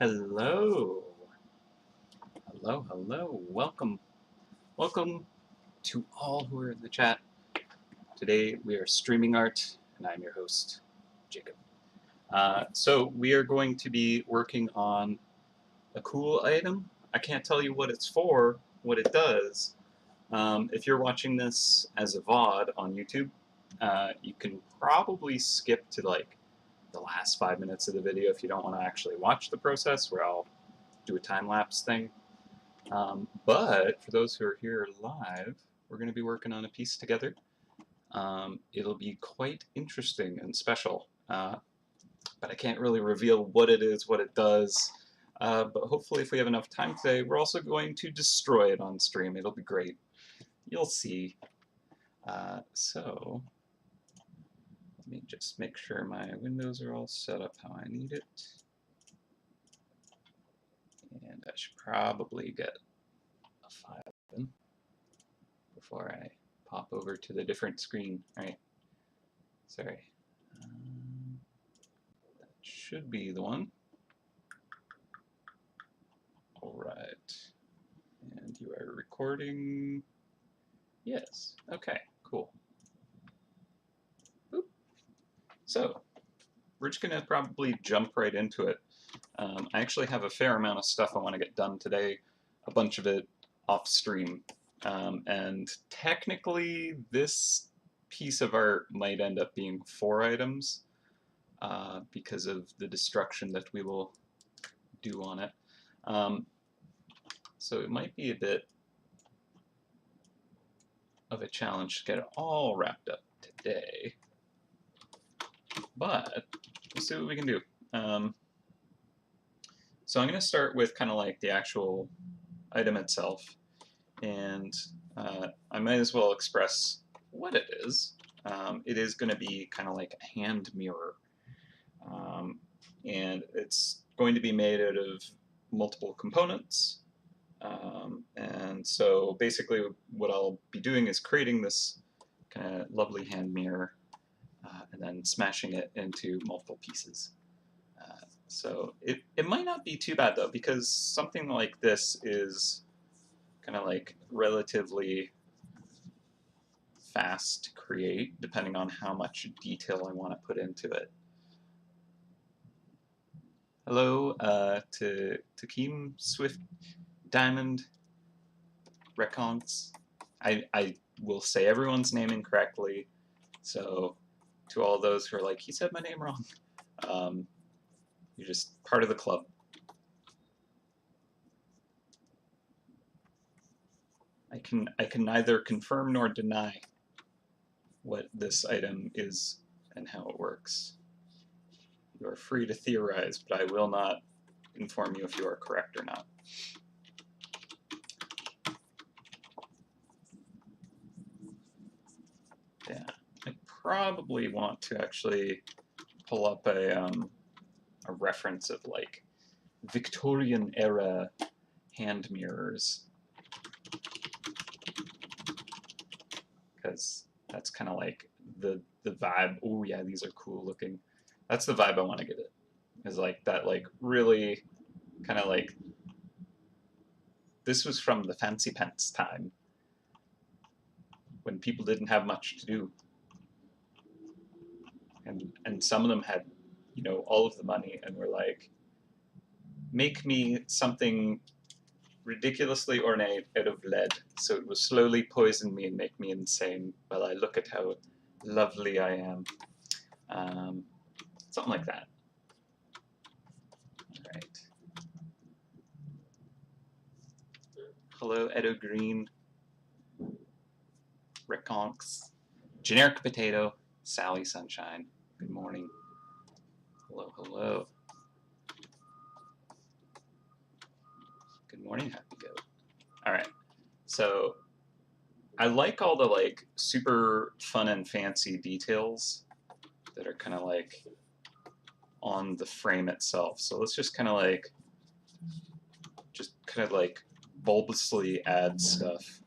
Hello. Hello, hello. Welcome to all who are in the chat. Today we are streaming art, and I'm your host, Jacob. So we are going to be working on a cool item. I can't tell you what it's for, what it does. If you're watching this as a VOD on YouTube, you can probably skip to like the last 5 minutes of the video if you don't want to actually watch the process, where I'll do a time-lapse thing. But for those who are here live, we're going to be working on a piece together. It'll be quite interesting and special, but I can't really reveal what it is, what it does. But hopefully if we have enough time today, we're also going to destroy it on stream. It'll be great. You'll see. So let me just make sure my windows are all set up how I need it. And I should probably get a file open before I pop over to the different screen. All right. Sorry. That should be the one. All right. And you are recording. Yes. Okay, cool. Oop. So we're just going to probably jump right into it. I actually have a fair amount of stuff I want to get done today, a bunch of it off stream. And technically, this piece of art might end up being 4 items because of the destruction that we will do on it. So it might be a bit of a challenge to get it all wrapped up today, but we'll see what we can do. So I'm going to start with kind of like the actual item itself, and I might as well express what it is. It is going to be kind of like a hand mirror, and it's going to be made out of multiple components. And so basically what I'll be doing is creating this kind of lovely hand mirror and then smashing it into multiple pieces. So it might not be too bad though, because something like this is kind of like relatively fast to create, depending on how much detail I want to put into it. Hello to Keem, Swift, Diamond, Reconx. I will say everyone's name incorrectly, so to all those who are like, he said my name wrong, you're just part of the club. I can neither confirm nor deny what this item is and how it works. You are free to theorize, but I will not inform you if you are correct or not. Yeah, I probably want to actually pull up a reference of like Victorian era hand mirrors, because that's kind of like the vibe. Oh yeah, these are cool looking. That's the vibe I want to give it. Is like that, like really kind of like, this was from the fancy pants time when people didn't have much to do, and some of them had, you know, all of the money and were like, make me something ridiculously ornate out of lead, so it will slowly poison me and make me insane while I look at how lovely I am. Something like that. All right. Hello, Edo Green, Reconx, Generic Potato, Sally Sunshine. Good morning. Hello, hello. Good morning, Happy Goat. All right. So I like all the like super fun and fancy details that are kind of like on the frame itself. So let's just kind of like bulbously add stuff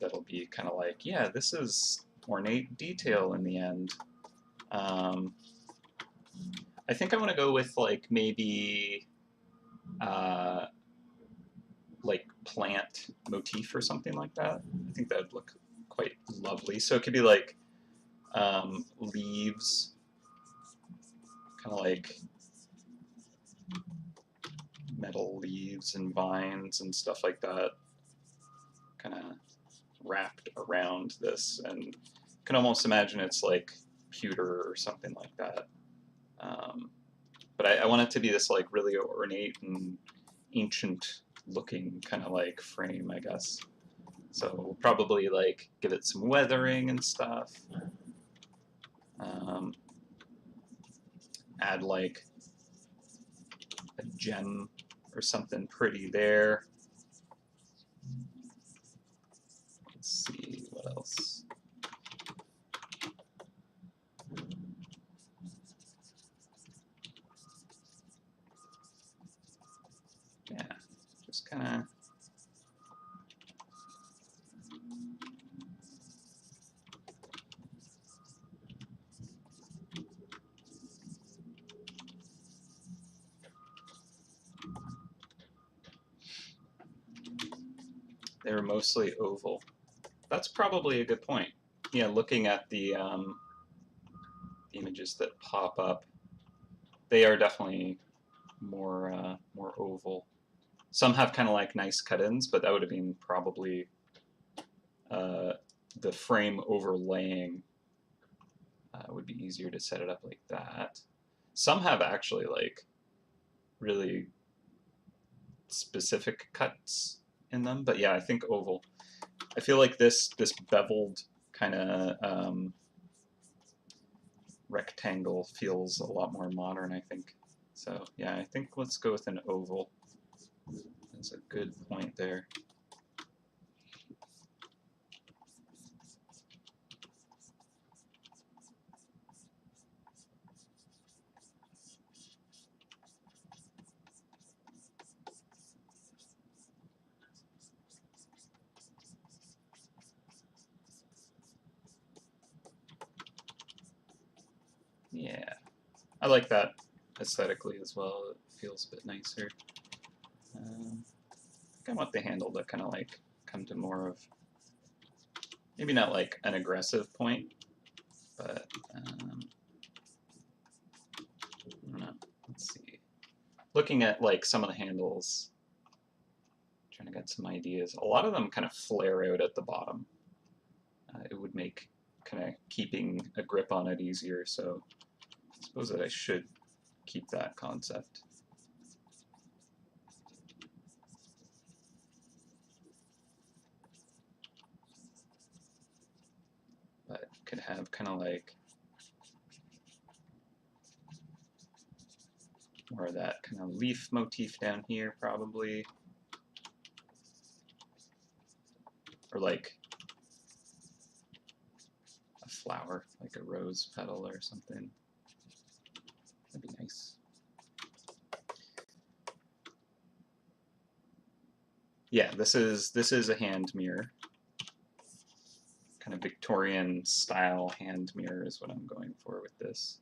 that'll be kind of like, yeah, this is ornate detail in the end. I think I want to go with like maybe uh, like plant motif or something like that. I think that would look quite lovely. So it could be like leaves, kind of like metal leaves and vines and stuff like that, kind of wrapped around this, and you can almost imagine it's like pewter or something like that. But I want it to be this like really ornate and ancient looking kind of like frame, I guess. So we'll probably like give it some weathering and stuff. Add like a gem or something pretty there. Let's see what else. Yeah, just kind of. They were mostly oval. That's probably a good point. Yeah, looking at the images that pop up, they are definitely more oval. Some have kind of like nice cut-ins, but that would have been probably the frame overlaying would be easier to set it up like that. Some have actually like really specific cuts in them, but yeah, I think oval. I feel like this beveled kind of rectangle feels a lot more modern, I think. So yeah, I think let's go with an oval. That's a good point there. Yeah, I like that aesthetically as well. It feels a bit nicer. I think I want the handle to kind of like come to more of, maybe not like an aggressive point, but I don't know. Let's see. Looking at like some of the handles, trying to get some ideas. A lot of them kind of flare out at the bottom. It would make kind of keeping a grip on it easier, so I suppose that I should keep that concept. But could have kind of like more of that kind of leaf motif down here, probably. Or like a flower, like a rose petal or something. That'd be nice. Yeah, this is a hand mirror. Kind of Victorian style hand mirror is what I'm going for with this.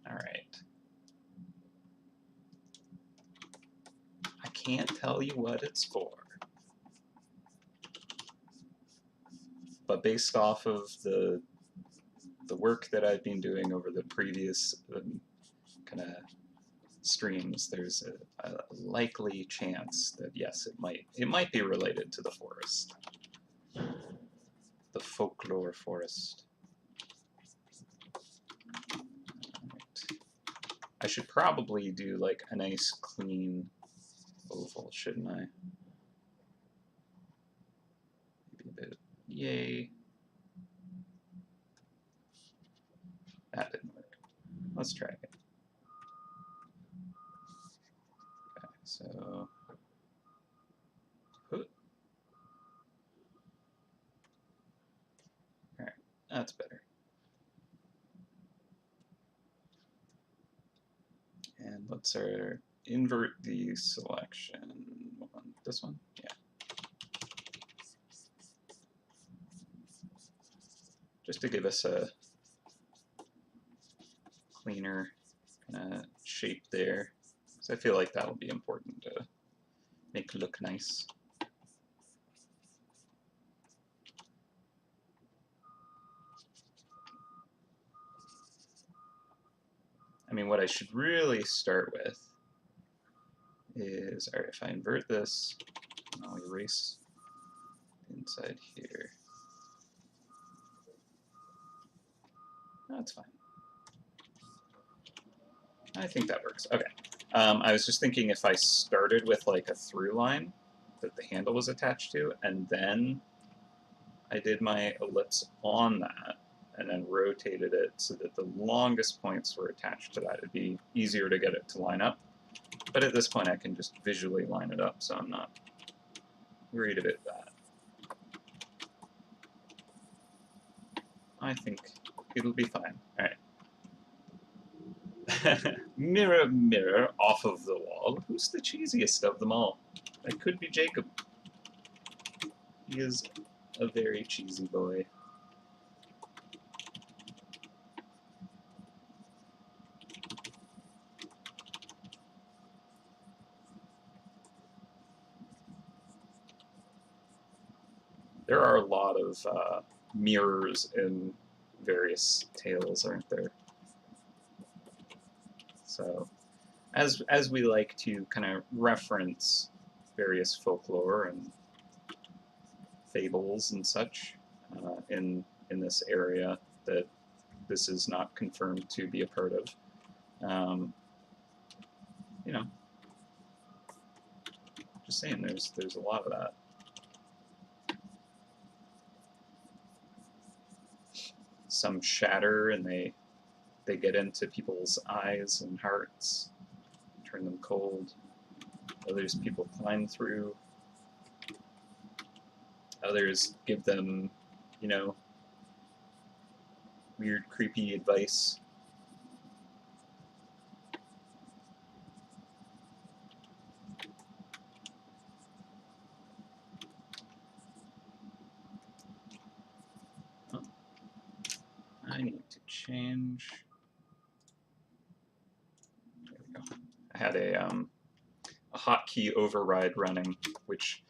All right. I can't tell you what it's for, but based off of the work that I've been doing over the previous kind of streams, there's a likely chance that yes, it might be related to the forest, the folklore forest. Right. I should probably do like a nice clean oval, shouldn't I? Maybe a bit. Yay. That didn't work. Let's try it. Okay, so. Alright, that's better. And let's invert the selection. this one? Yeah. Just to give us a cleaner kind of shape there. So I feel like that will be important to make it look nice. I mean, what I should really start with is, all right, if I invert this, I'll erase inside here. That's fine. I think that works. Okay. I was just thinking if I started with like a through line that the handle was attached to, and then I did my ellipse on that, and then rotated it so that the longest points were attached to that, it'd be easier to get it to line up. But at this point, I can just visually line it up, so I'm not worried about that. I think it'll be fine. All right. Mirror, mirror, off of the wall, who's the cheesiest of them all? That could be Jacob. He is a very cheesy boy. There are a lot of mirrors in various tales, aren't there? So, as we like to kind of reference various folklore and fables and such in this area that this is not confirmed to be a part of, you know, just saying, there's a lot of that. Some shatter and they get into people's eyes and hearts, turn them cold. Others people climb through. Others give them, you know, weird, creepy advice. Oh. I need to change. There we go. I had a hotkey override running, which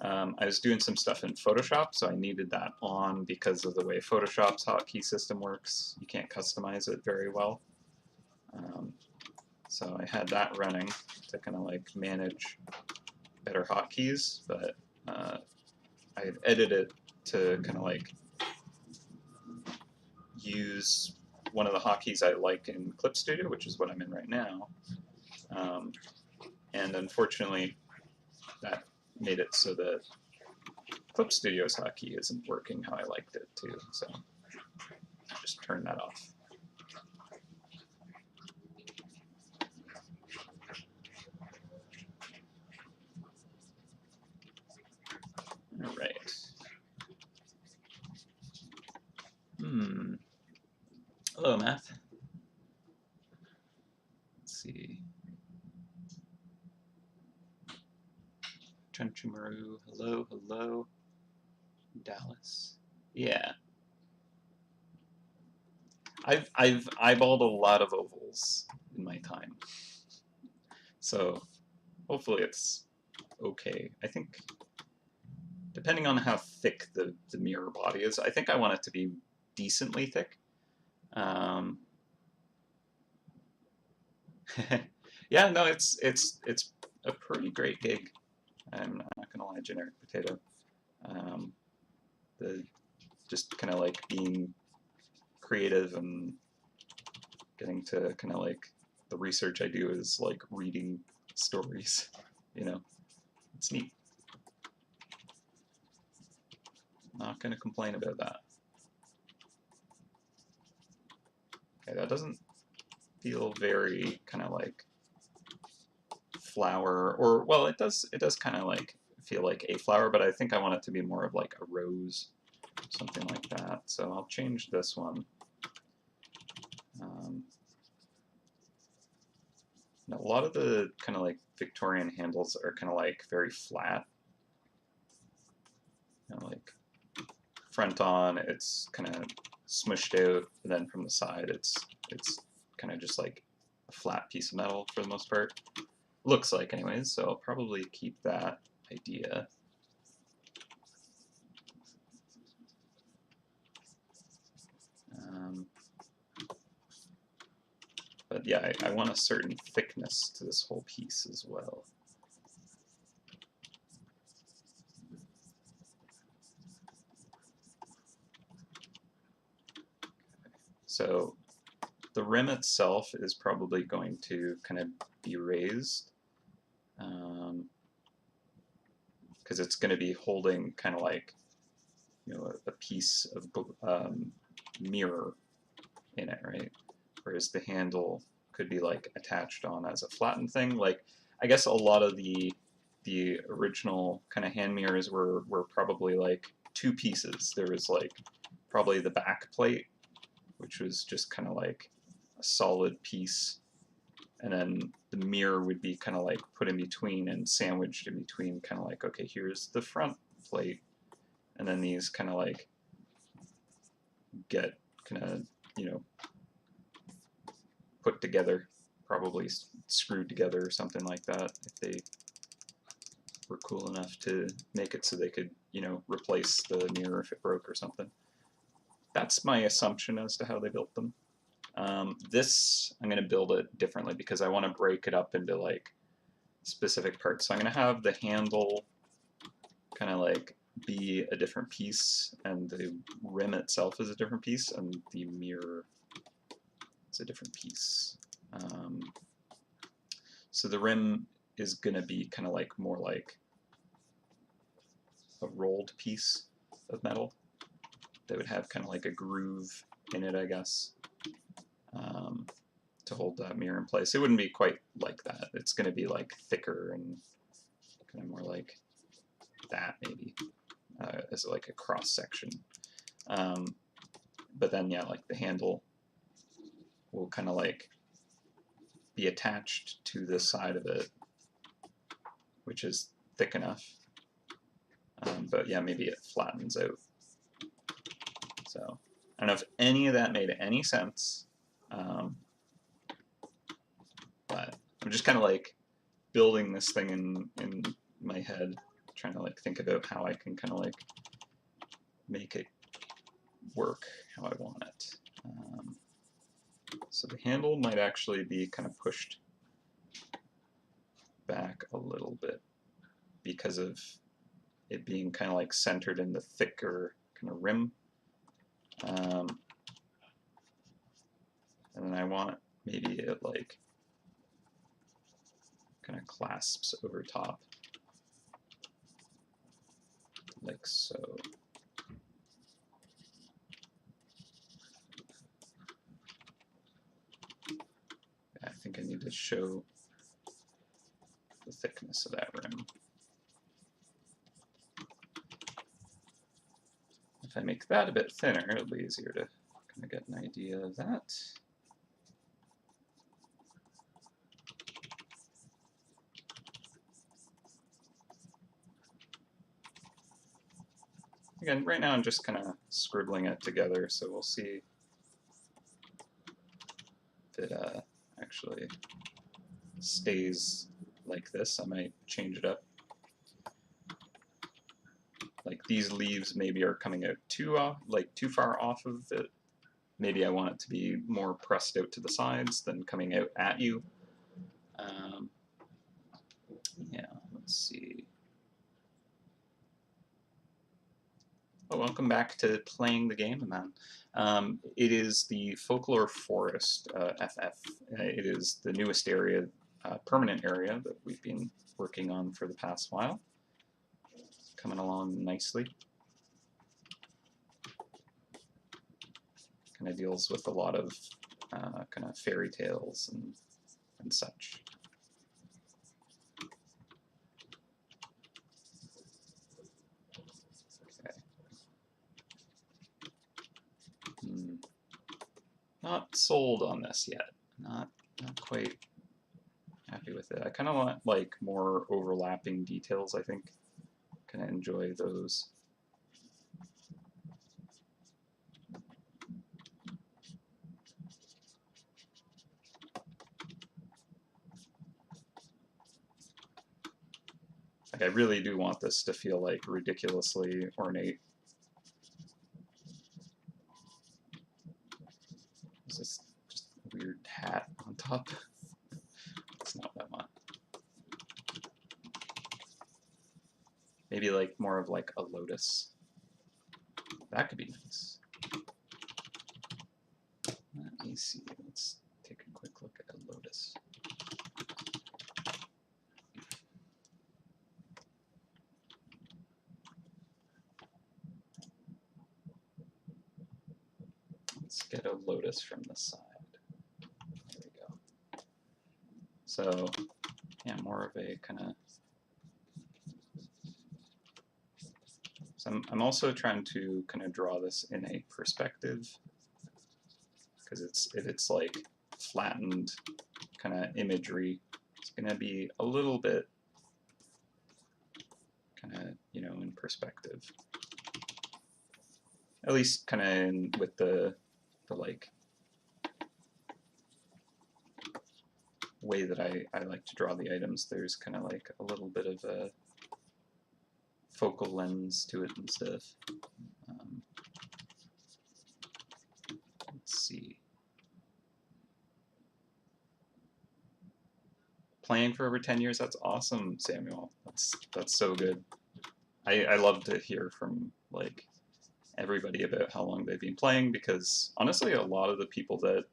I was doing some stuff in Photoshop, so I needed that on because of the way Photoshop's hotkey system works. You can't customize it very well. So I had that running to kind of like manage better hotkeys, but I've edited to kind of like use one of the hotkeys I like in Clip Studio, which is what I'm in right now. And unfortunately, that made it so that Clip Studio's hotkey isn't working how I liked it to, so just turn that off. All right. Hello, Matt. Let's see. Chunchumaru, hello, hello. Dallas. Yeah. I've eyeballed a lot of ovals in my time. So hopefully it's okay. I think depending on how thick the mirror body is, I think I want it to be decently thick. Yeah, no, it's a pretty great gig. I'm not gonna lie, generic potato. The just kind of like being creative and getting to kind of like the research I do is like reading stories, you know, it's neat. Not gonna complain about that. Okay, that doesn't feel very kind of like flower, or well, it does kind of like feel like a flower, but I think I want it to be more of like a rose, something like that. So I'll change this one. And a lot of the kind of like Victorian handles are kind of like very flat. You know, like front on, it's kind of smushed out, and then from the side, it's kind of just like a flat piece of metal for the most part. Looks like, anyways. So I'll probably keep that idea. But yeah, I want a certain thickness to this whole piece as well. So the rim itself is probably going to kind of be raised because it's going to be holding kind of like, you know, a piece of mirror in it, right? Whereas the handle could be like attached on as a flattened thing. Like, I guess a lot of the original kind of hand mirrors were probably like two pieces. There was like probably the back plate, which was just kind of like a solid piece, and then the mirror would be kind of like put in between and sandwiched in between, kind of like, okay, here's the front plate, and then these kind of like get kind of, you know, put together, probably screwed together or something like that, if they were cool enough to make it so they could, you know, replace the mirror if it broke or something. That's my assumption as to how they built them. This, I'm going to build it differently because I want to break it up into like specific parts. So I'm going to have the handle kind of like be a different piece, and the rim itself is a different piece, and the mirror is a different piece. So the rim is going to be kind of like more like a rolled piece of metal that would have kind of like a groove in it, I guess, to hold that mirror in place. It wouldn't be quite like that. It's going to be like thicker and kind of more like that, maybe, as like a cross section. But then, yeah, like the handle will kind of like be attached to the side of it, which is thick enough. But yeah, maybe it flattens out. So I don't know if any of that made any sense, but I'm just kind of like building this thing in my head, trying to like think about how I can kind of like make it work how I want it. So the handle might actually be kind of pushed back a little bit because of it being kind of like centered in the thicker kind of rim. And then I want maybe it like kind of clasps over top, like so. I think I need to show the thickness of that rim. If I make that a bit thinner, it'll be easier to kind of get an idea of that. Again, right now I'm just kind of scribbling it together, so we'll see if it actually stays like this. I might change it up. Like these leaves maybe are coming out too far off of it. Maybe I want it to be more pressed out to the sides than coming out at you. Yeah, let's see. Oh, welcome back to playing the game, man. It is the Folklore Forest FF. It is the newest area, permanent area that we've been working on for the past while. Coming along nicely. Kind of deals with a lot of kind of fairy tales and such. Not sold on this yet. Not quite with it. I kind of want like more overlapping details, I think. Kind of enjoy those. Like I really do want this to feel like ridiculously ornate. Is this just a weird hat on top? That's not what I want. Maybe like more of like a lotus. That could be nice. Let me see. Let's take a quick look at a lotus. Let's get a lotus from the side. There we go. So, yeah, more of a kind of. So I'm also trying to kind of draw this in a perspective, because if it's like flattened kind of imagery, it's going to be a little bit kind of, you know, in perspective. At least kind of with the like way that I like to draw the items, there's kind of like a little bit of a focal lens to it and stuff. Let's see. Playing for over 10 years, that's awesome, Samuel. That's so good. I love to hear from like everybody about how long they've been playing, because honestly a lot of the people that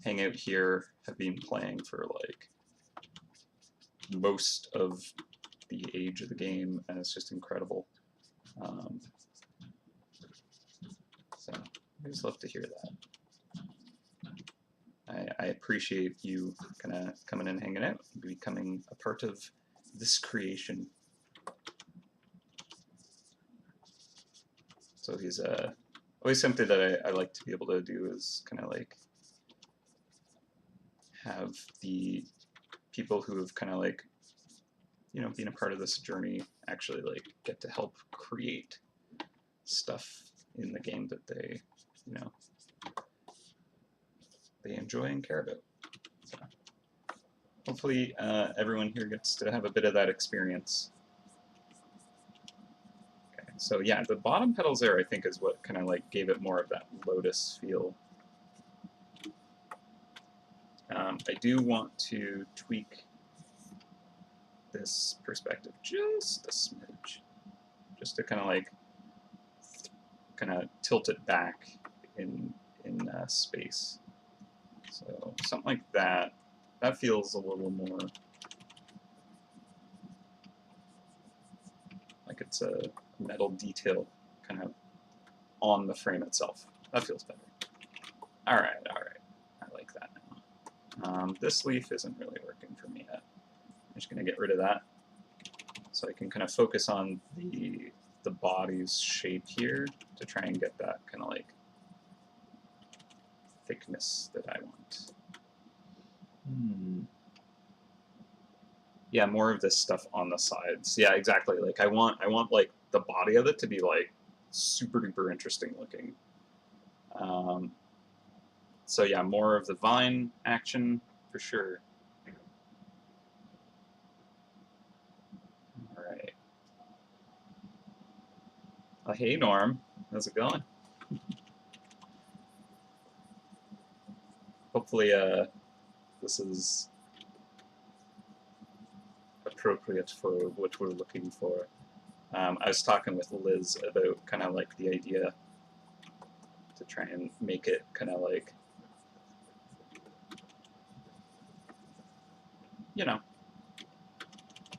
hang out here have been playing for like most of the age of the game, and it's just incredible. So I just love to hear that. I appreciate you kind of coming and hanging out, becoming a part of this creation. So he's always something that I like to be able to do is kind of like have the people who have kind of like, you know, been a part of this journey actually like get to help create stuff in the game that they, you know, they enjoy and care about. So hopefully everyone here gets to have a bit of that experience. Okay, so yeah, the bottom petals there I think is what kind of like gave it more of that lotus feel. I do want to tweak this perspective just a smidge, just to kind of like tilt it back in space. So something like that. That feels a little more like it's a metal detail kind of on the frame itself. That feels better. All right. I like that now. This leaf isn't really working for me yet. I'm just going to get rid of that, so I can kind of focus on the body's shape here to try and get that kind of like thickness that I want. Yeah, more of this stuff on the sides. Yeah, exactly. Like I want like the body of it to be like super duper interesting looking. So yeah, more of the vine action for sure. All right. Hey Norm, how's it going? Hopefully this is appropriate for what we're looking for. I was talking with Liz about kind of like the idea to try and make it kind of like, you know.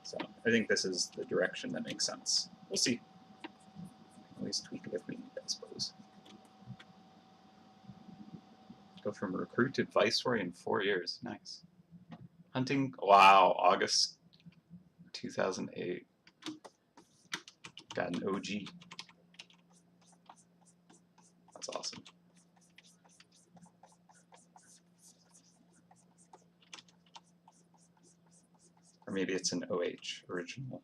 So I think this is the direction that makes sense. We'll see. Always tweak it if we need, I suppose. Go from recruit to viceroy in 4 years. Nice. Hunting. Wow. August 2008. Got an OG. That's awesome. Or maybe it's an OH, original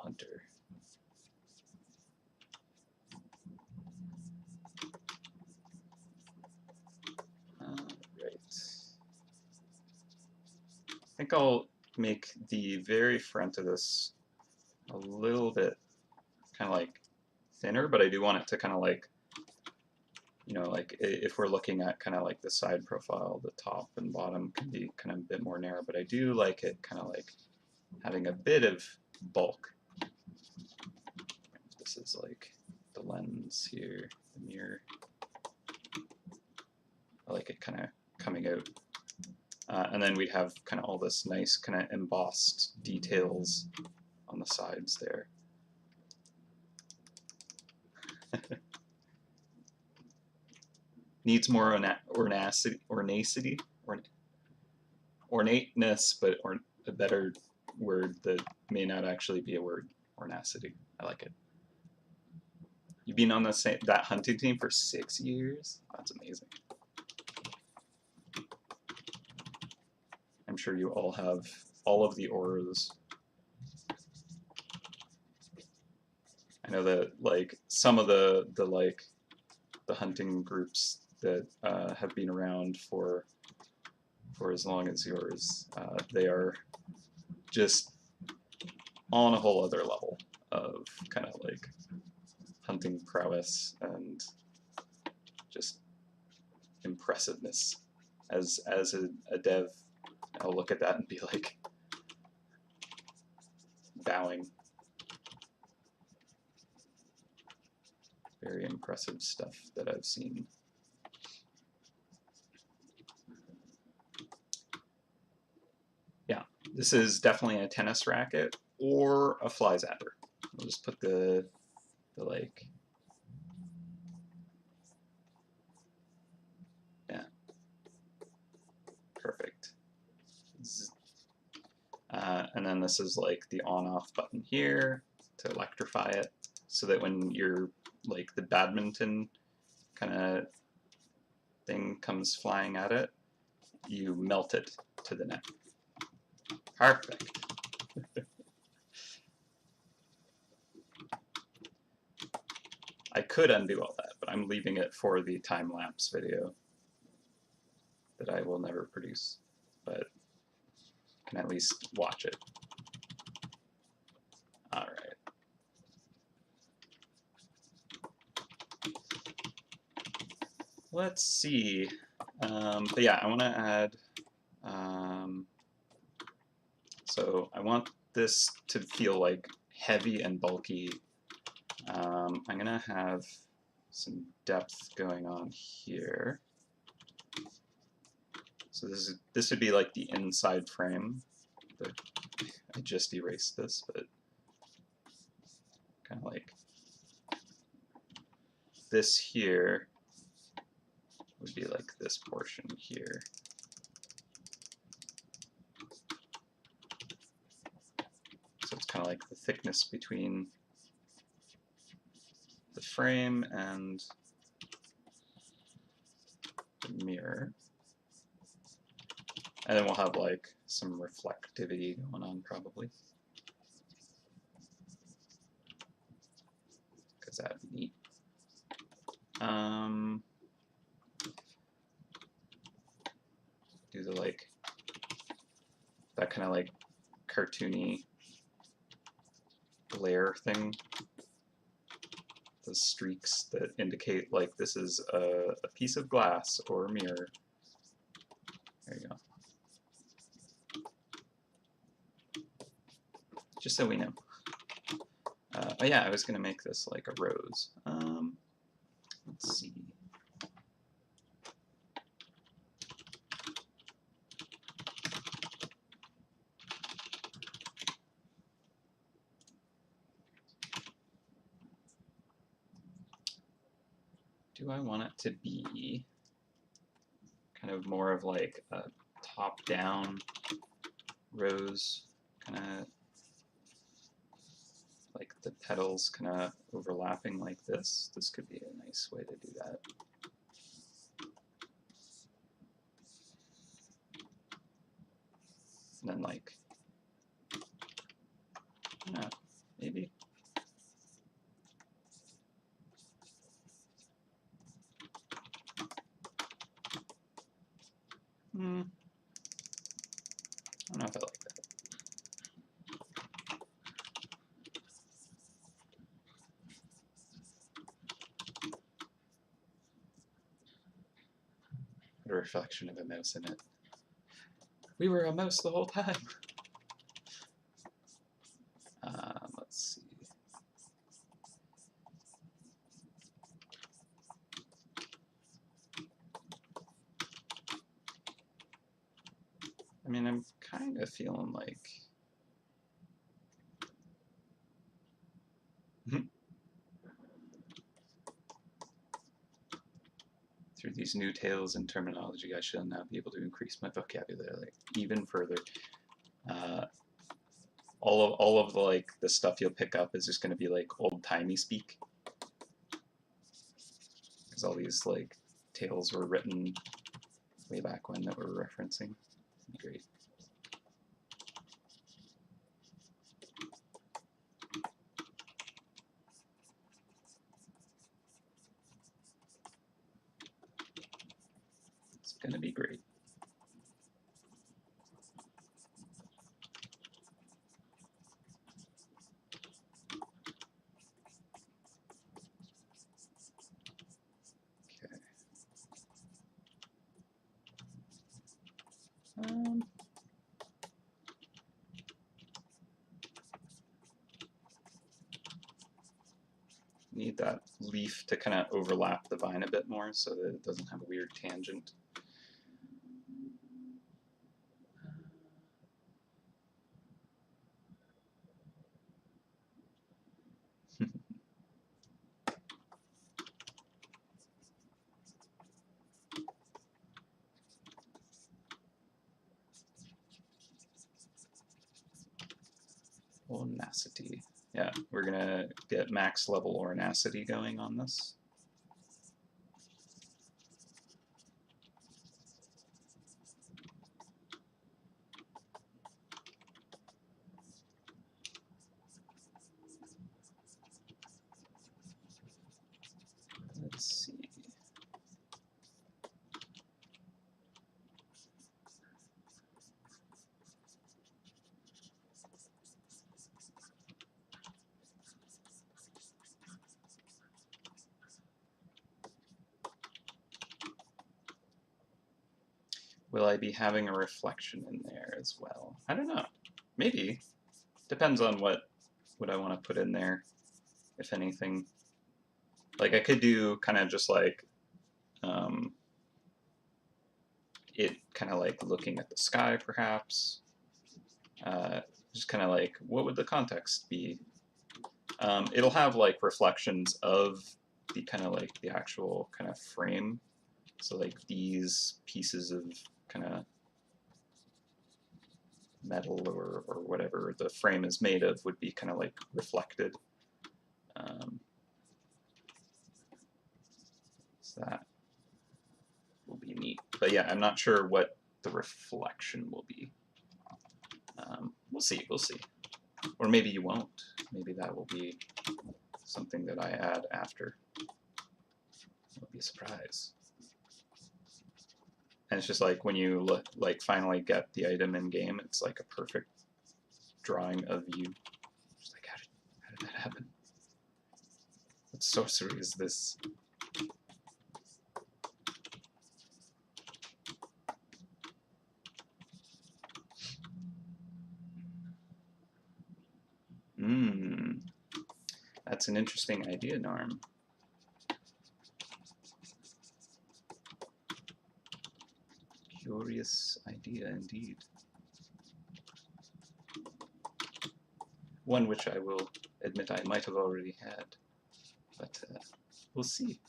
hunter. Right. I think I'll make the very front of this a little bit kind of like thinner, but I do want it to kind of like, you know, like if we're looking at kind of like the side profile, the top and bottom can be kind of a bit more narrow, but I do like it kind of like having a bit of bulk. This is like the lens here, the mirror. I like it kind of coming out. And then we have kind of all this nice kind of embossed details on the sides there. Needs more ornateness, but a better word that may not actually be a word, ornacity. I like it. You've been on that hunting team for 6 years? That's amazing. I'm sure you all have all of the auras. I know that like some of the hunting groups that have been around for as long as yours, they are just on a whole other level of kind of like hunting prowess and just impressiveness. As a dev, I'll look at that and be like bowing. Very impressive stuff that I've seen. Yeah, this is definitely a tennis racket or a fly zapper. I'll just put the like, yeah, perfect. And then this is like the on-off button here to electrify it, so that when you're like the badminton kind of thing comes flying at it, you melt it to the net. Perfect. I could undo all that, but I'm leaving it for the time-lapse video that I will never produce, but can at least watch it. All right. Let's see. But yeah, I want to add. So I want this to feel like heavy and bulky. I'm gonna have some depth going on here. So this would be like the inside frame. I just erased this, but kind of like this here would be like this portion here. So it's kind of like the thickness between the frame and the mirror. And then we'll have like some reflectivity going on probably. Because that'd be neat. Do the like, that kind of like cartoony glare thing. The streaks that indicate like this is a piece of glass or a mirror. There you go. Just so we know. Oh yeah, I was gonna make this like a rose. Let's see. Do I want it to be kind of more of like a top-down rose, kind of like the petals kind of overlapping like this? This could be a nice way to do that. And then like don't know. Maybe. I don't know if I like that. Put a reflection of a mouse in it. We were a mouse the whole time. Let's see. I mean, I'm kind of feeling like through these new tales and terminology, I shall now be able to increase my vocabulary even further. All of the like the stuff you'll pick up is just going to be like old timey speak, because all these like tales were written way back when that we're referencing. Great. It's gonna be great. Okay. Need that leaf to kind of overlap the vine a bit more so that it doesn't have a weird tangent. Ornacity. Yeah, we're gonna get max level ornacity going on this. Let's see. Will I be having a reflection in there as well? I don't know. Maybe. Depends on what I want to put in there, if anything. Like I could do kind of just like it kind of like looking at the sky, perhaps. Just kind of like, what would the context be? It'll have like reflections of the kind of like the actual kind of frame. So like these pieces of kind of metal or whatever the frame is made of would be kind of like reflected. So that will be neat. But yeah, I'm not sure what the reflection will be. We'll see, we'll see. Or maybe you won't. Maybe that will be something that I add after. It'll be a surprise. And it's just like when you look, like finally get the item in game, it's like a perfect drawing of you. Just like, how did that happen? What sorcery is this? That's an interesting idea, Norm. Curious idea indeed. One which I will admit I might have already had, but we'll see.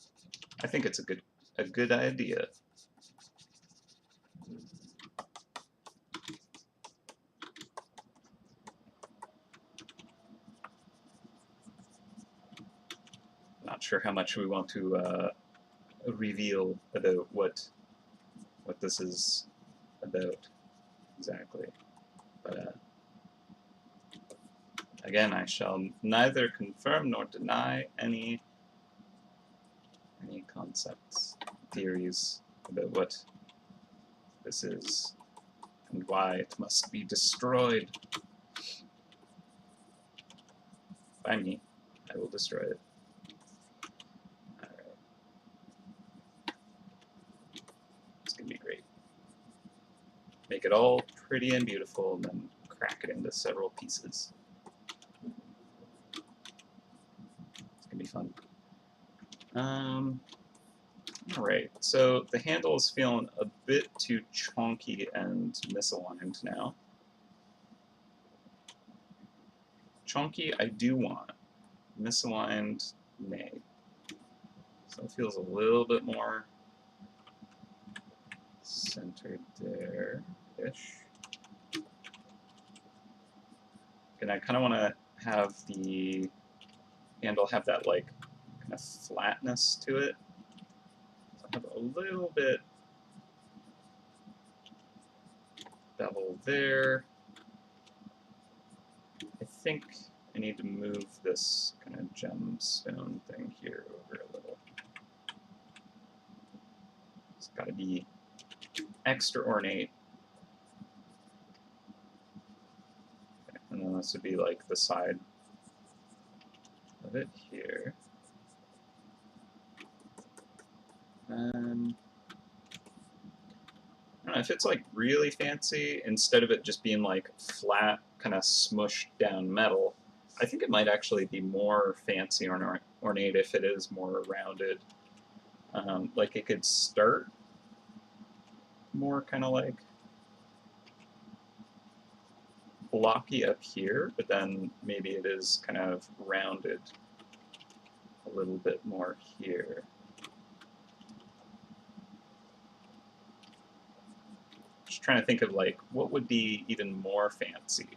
I think it's a good idea. Not sure how much we want to reveal about what this is about exactly, but Again, I shall neither confirm nor deny any concepts, theories about what this is and why it must be destroyed. By me, I will destroy it. Alright. It's gonna be great. Make it all pretty and beautiful, and then crack it into several pieces. It's gonna be fun. Alright, so the handle is feeling a bit too chonky and misaligned now. Chonky, I do want. Misaligned, nay. So it feels a little bit more centered there-ish. And I kind of want to have the handle have that like kind of flatness to it. So I have a little bit bevel there. I think I need to move this kind of gemstone thing here over a little. It's got to be extra ornate. Okay, and then this would be like the side of it here. I don't know, if it's like really fancy, instead of it just being like flat, kind of smushed down metal, I think it might actually be more fancy or ornate if it is more rounded. Like it could start more kind of like blocky up here, but then maybe it is kind of rounded a little bit more here. Just trying to think of like what would be even more fancy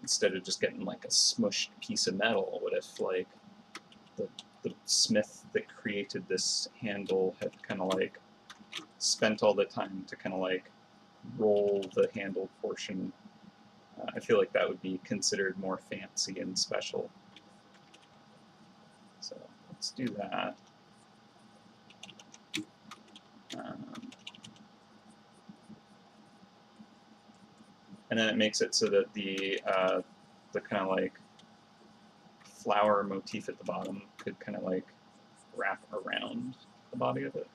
instead of just getting like a smushed piece of metal. What if like the smith that created this handle had kind of like spent all the time to kind of like roll the handle portion. I feel like that would be considered more fancy and special. So let's do that. And then it makes it so that the kind of like flower motif at the bottom could kind of like wrap around the body of it.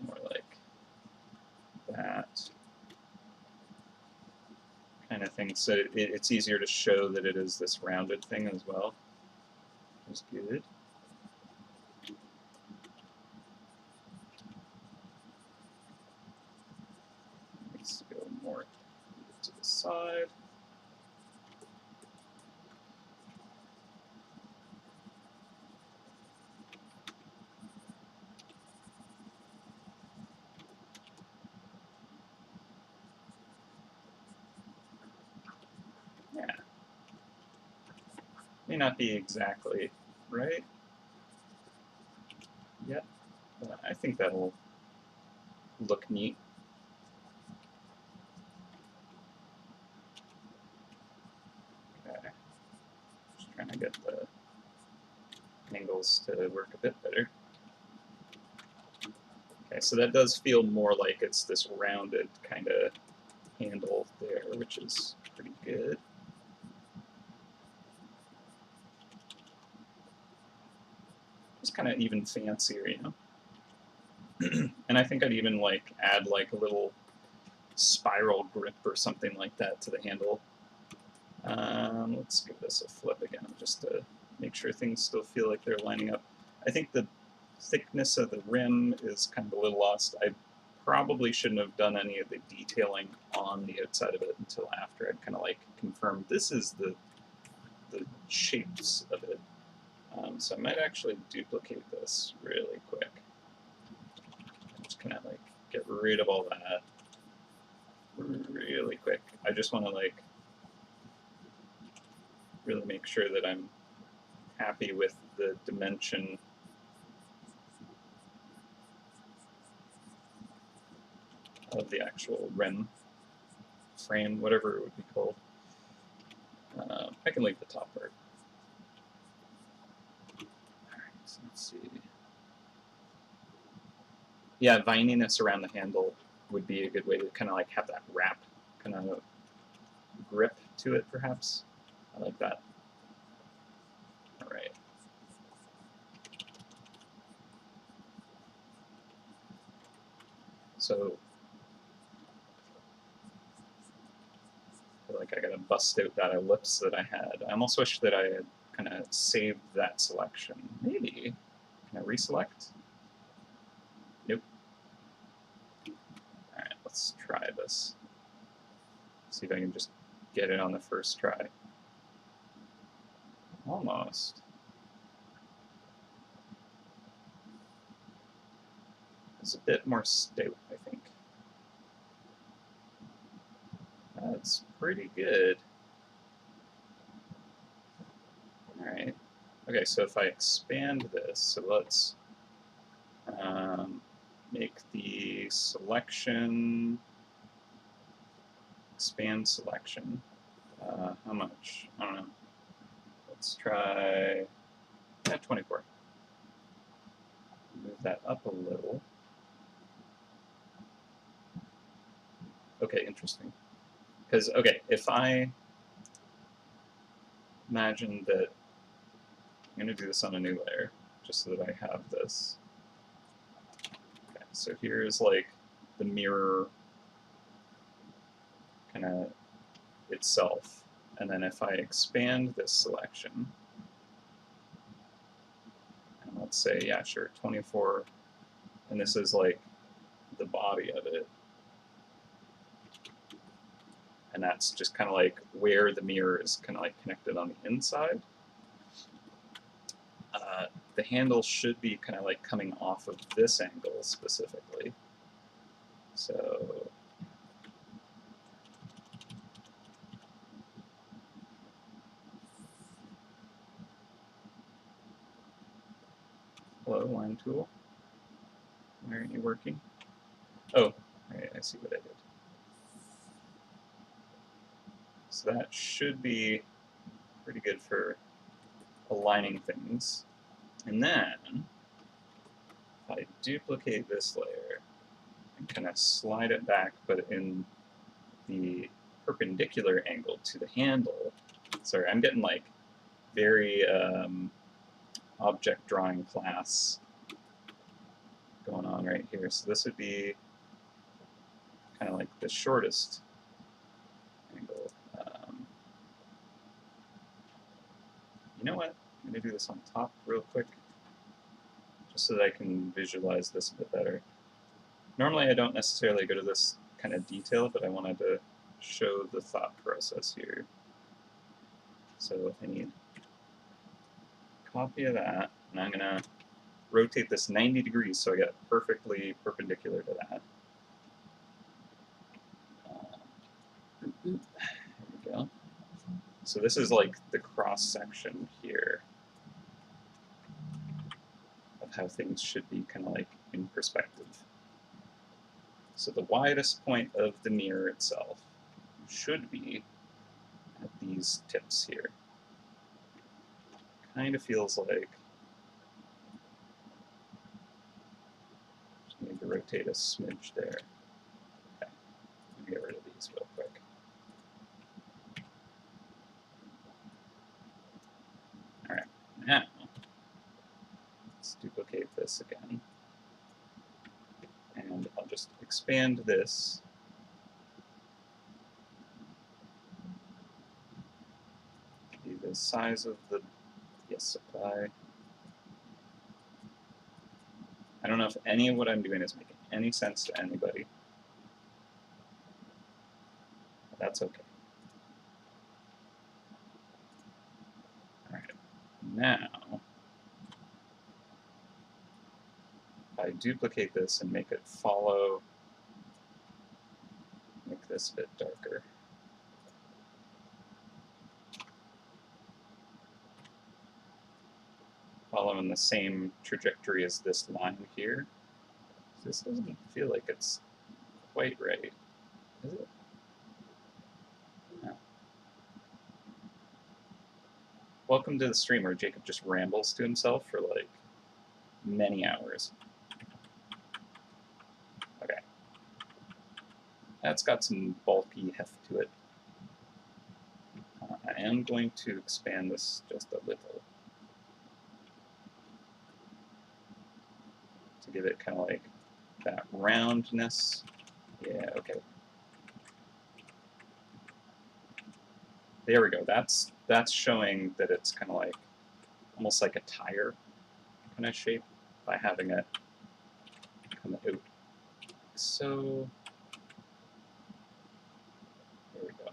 More like that kind of thing. So it's easier to show that it is this rounded thing as well. That's good. Let's go more to the side. Yeah. May not be exactly right yet, but I think that'll look neat. Okay. Just trying to get the angles to work a bit better. Okay, so that does feel more like it's this rounded kind of handle there, which is pretty good. It's kind of even fancier, you know? And I think I'd even like add like a little spiral grip or something like that to the handle. Let's give this a flip again just to make sure things still feel like they're lining up. I think the thickness of the rim is kind of a little lost. I probably shouldn't have done any of the detailing on the outside of it until after I'd kind of like confirmed this is the shapes of it. So I might actually duplicate this really quick. Just kind of like get rid of all that really quick. I just want to like really make sure that I'm happy with the dimension. of the actual rim frame, whatever it would be called. I can leave the top part. Alright, so let's see. Yeah, vininess around the handle would be a good way to kind of like have that wrap kind of grip to it, perhaps. I like that. All right. So, I feel like I gotta bust out that ellipse that I had. I almost wish that I had kind of saved that selection. Maybe. Can I reselect? Nope. All right, let's try this. See if I can just get it on the first try. Almost. It's a bit more stout, I think. That's pretty good. Alright. Okay, so if I expand this, so let's make the selection, expand selection. How much? I don't know. Let's try 24. Move that up a little. Okay, interesting. Because, okay, if I imagine that I'm going to do this on a new layer, just so that I have this. Okay, so here's like the mirror kind of itself. And then if I expand this selection, and let's say, yeah, sure, 24, and this is like the body of it, and that's just kind of like where the mirror is kind of like connected on the inside. The handle should be kind of like coming off of this angle specifically. So hello, line tool. Why aren't you working? Oh, right, I see what I did. So that should be pretty good for aligning things. And then, if I duplicate this layer and kind of slide it back, but in the perpendicular angle to the handle, sorry, I'm getting like very object drawing class going on right here. So this would be kind of like the shortest angle. You know what? I'm going to do this on top real quick, just so that I can visualize this a bit better. Normally I don't necessarily go to this kind of detail, but I wanted to show the thought process here. So I need a copy of that, and I'm going to rotate this 90 degrees so I get perfectly perpendicular to that. There we go. So this is like the cross section here of how things should be kind of like in perspective. So the widest point of the mirror itself should be at these tips here. Kind of feels like just need to rotate a smidge there. Okay, let me get rid of these real quick. Alright, now let's duplicate this again. And I'll just expand this. Be the size of the supply. I don't know if any of what I'm doing is making any sense to anybody. But that's okay. Alright, now if I duplicate this and make it follow, make this a bit darker. Following the same trajectory as this line here. This doesn't feel like it's quite right. Is it? No. Welcome to the stream where Jacob just rambles to himself for like many hours. Okay. That's got some bulky heft to it. I am going to expand this just a little to give it kind of like that roundness. Yeah, okay. There we go. That's showing that it's kind of like almost like a tire kind of shape by having it come out. So there we go.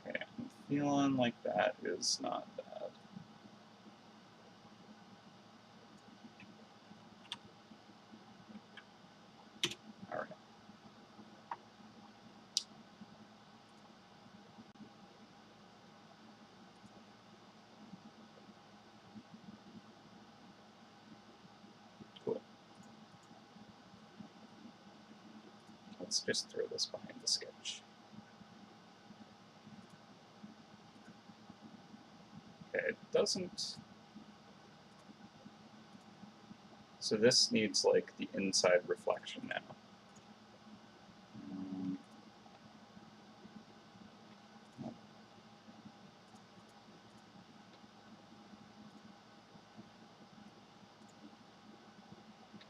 Okay, I'm feeling like that is not bad. All right. Cool. Let's just throw this behind the sketch. Okay, it doesn't. So this needs like the inside reflection now.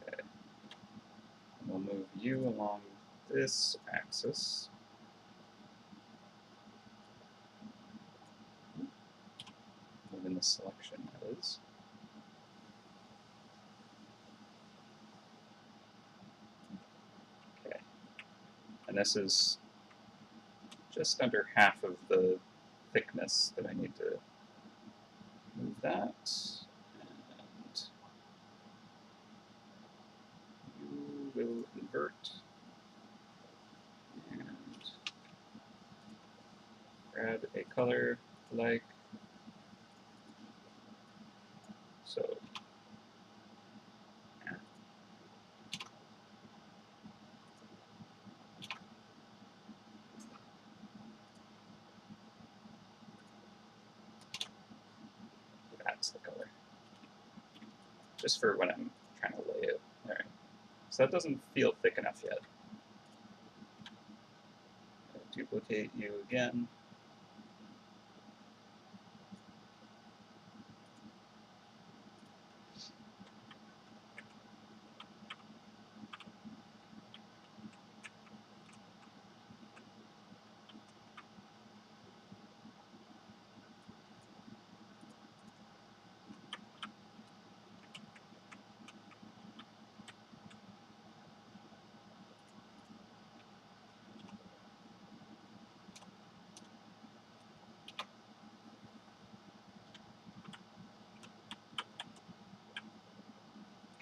Okay. We'll move you along this axis. Moving the selection, that is. Okay. And this is just under half of the thickness that I need to move that. And you will invert. And grab a color like so. That's the color. Just for when I'm trying to lay it. All right. So that doesn't feel thick enough yet. I'll duplicate you again.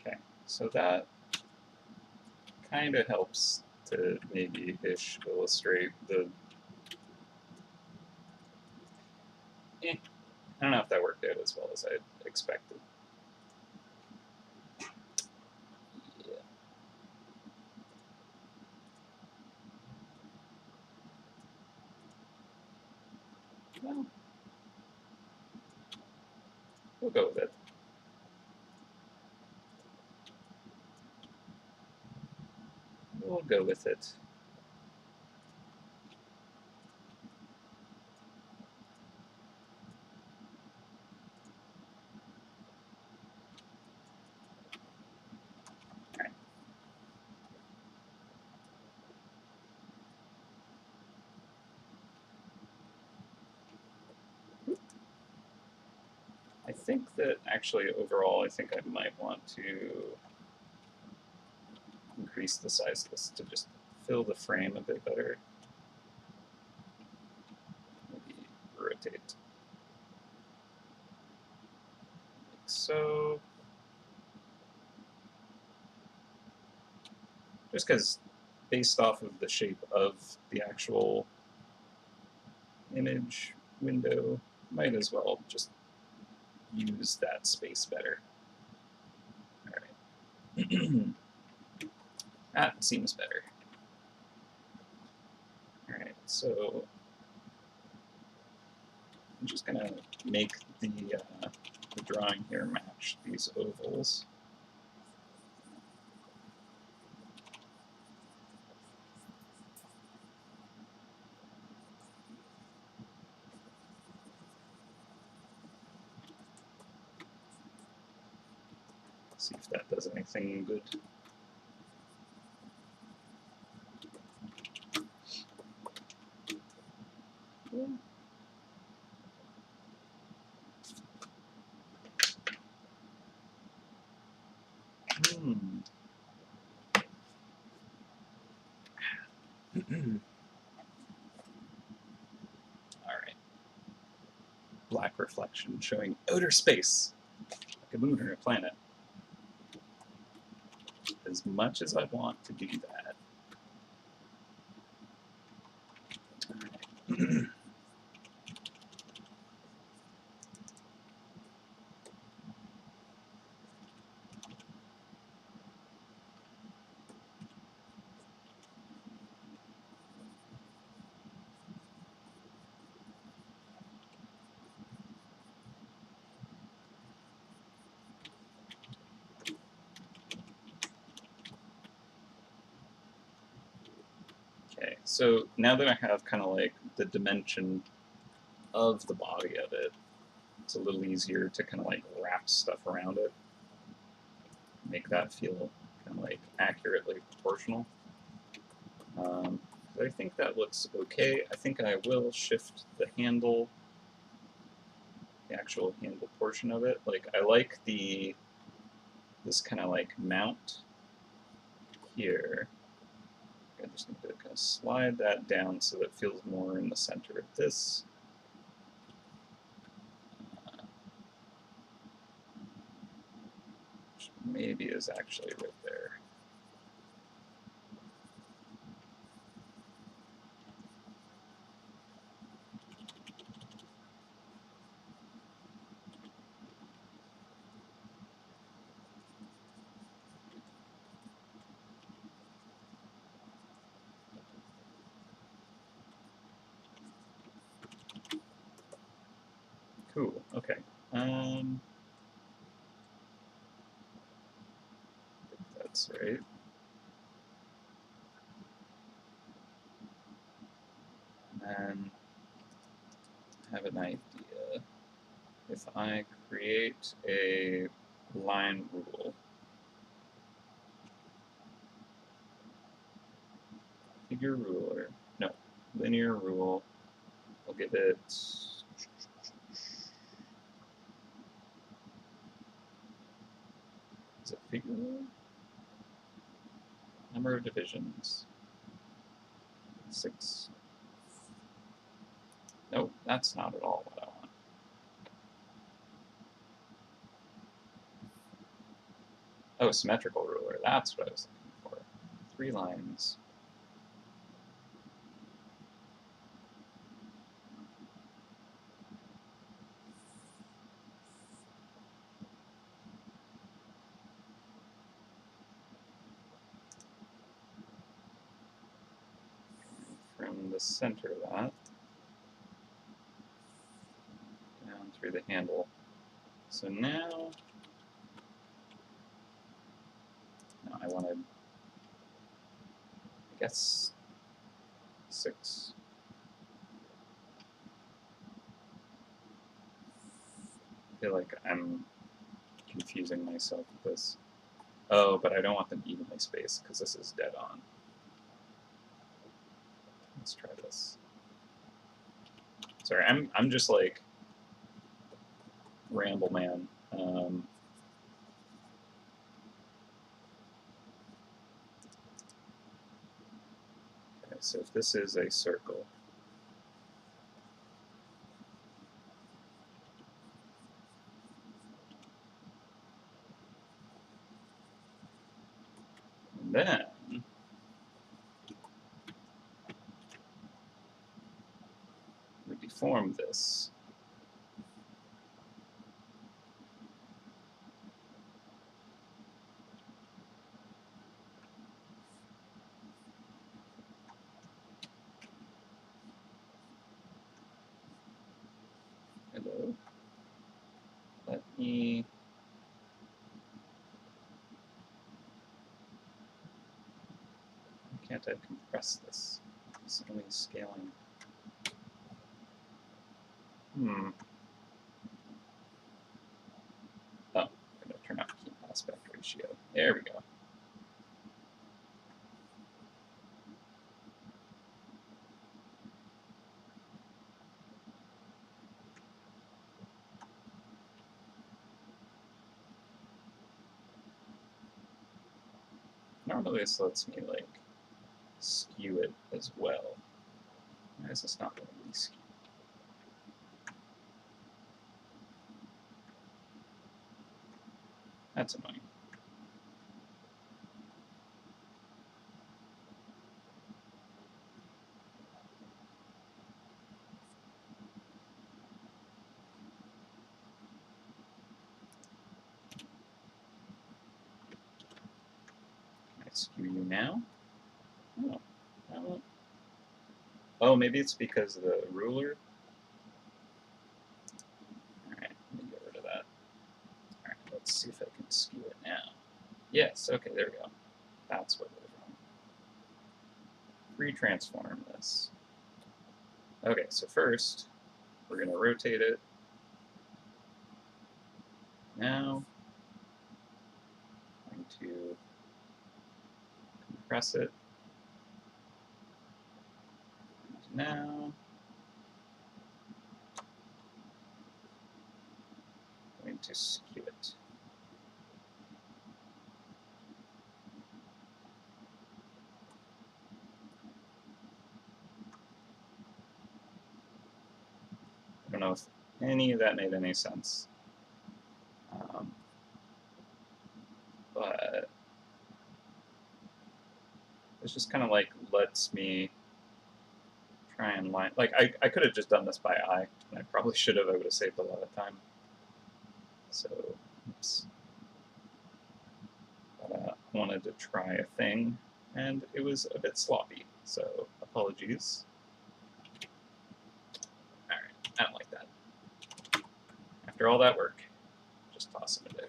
Okay, so that kind of helps to maybe-ish illustrate the... I don't know if that worked out as well as I expected. Yeah. Well, we'll go with it. We'll go with it. All right. I think that actually overall, I think I might want to increase the size of this to just fill the frame a bit better. Maybe rotate like so. Just because based off of the shape of the actual image window, might as well just use that space better. All right. That seems better. Alright, so I'm just going to make the drawing here match these ovals. See if that does anything good. Yeah. Alright. Black reflection showing outer space, like a moon or a planet. As much as I want to do that. Alright. Okay, so now that I have kind of like the dimension of the body of it, it's a little easier to kind of like wrap stuff around it, make that feel kind of like accurately proportional. I think that looks okay. I think I will shift the handle, the actual handle portion of it. Like I like this kind of like mount here. I just need to kind of slide that down so that it feels more in the center of this. Which maybe is actually right there. Cool, okay. I think that's right. And I have an idea. If I create a line rule, figure ruler, no, linear rule, I'll give it is it figure rule? Number of divisions. 6. Nope, that's not at all what I want. Oh, symmetrical ruler, that's what I was looking for. 3 lines. From the center of that, down through the handle. So now, I wanted, I guess, 6. I feel like I'm confusing myself with this. Oh, but I don't want them evenly spaced because this is dead on. Let's try this. Sorry, I'm just like ramble man. Okay, so if this is a circle, and then we deform this. can't I compress this? It's only scaling. Oh, I'm going to turn off key aspect ratio. There we go. Normally this lets me like skew it as well. Why is this not letting me skew? That's annoying. Can I skew you now? Oh, no. Oh, maybe it's because of the ruler. Alright, let me get rid of that. Alright, let's see if I can skew it now. Yes, okay, there we go. That's what it was wrong. Retransform this. Okay, so first, we're going to rotate it. Now, I'm going to compress it. And now, I'm going to skew it. I don't know if any of that made any sense. But it's just kind of like lets me try and line. Like, I could have just done this by eye, and I probably should have. I would have saved a lot of time. So, oops. But I wanted to try a thing, and it was a bit sloppy. So, apologies. Alright, I don't like that. After all that work, just toss it in.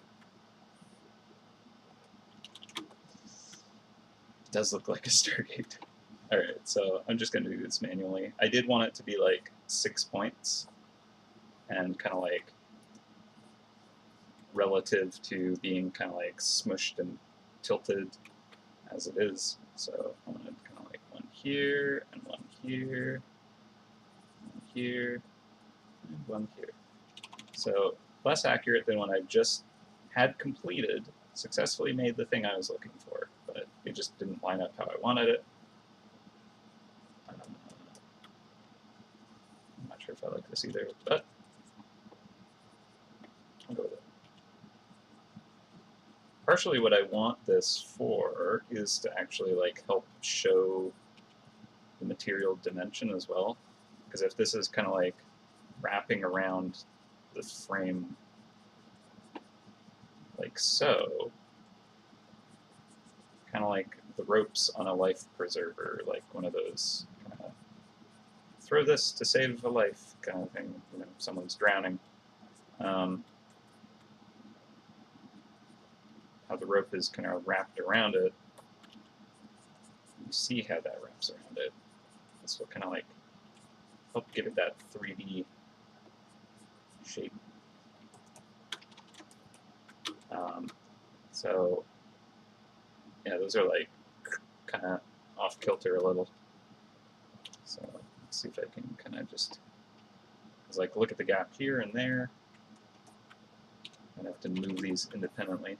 It does look like a Stargate. Alright, so I'm just going to do this manually. I did want it to be like 6 points, and kind of like relative to being kind of like smushed and tilted as it is. So I wanted kind of like one here, and one here, one here, and one here. So less accurate than when I just had completed, successfully made the thing I was looking for, but it just didn't line up how I wanted it. I'm not sure if I like this either, but I'll go with it. Partially what I want this for is to actually like help show the material dimension as well. Because if this is kind of like wrapping around the frame like so, kind of like the ropes on a life preserver, like one of those kind of throw this to save a life kind of thing, you know, someone's drowning. How the rope is kind of wrapped around it. You see how that wraps around it. This will kind of like help give it that 3D shape. So yeah, those are like kind of off kilter a little. So let's see if I can kind of just, cause like look at the gap here and there. I'd have to move these independently.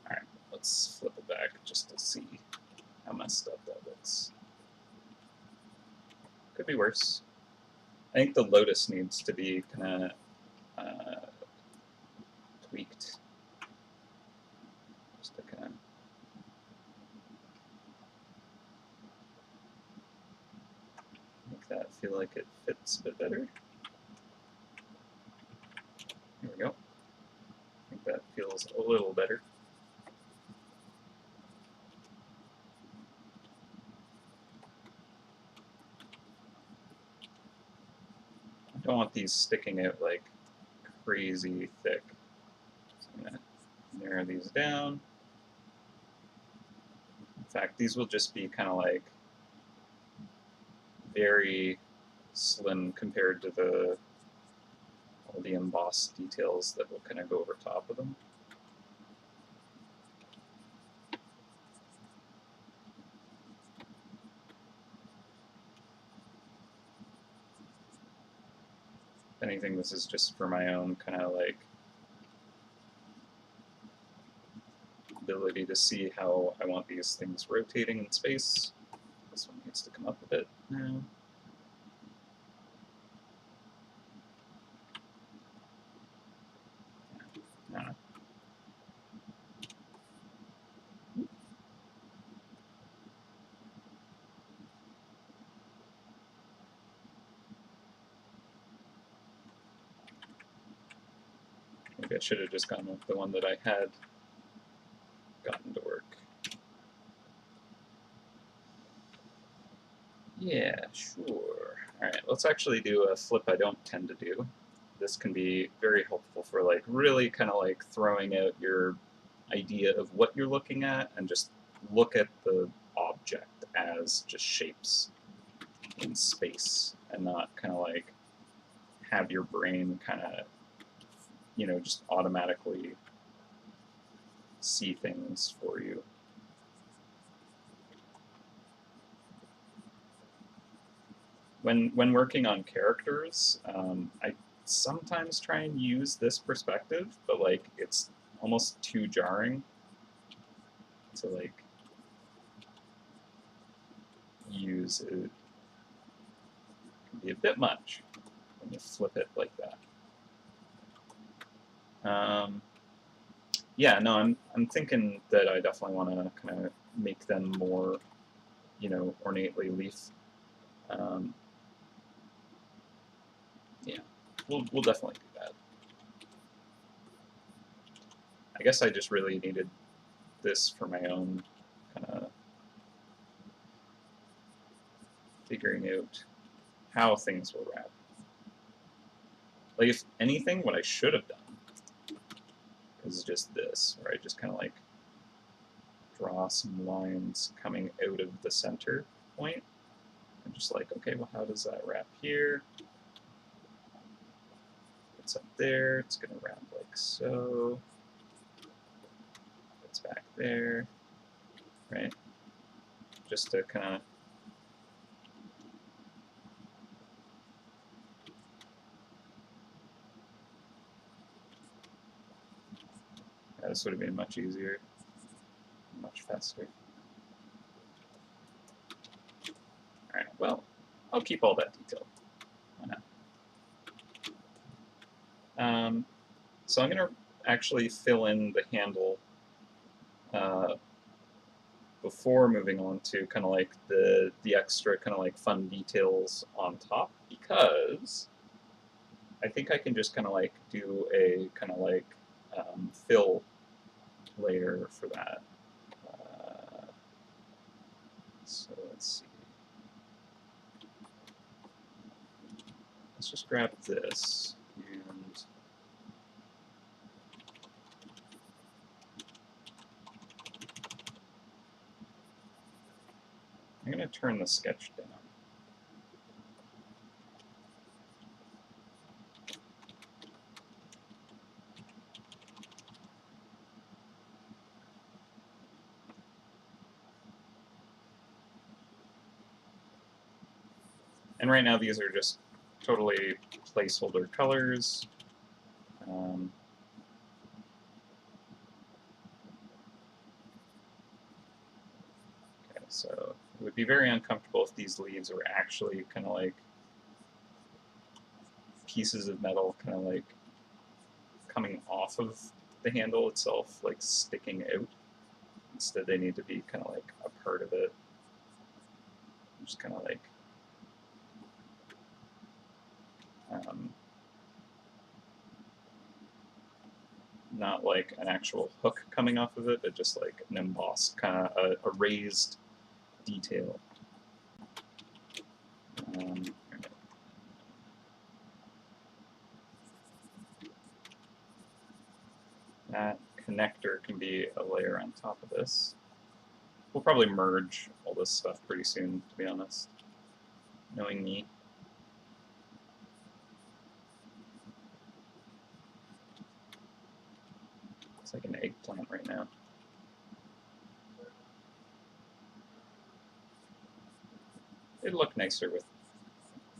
Alright, let's flip it back just to see how messed up that looks. Could be worse. I think the lotus needs to be kind of tweaked just to kind of make that feel like it fits a bit better. There we go. I think that feels a little better. I don't want these sticking out like crazy thick. So I'm going to narrow these down. In fact, these will just be kind of like very slim compared to all the embossed details that will kind of go over top of them. If anything, this is just for my own kind of like ability to see how I want these things rotating in space. This one needs to come up a bit now. Maybe I should have just gone with the one that I had gotten to work. Yeah, sure. Alright, let's actually do a flip I don't tend to do. This can be very helpful for like really kind of like throwing out your idea of what you're looking at and just look at the object as just shapes in space and not kind of like have your brain kind of, you know, just automatically see things for you. When working on characters, I sometimes try and use this perspective, but like it's almost too jarring to like use it. It can be a bit much when you flip it like that. Yeah, no, I'm thinking that I definitely want to kind of make them more, you know, ornately leaf. Yeah, we'll definitely do that. I guess I just really needed this for my own kind of figuring out how things will wrap. Like, if anything, what I should have done is just this, where I just kind of like draw some lines coming out of the center point. I'm just like, okay, well, how does that wrap here? It's up there, it's going to wrap like so. It's back there, right? Just to kind of this would have been much easier, much faster. Alright, well, I'll keep all that detail. Why not? So I'm going to actually fill in the handle before moving on to kind of like the extra kind of like fun details on top, because I think I can just kind of like do a kind of like fill layer for that. So let's see. Let's just grab this and I'm going to turn the sketch down. And right now these are just totally placeholder colors. Okay, so it would be very uncomfortable if these leaves were actually kind of like pieces of metal kind of like coming off of the handle itself like sticking out. Instead, they need to be kind of like a part of it. Just kind of like not like an actual hook coming off of it, but just like an embossed kind of a raised detail. That connector can be a layer on top of this. We'll probably merge all this stuff pretty soon, to be honest, knowing me. It's like an eggplant right now. It'd look nicer with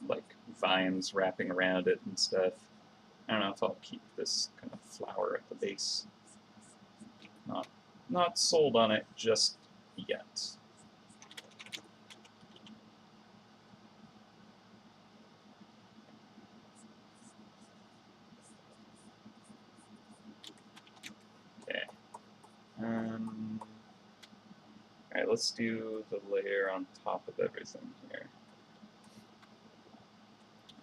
like vines wrapping around it and stuff. I don't know if I'll keep this kind of flower at the base. Not sold on it just yet. Okay. Alright, let's do the layer on top of everything here.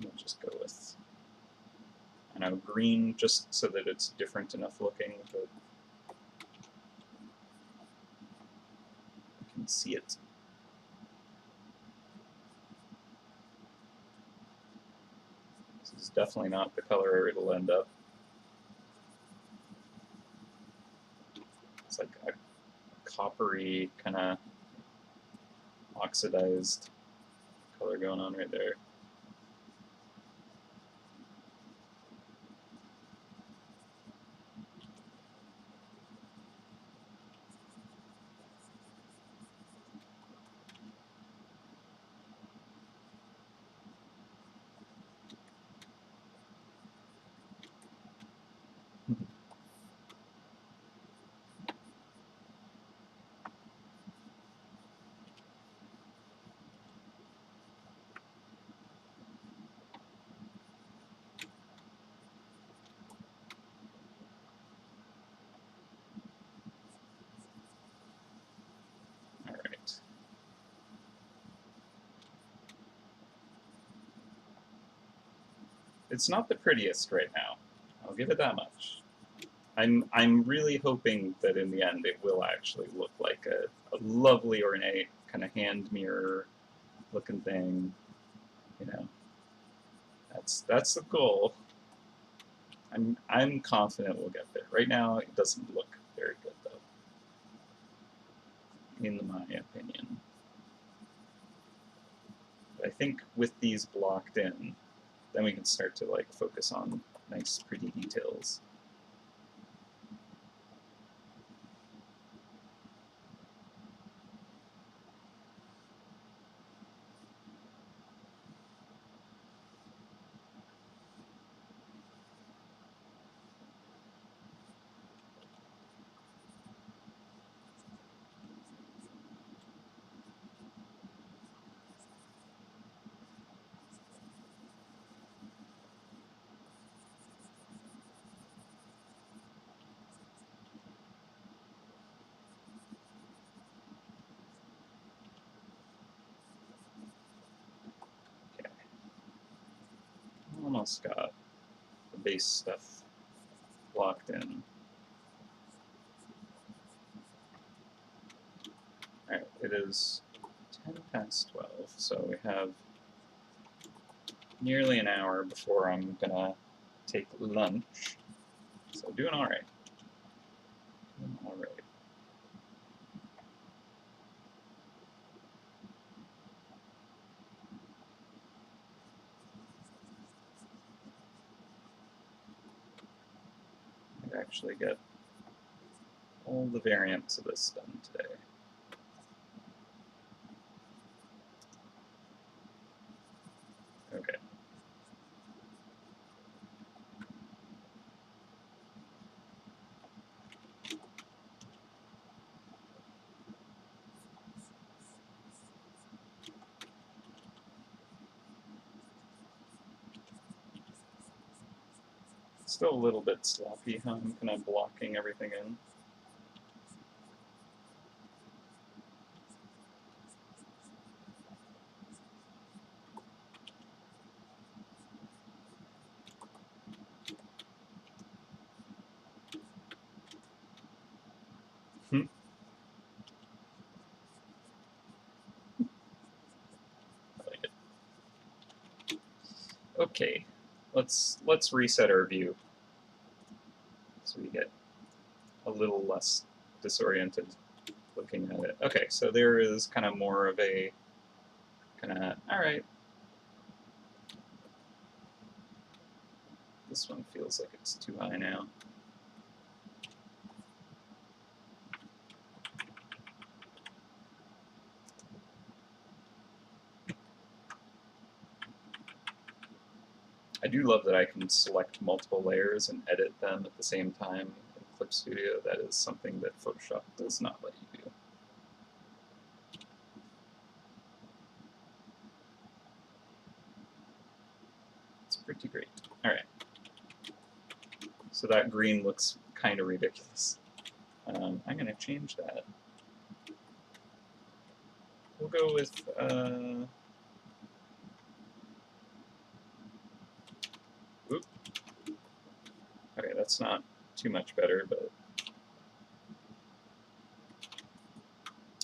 We'll just go with, I don't know, green, just so that it's different enough looking, but you can see it. This is definitely not the color it'll end up. It's like a coppery, kind of oxidized color going on right there. It's not the prettiest right now. I'll give it that much. I'm really hoping that in the end it will actually look like a lovely ornate kind of hand mirror looking thing. You know, that's the goal. I'm confident we'll get there. Right now it doesn't look very good though, in my opinion. But I think with these blocked in, then we can start to like focus on nice, pretty details. Almost got the base stuff locked in. Alright, it is 10 past 12, so we have nearly an hour before I'm gonna take lunch. So doing alright. Doing alright. I've actually got all the variants of this done today. Okay. Still a little bit sloppy, huh? I'm kind of blocking everything in. Hmm. I like it. Okay, let's reset our view so we get a little less disoriented looking at it. Okay, so there is kind of more of a kind of, all right, this one feels like it's too high now. I do love that I can select multiple layers and edit them at the same time in Clip Studio. That is something that Photoshop does not let you do. It's pretty great. All right. So that green looks kind of ridiculous. I'm going to change that. We'll go with oop. Okay, that's not too much better, but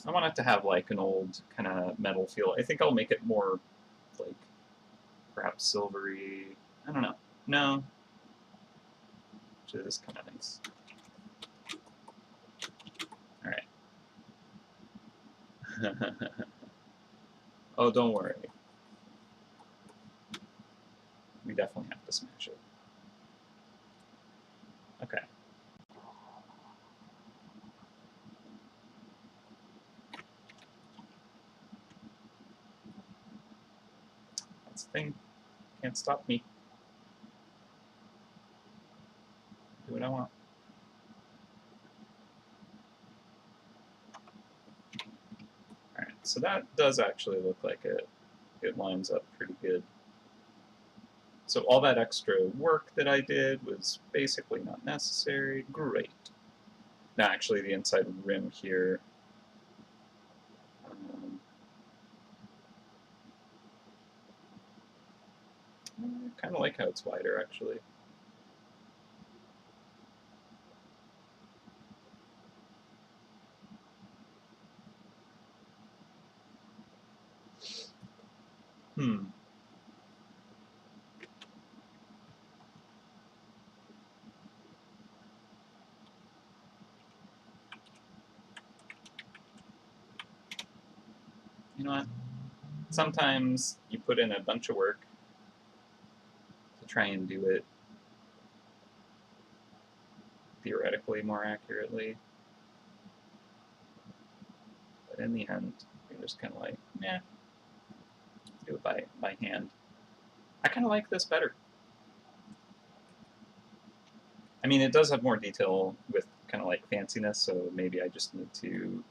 I want it to have like an old kind of metal feel. I think I'll make it more like perhaps silvery. I don't know. No, which is kind of nice. All right. Oh, don't worry. We definitely have to smash it. Okay. That's the thing. Can't stop me. Do what I want. Alright, so that does actually look like it lines up pretty good. So all that extra work that I did was basically not necessary. Great. Now actually the inside rim here, I kind of like how it's wider actually. Hmm. You know what? Sometimes you put in a bunch of work to try and do it theoretically more accurately. But in the end, you're just kind of like, yeah, do it by hand. I kind of like this better. I mean, it does have more detail with kind of like fanciness, so maybe I just need to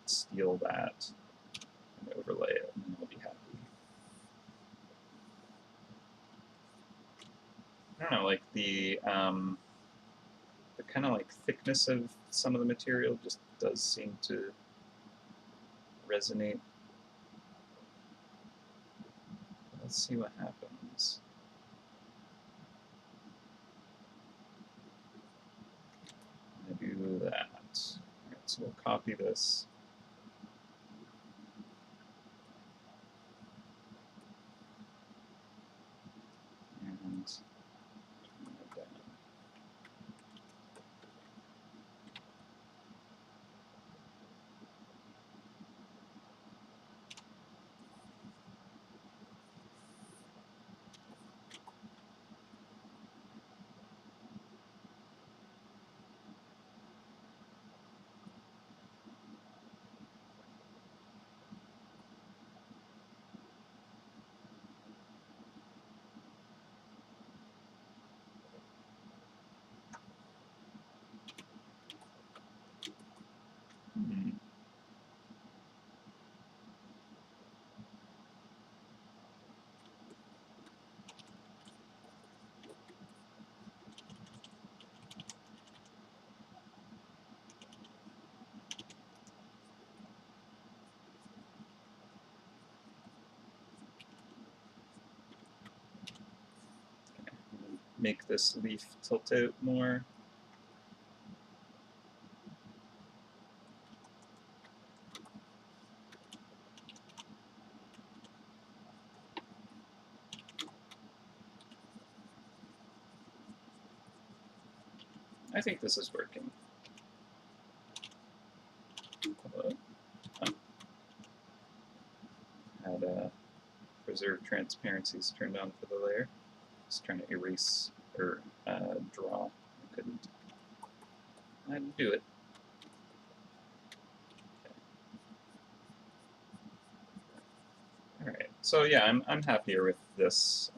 steal that and overlay it, and I'll be happy. I don't know, like the kind of like thickness of some of the material just does seem to resonate. Let's see what happens. I'm gonna do that. All right, so we'll copy this. And make this leaf tilt out more. I think this is working. Had preserve transparencies turned on for the layer. Just trying to erase or draw. I couldn't. I didn't do it. Okay. All right. So yeah, I'm happier with this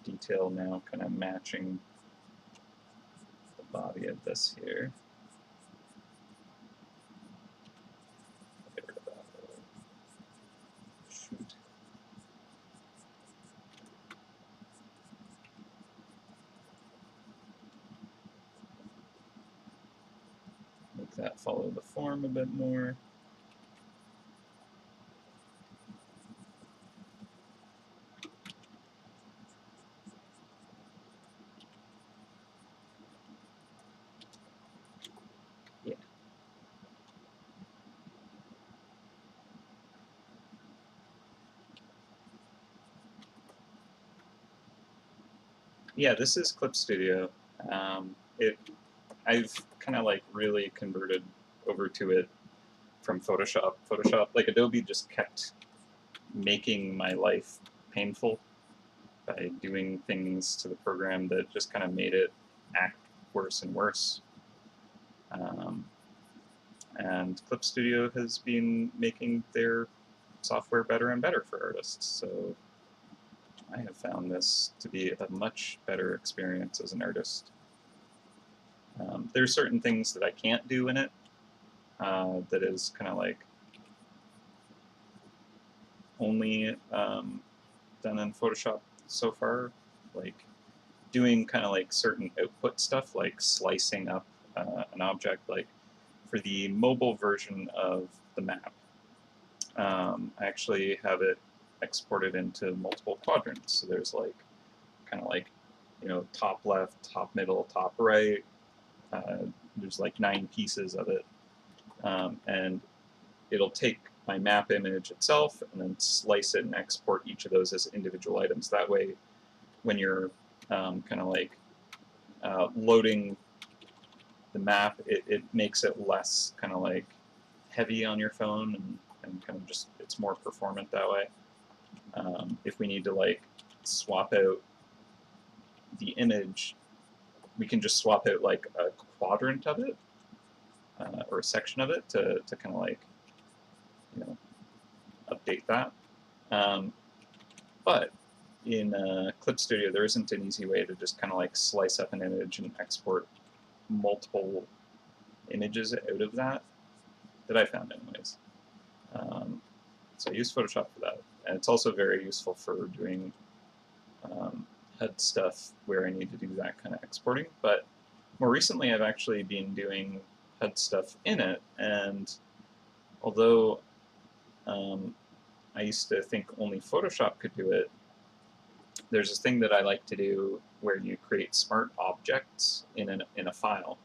detail now, kind of matching the body of this here. Get rid of that. Shoot. Make that follow the form a bit more. Yeah. Yeah, this is Clip Studio. I've kind of like really converted over to it from Photoshop. Photoshop, like Adobe just kept making my life painful by doing things to the program that just kind of made it act worse and worse. And Clip Studio has been making their software better and better for artists. So I have found this to be a much better experience as an artist. There's certain things that I can't do in it that is kind of like only done in Photoshop so far, like doing kind of like certain output stuff, like slicing up an object. Like for the mobile version of the map, I actually have it exported into multiple quadrants. So there's like kind of like, you know, top left, top middle, top right. There's like 9 pieces of it, and it'll take my map image itself and then slice it and export each of those as individual items. That way, when you're kind of like loading the map, it makes it less kind of like heavy on your phone, and kind of just, it's more performant that way. If we need to like swap out the image, we can just swap out like a quadrant of it or a section of it to kind of like, you know, update that. But in Clip Studio, there isn't an easy way to just kind of like slice up an image and export multiple images out of that I found anyways. So I use Photoshop for that. And it's also very useful for doing HUD stuff where I need to do that kind of exporting. But more recently, I've actually been doing HUD stuff in it, and although I used to think only Photoshop could do it, there's this thing that I like to do where you create smart objects in a file,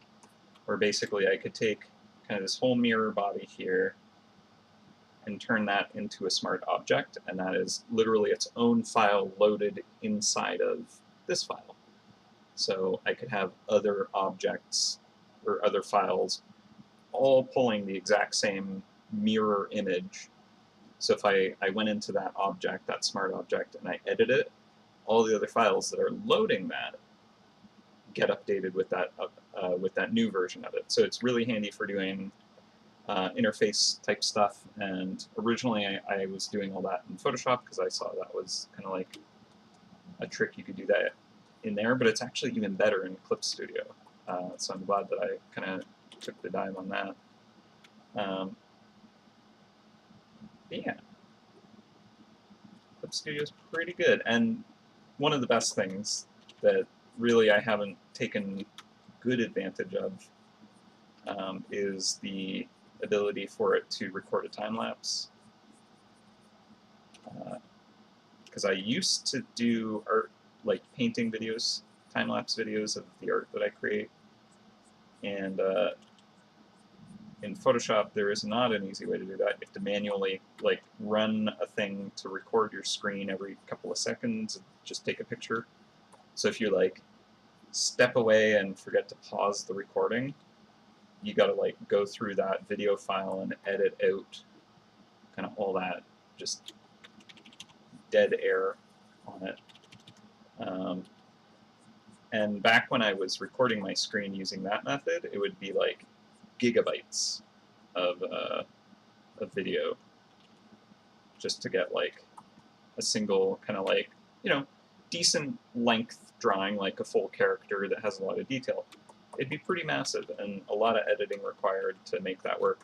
where basically I could take kind of this whole mirror body here and turn that into a smart object, and that is literally its own file loaded inside of this file. So I could have other objects or other files all pulling the exact same mirror image. So if I went into that object, that smart object, and I edit it, all the other files that are loading that get updated with that new version of it. So it's really handy for doing interface type stuff. And originally I was doing all that in Photoshop because I saw that was kind of like a trick you could do that in there, but it's actually even better in Clip Studio. So I'm glad that I kind of took the dive on that. Yeah, Clip Studio is pretty good. And one of the best things that really I haven't taken good advantage of is the ability for it to record a time lapse. because I used to do art, like painting videos, time-lapse videos of the art that I create, and in Photoshop there is not an easy way to do that. You have to manually like run a thing to record your screen every couple of seconds and just take a picture. So if you like step away and forget to pause the recording, you got to like go through that video file and edit out kind of all that just dead air on it. And back when I was recording my screen using that method, it would be like gigabytes of video just to get like a single kind of like, you know, decent length drawing, like a full character that has a lot of detail. It'd be pretty massive and a lot of editing required to make that work.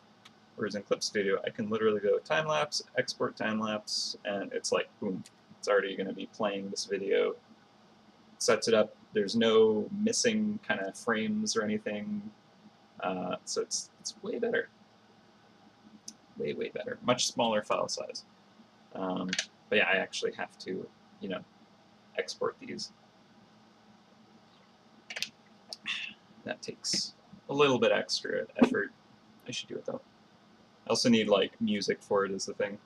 Whereas in Clip Studio, I can literally go time-lapse, export time-lapse, and it's like, boom, it's already going to be playing this video. Sets it up. There's no missing kind of frames or anything. So it's way better. Way, way better. Much smaller file size. But yeah, I actually have to, you know, export these. That takes a little bit extra effort. I should do it though. I also need like music for it as the thing.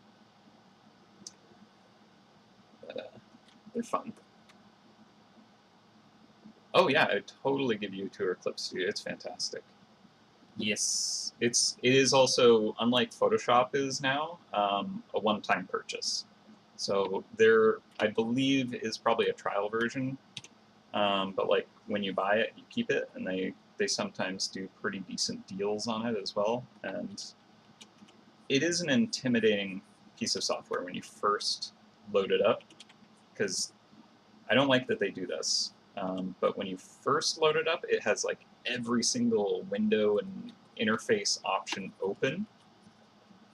But they're fun. Oh yeah, I'd totally give you a tour of Clip Studio. It's fantastic. Yes, it is also, unlike Photoshop is now, a one-time purchase. So there, I believe, is probably a trial version, but like when you buy it, you keep it, and they sometimes do pretty decent deals on it as well. And it is an intimidating piece of software when you first load it up, because I don't like that they do this. But when you first load it up, it has like every single window and interface option open.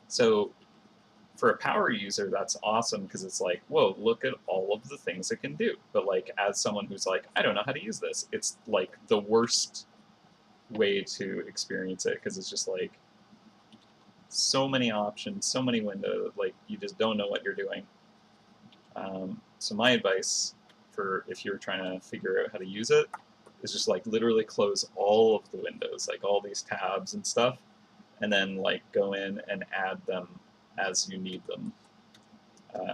So for a power user, that's awesome because it's like, whoa, look at all of the things it can do. But like as someone who's like, I don't know how to use this, it's like the worst way to experience it because it's just like so many options, so many windows, like you just don't know what you're doing. So my advice for if you're trying to figure out how to use it is just like literally close all of the windows, like all these tabs and stuff, and then like go in and add them as you need them,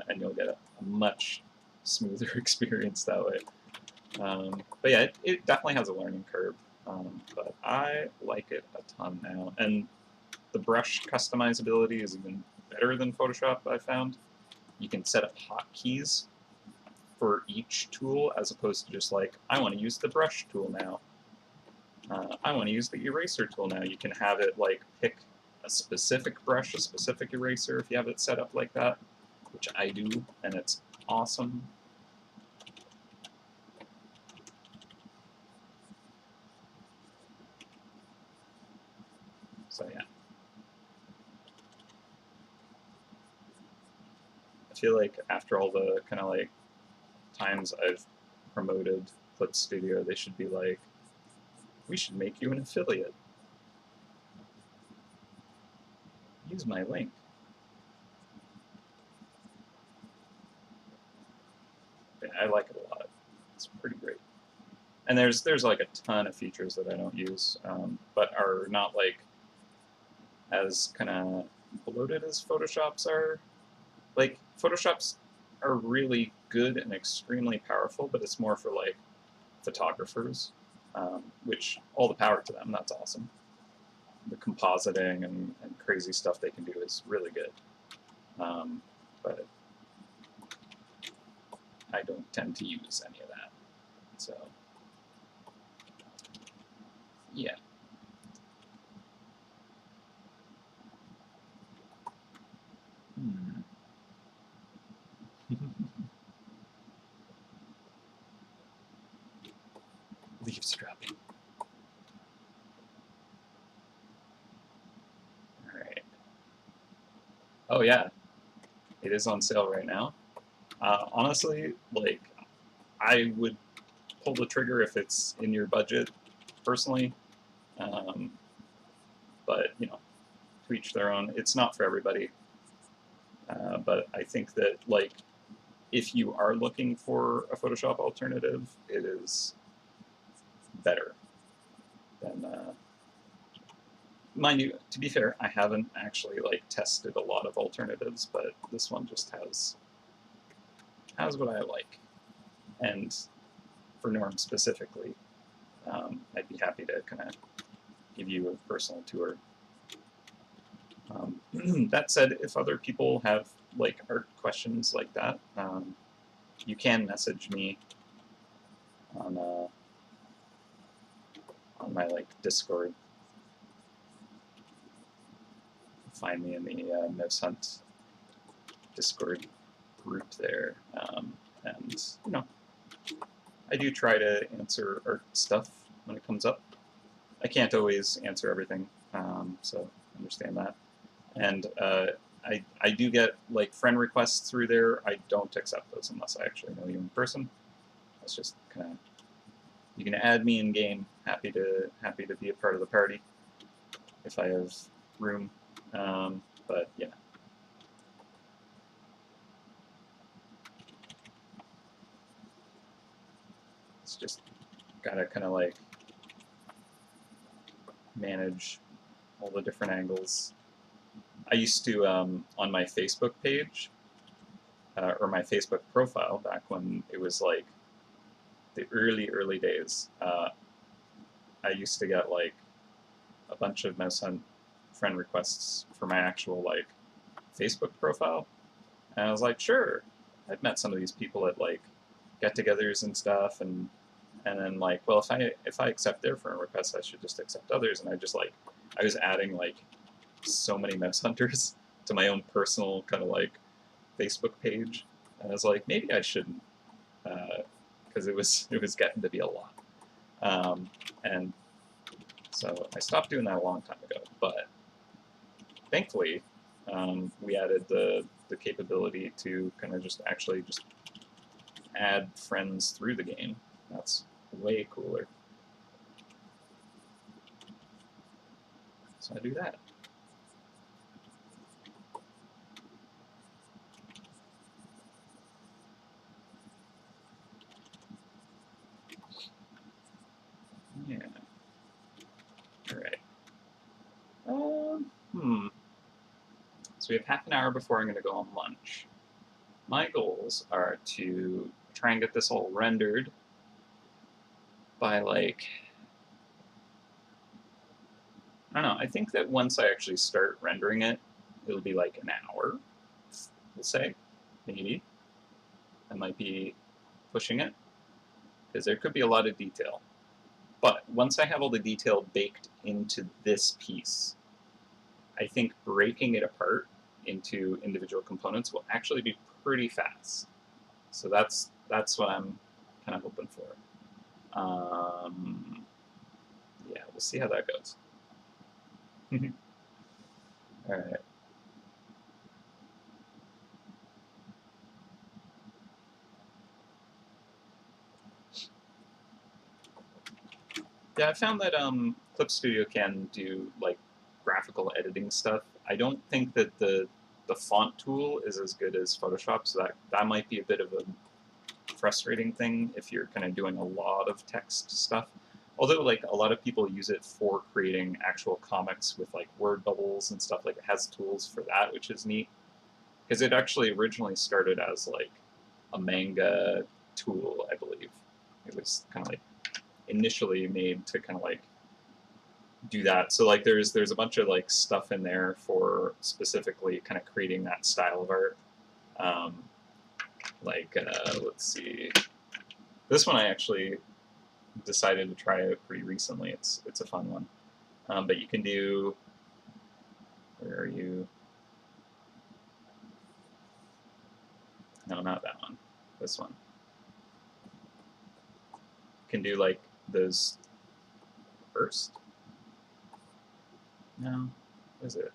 and you'll get a much smoother experience that way. But yeah, it definitely has a learning curve, but I like it a ton now, and the brush customizability is even better than Photoshop, I found. You can set up hotkeys for each tool as opposed to just like, I want to use the brush tool now. I want to use the eraser tool now. You can have it like pick a specific brush, a specific eraser if you have it set up like that, which I do, and it's awesome. So yeah. I feel like after all the kind of like times I've promoted Clip Studio, they should be like, we should make you an affiliate. Use my link. Yeah, I like it a lot. It's pretty great. And there's like a ton of features that I don't use, but are not like as kind of bloated as Photoshop's are. Like Photoshop's are really good and extremely powerful, but it's more for like photographers, which all the power to them. That's awesome. The compositing and crazy stuff they can do is really good, but I don't tend to use any of that. So yeah. Leaves dropping. Alright. Oh yeah, it is on sale right now. Honestly, like, I would pull the trigger if it's in your budget, personally. But, you know, to each their own. It's not for everybody. But I think that, like, if you are looking for a Photoshop alternative, it is better than. Mind you, to be fair, I haven't actually like tested a lot of alternatives, but this one just has what I like. And for Norm specifically, I'd be happy to kind of give you a personal tour. That said, if other people have like art questions like that, you can message me on my like Discord. Find me in the MouseHunt Discord group there, and you know, I do try to answer art stuff when it comes up. I can't always answer everything, so understand that. And I do get like friend requests through there. I don't accept those unless I actually know you in person. That's just kind of, you can add me in game. Happy to be a part of the party if I have room. But yeah. It's just gotta kind of like manage all the different angles. I used to, on my Facebook page, or my Facebook profile back when it was like the early days, I used to get like a bunch of MouseHunt friend requests for my actual like Facebook profile. And I was like, sure. I've met some of these people at like get-togethers and stuff, and then like, well, if I accept their friend requests, I should just accept others. And I was adding like so many mouse hunters to my own personal kind of like Facebook page, and I was like, maybe I shouldn't, because it was getting to be a lot, and so I stopped doing that a long time ago. But thankfully, we added the capability to kind of just actually just add friends through the game. That's way cooler. So I do that. Yeah. All right. So we have half an hour before I'm going to go on lunch. My goals are to try and get this all rendered by like, I don't know, I think that once I actually start rendering it, it'll be like an hour, we'll say, maybe. I might be pushing it, because there could be a lot of detail. But once I have all the detail baked into this piece, I think breaking it apart into individual components will actually be pretty fast. So that's what I'm kind of hoping for. Yeah, we'll see how that goes. All right. Yeah, I found that Clip Studio can do like graphical editing stuff. I don't think that the font tool is as good as Photoshop, so that might be a bit of a frustrating thing if you're kind of doing a lot of text stuff. Although like a lot of people use it for creating actual comics with like word bubbles and stuff, like it has tools for that, which is neat. Because it actually originally started as like a manga tool, I believe. It was kind of like initially made to kind of like do that. So like there's a bunch of like stuff in there for specifically kind of creating that style of art. Let's see. This one I actually decided to try out pretty recently. It's a fun one. But you can do, where are you? No, not that one. This one. You can do like those first. No, what is it?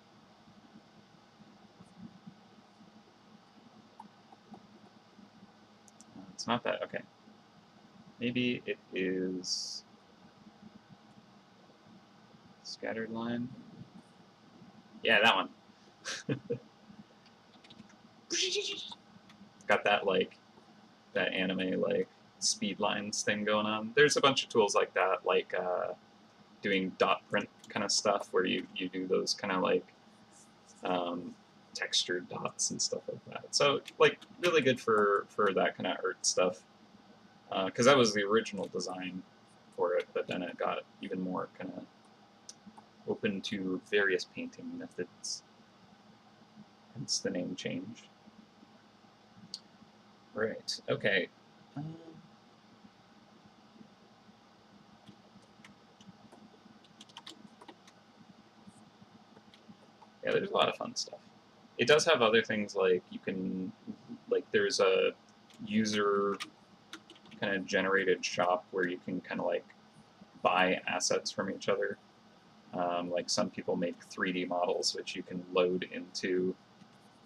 It's not that. Okay. Maybe it is scattered line. Yeah, that one. Got that like that anime like speed lines thing going on. There's a bunch of tools like that, like doing dot print kind of stuff where you do those kind of like textured dots and stuff like that. So like really good for that kind of art stuff, because that was the original design for it, but then it got even more kind of open to various painting methods. Hence the name change. Right. Okay. Yeah, there's a lot of fun stuff. It does have other things like you can, like there's a user kind of generated shop where you can kind of like buy assets from each other. Like some people make 3D models which you can load into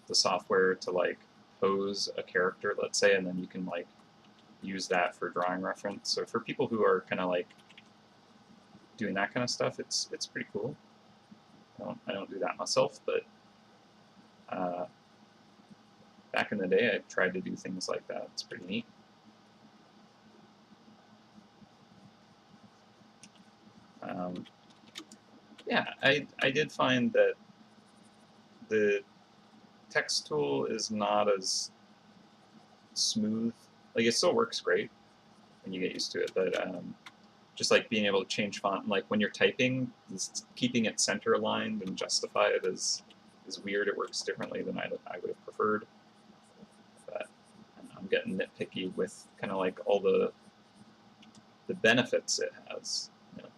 the software to like pose a character, let's say, and then you can like use that for drawing reference. So for people who are kind of like doing that kind of stuff, it's pretty cool. I don't do that myself, but back in the day, I tried to do things like that. It's pretty neat. Yeah, I did find that the text tool is not as smooth. Like it still works great when you get used to it, but just like being able to change font, like when you're typing, keeping it center aligned and justified is weird. It works differently than I would have preferred. But I'm getting nitpicky with kind of like all the benefits it has. You know?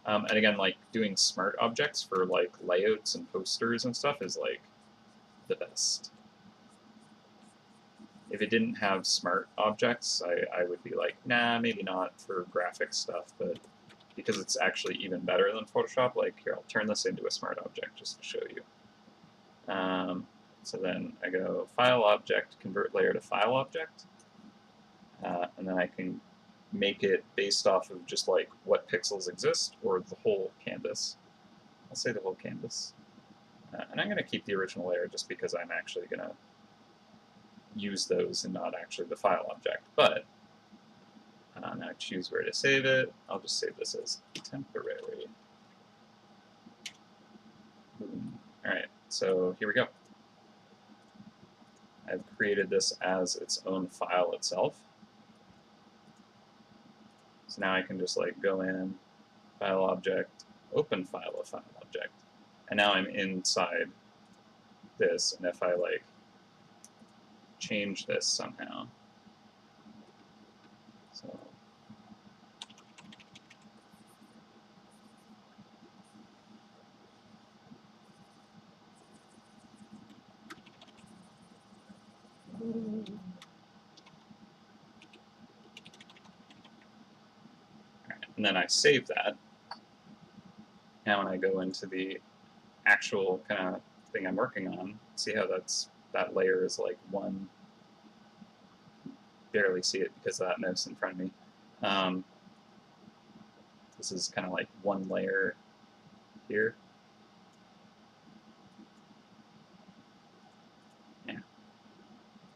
And again, like doing smart objects for like layouts and posters and stuff is like the best. If it didn't have smart objects, I would be like, nah, maybe not for graphic stuff, but because it's actually even better than Photoshop, like here, I'll turn this into a smart object just to show you. So then I go File Object, Convert Layer to File Object, and then I can make it based off of just like what pixels exist or the whole canvas. I'll say the whole canvas. And I'm going to keep the original layer just because I'm actually going to use those and not actually the file object. But now I choose where to save it. I'll just save this as temporary. Boom. All right, so here we go. I've created this as its own file itself. So now I can just like go in, file object, open file of file object. And now I'm inside this, and if I like change this somehow, so and then I save that. Now when I go into the actual kind of thing I'm working on, see how that layer is like one, barely see it because of that mouse in front of me. This is kind of like one layer here. Yeah.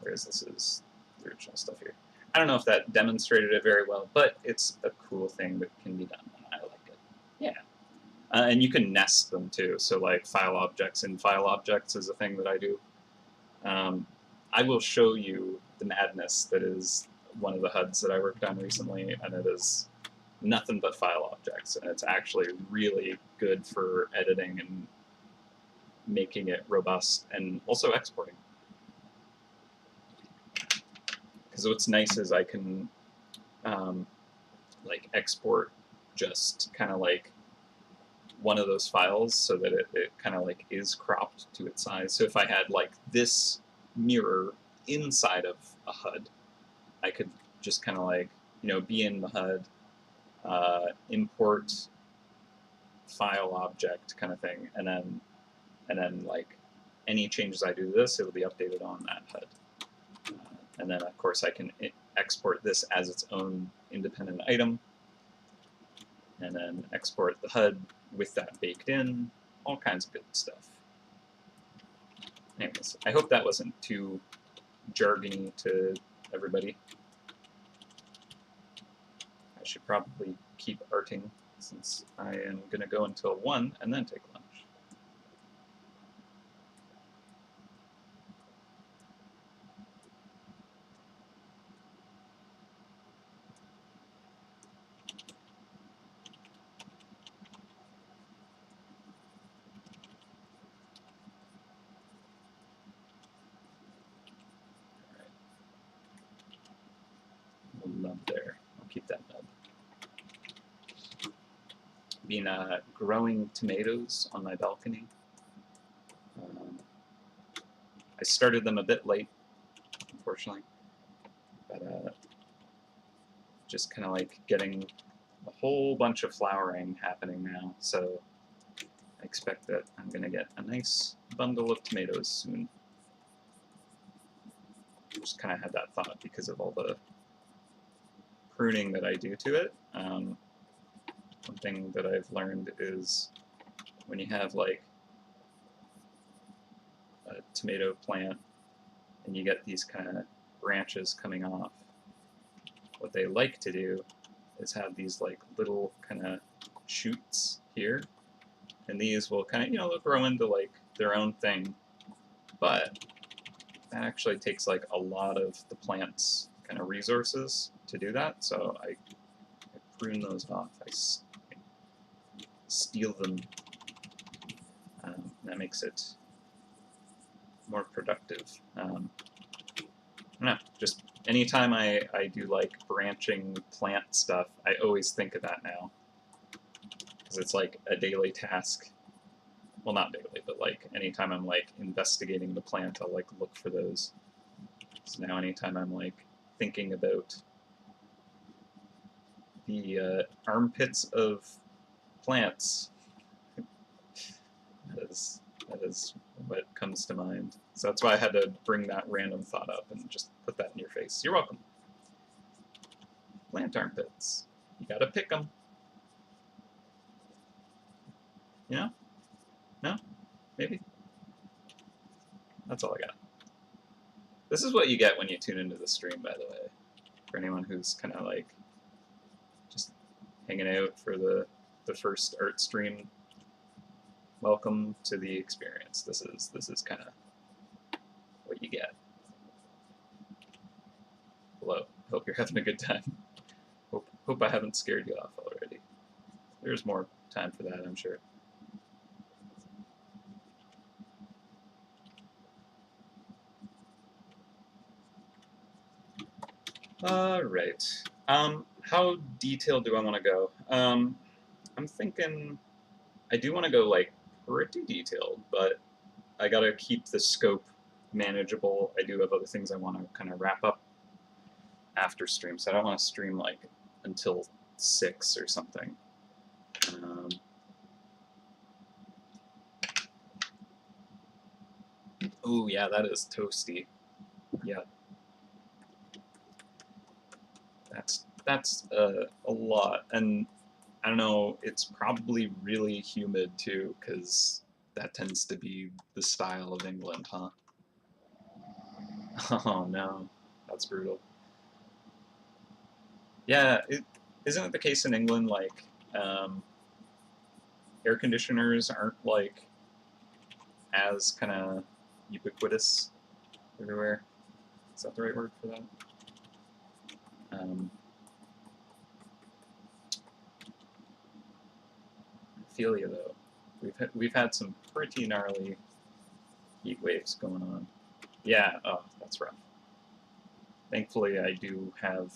Whereas this is the original stuff here. I don't know if that demonstrated it very well, but it's a cool thing that can be done, and I like it. Yeah. And you can nest them too. So like file objects in file objects is a thing that I do. I will show you the madness that is one of the HUDs that I worked on recently, and it is nothing but file objects, and it's actually really good for editing and making it robust and also exporting. Because what's nice is I can like export just kind of like one of those files so that it kind of like is cropped to its size. So if I had like this mirror inside of a HUD, I could just kind of like, you know, be in the HUD, import file object kind of thing, and then like any changes I do to this, it'll be updated on that HUD. And then of course I can export this as its own independent item, and then export the HUD with that baked in, all kinds of good stuff. Anyways, I hope that wasn't too jargony to everybody. I should probably keep arting since I am going to go until 1 and then take lunch. Nub there. I'll keep that nub. Been growing tomatoes on my balcony. I started them a bit late, unfortunately, but just kind of like getting a whole bunch of flowering happening now, so I expect that I'm going to get a nice bundle of tomatoes soon. Just kind of had that thought because of all the pruning that I do to it. One thing that I've learned is when you have like a tomato plant and you get these kind of branches coming off, what they like to do is have these like little kind of shoots here, and these will kind of, they'll grow into like their own thing, but that actually takes like a lot of the plant's kind of resources to do that, so I prune those off. I steal them. That makes it more productive. I don't know, just anytime I do like branching plant stuff, I always think of that now, because it's like a daily task. Well, not daily, but like anytime I'm like investigating the plant, I'll like look for those. So now anytime I'm like thinking about the armpits of plants, that is what comes to mind. So that's why I had to bring that random thought up and just put that in your face. You're welcome. Plant armpits. You gotta pick them. You know? No? Maybe? That's all I got. This is what you get when you tune into the stream, by the way. For anyone who's kind of like just hanging out for the first art stream, welcome to the experience. This is kind of what you get. Hello. Hope you're having a good time. Hope I haven't scared you off already. There's more time for that, I'm sure. Alright. How detailed do I want to go? I'm thinking I do want to go like pretty detailed, but I gotta keep the scope manageable. I do have other things I want to kind of wrap up after stream, so I don't want to stream like until 6 or something. Oh yeah, that is toasty. Yeah. That's a lot, and I don't know, it's probably really humid too, because that tends to be the style of England, huh? Oh no, that's brutal. Yeah, isn't it the case in England, like, air conditioners aren't, like, as kind of ubiquitous everywhere? Is that the right word for that? I feel you, though. We've had some pretty gnarly heat waves going on. Yeah, oh, that's rough. Thankfully, I do have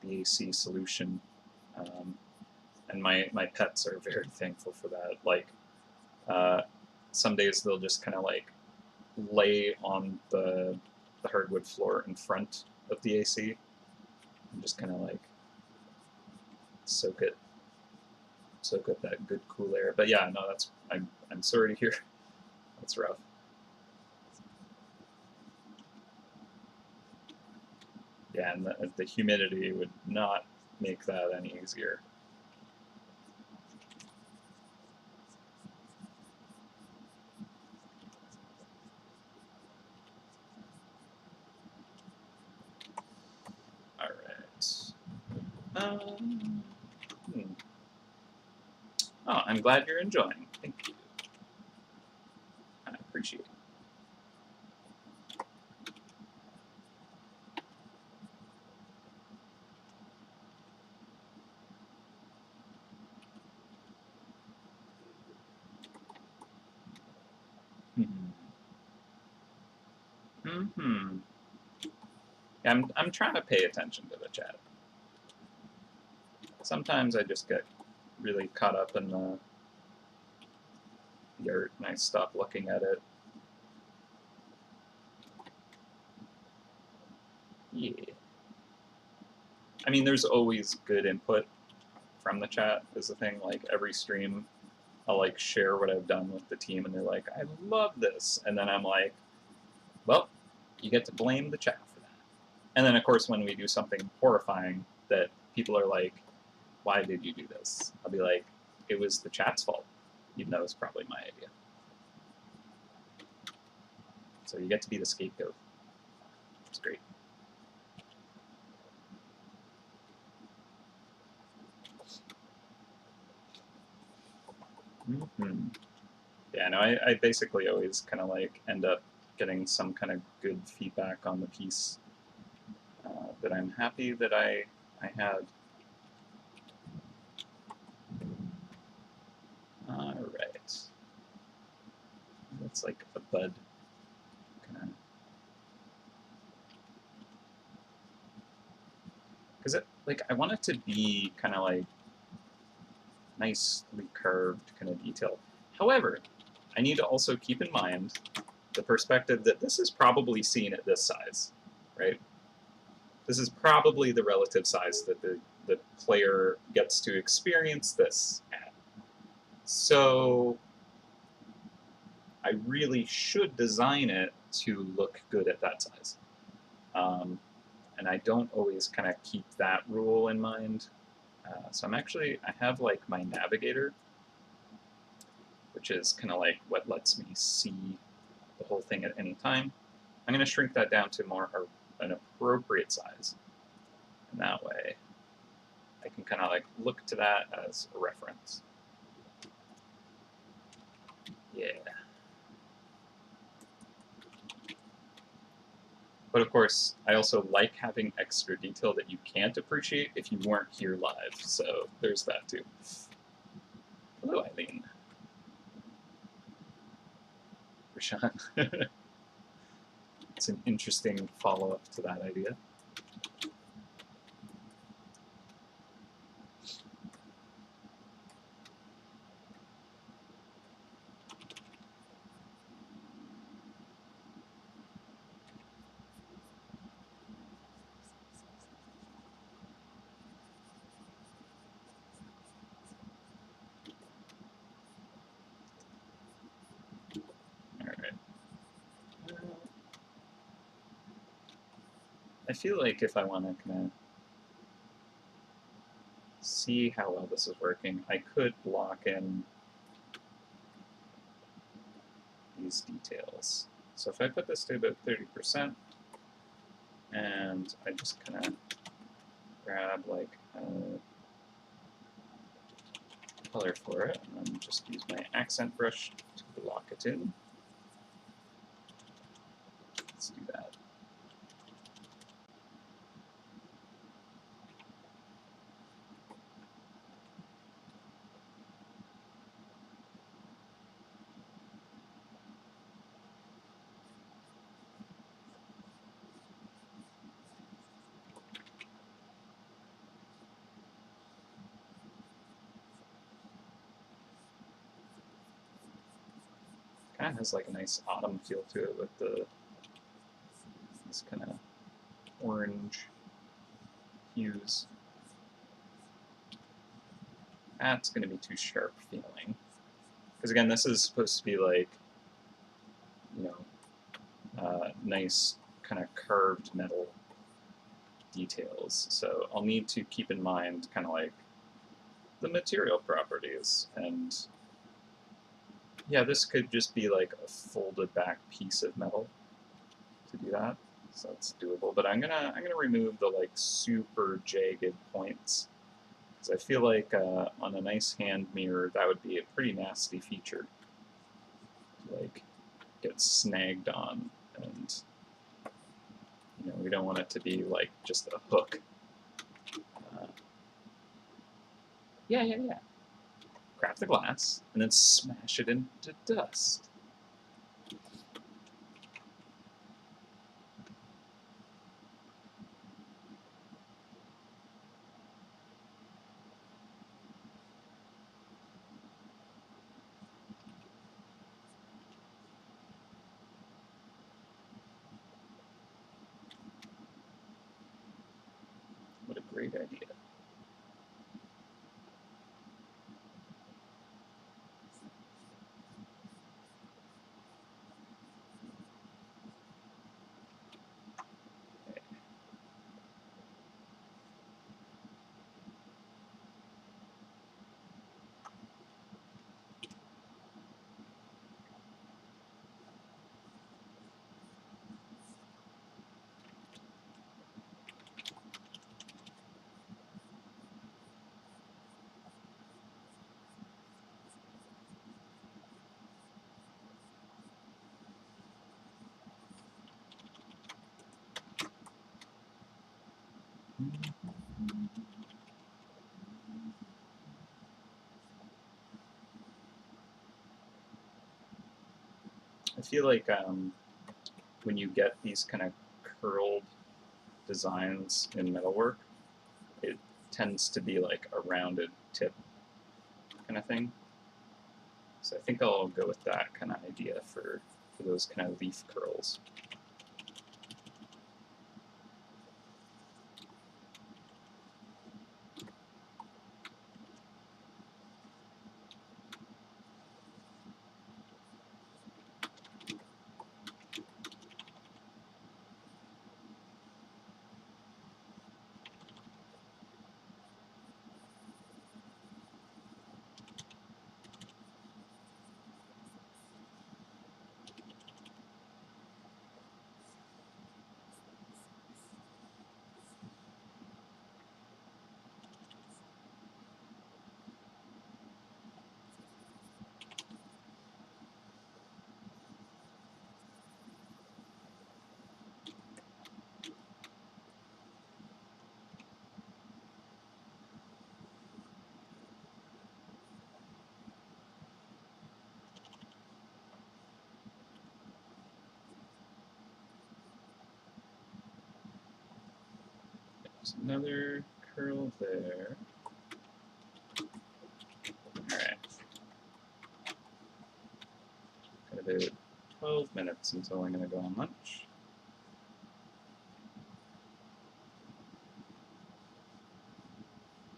the AC solution, and my pets are very thankful for that. Like, some days they'll just kind of like lay on the hardwood floor in front of the AC and just kind of like soak up that good cool air. But yeah, no, I'm sorry to hear. That's rough. Yeah, and the humidity would not make that any easier. Um, hmm. Oh, I'm glad you're enjoying. Thank you. I appreciate it. Mm-hmm. I'm trying to pay attention to the chat. Sometimes I just get really caught up in the art and I stop looking at it. Yeah. I mean, there's always good input from the chat is the thing. Like every stream, I'll like share what I've done with the team and they're like, I love this. And then I'm like, well, you get to blame the chat for that. And then of course when we do something horrifying that people are like, why did you do this? I'll be like, it was the chat's fault, even though it's probably my idea. So you get to be the scapegoat. It's great. Mm-hmm. Yeah, no, I basically always kind of like end up getting some kind of good feedback on the piece that I'm happy that I had. All right. That's like a bud kind of. Because it, like, I want it to be kind of like nicely curved kind of detail. However, I need to also keep in mind the perspective that this is probably seen at this size, right? This is probably the relative size that the player gets to experience this at. So I really should design it to look good at that size. And I don't always kind of keep that rule in mind. So I have like my navigator, which is kind of like what lets me see the whole thing at any time. I'm going to shrink that down to more an appropriate size. And that way I can kind of like look to that as a reference. Yeah. But of course, I also like having extra detail that you can't appreciate if you weren't here live. So there's that too. Hello, Eileen. Rashawn. It's an interesting follow-up to that idea. All right. I feel like if I want to kind of see how well this is working, I could block in these details. So if I put this to about 30%, and I just kind of grab like a color for it, and then just use my accent brush to block it in. Let's do that. Kind of has like a nice autumn feel to it with this kind of orange hues. That's going to be too sharp feeling. Because again, this is supposed to be like, you know, nice kind of curved metal details. So I'll need to keep in mind kind of like the material properties. And yeah, this could just be like a folded back piece of metal to do that. So it's doable, but I'm gonna remove the like super jagged points, because I feel like on a nice hand mirror that would be a pretty nasty feature to like get snagged on, and we don't want it to be like just a hook. Yeah. Crack the glass and then smash it into dust. What a great idea. I feel like when you get these kind of curled designs in metalwork, it tends to be like a rounded tip kind of thing. So I think I'll go with that kind of idea for those kind of leaf curls. There's another curl there. Alright. Got about 12 minutes until I'm going to go on lunch.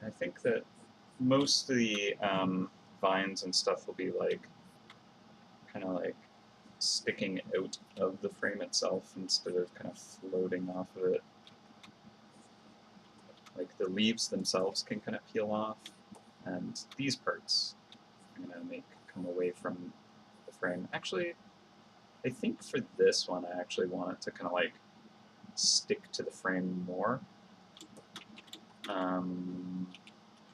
I think that most of the vines and stuff will be like kind of like sticking out of the frame itself instead of kind of floating off of it. Like the leaves themselves can kind of peel off, and these parts I'm going to make come away from the frame. Actually, I think for this one I actually want it to kind of like stick to the frame more. I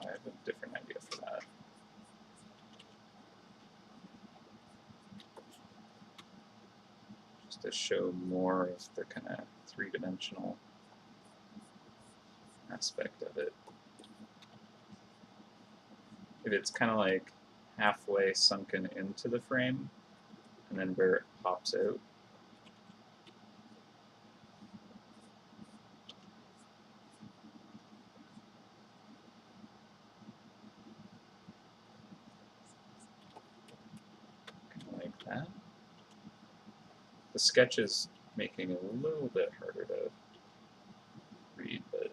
have a different idea for that. Just to show more of the kind of three-dimensional aspect of it. If it's kind of like halfway sunken into the frame, and then where it pops out, kind of like that. The sketch is making it a little bit harder to read, but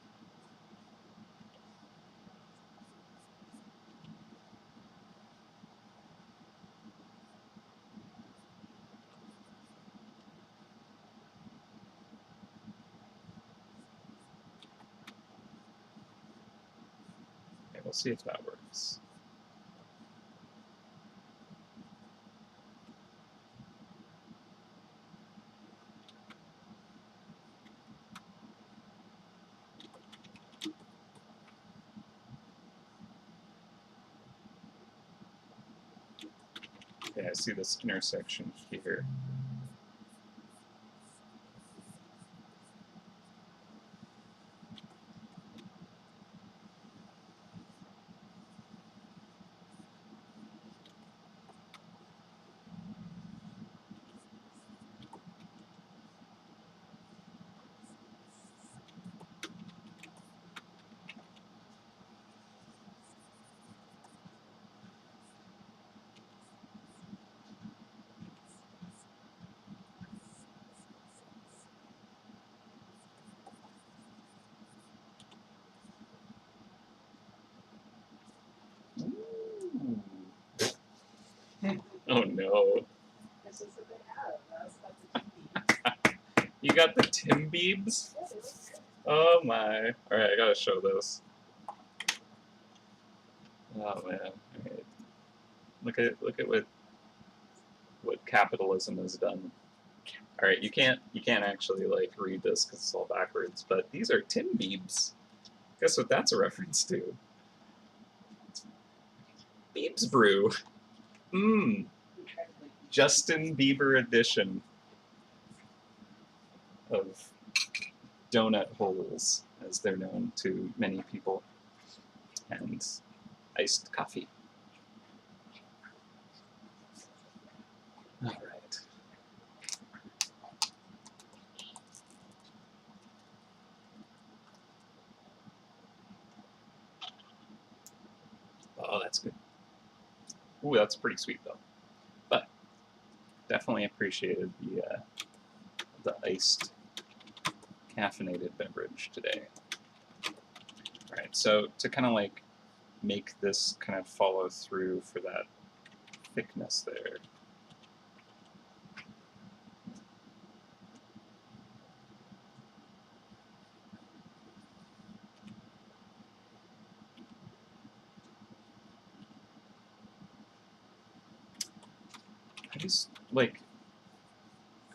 okay, we'll see if that works. Yeah, I see this intersection here. Ooh. Oh no. You got the Tim Biebs? Oh my. Alright, I gotta show this. Oh man. Alright. Look at what capitalism has done. Alright, you can't actually like read this because it's all backwards, but these are Tim Biebs. Guess what that's a reference to? Biebs Brew. Mmm. Justin Bieber edition of donut holes, as they're known to many people, and iced coffee. All right. Oh, that's good. Ooh, that's pretty sweet though. But definitely appreciated the iced caffeinated beverage today. All right, so to kind of like make this kind of follow through for that thickness there. I just like,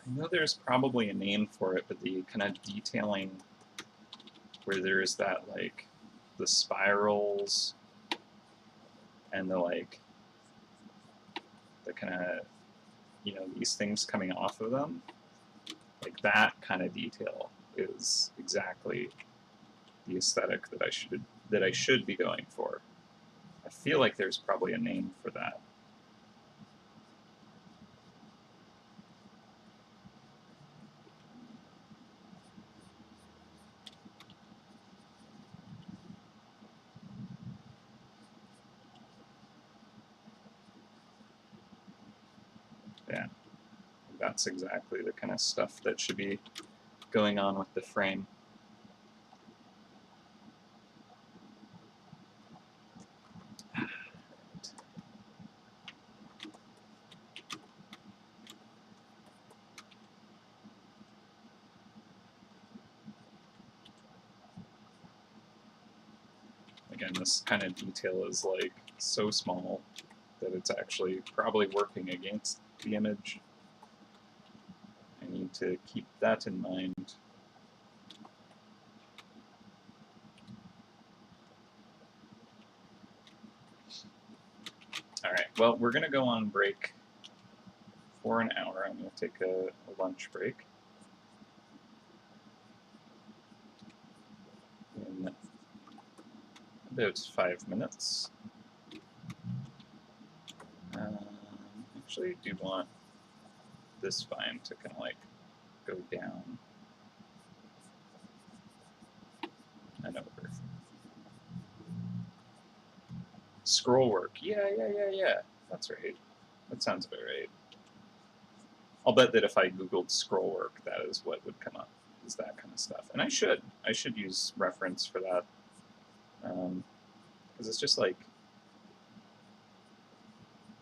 I know there's probably a name for it, but the kind of detailing where there's that like the spirals and the like the kind of, you know, these things coming off of them, like that kind of detail is exactly the aesthetic that I should be going for. I feel like there's probably a name for that. Yeah, that's exactly the kind of stuff that should be going on with the frame. Again, this kind of detail is like so small that it's actually probably working against the image. I need to keep that in mind. All right, well, we're going to go on break for an hour. I'm going to take a lunch break. In about 5 minutes. Actually, I do want this vine to kind of like go down and over. Scroll work. Yeah. That's right. That sounds about right. I'll bet that if I Googled scroll work, that is what would come up, is that kind of stuff. And I should use reference for that. Because it's just like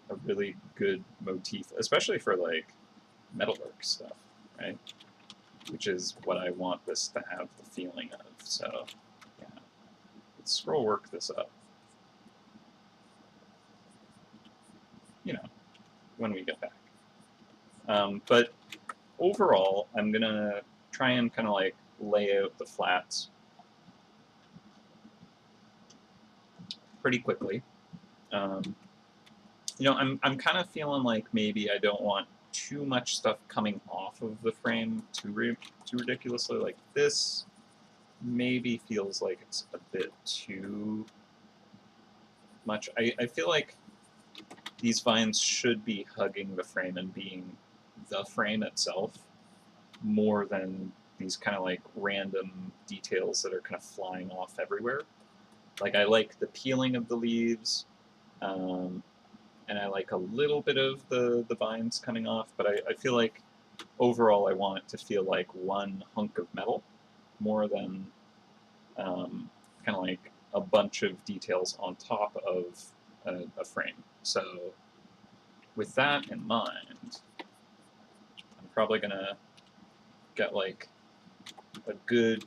a really good motif, especially for like metalwork stuff, right? Which is what I want this to have the feeling of. So, yeah, let's scroll work this up. You know, when we get back. But overall, I'm gonna try and kind of like lay out the flats pretty quickly. I'm kind of feeling like maybe I don't want too much stuff coming off of the frame too ridiculously. Like this maybe feels like it's a bit too much. I feel like these vines should be hugging the frame and being the frame itself more than these kind of like random details that are kind of flying off everywhere. Like I like the peeling of the leaves, and I like a little bit of the vines coming off, but I feel like overall I want it to feel like one hunk of metal more than kind of like a bunch of details on top of a frame. So with that in mind, I'm probably gonna get like a good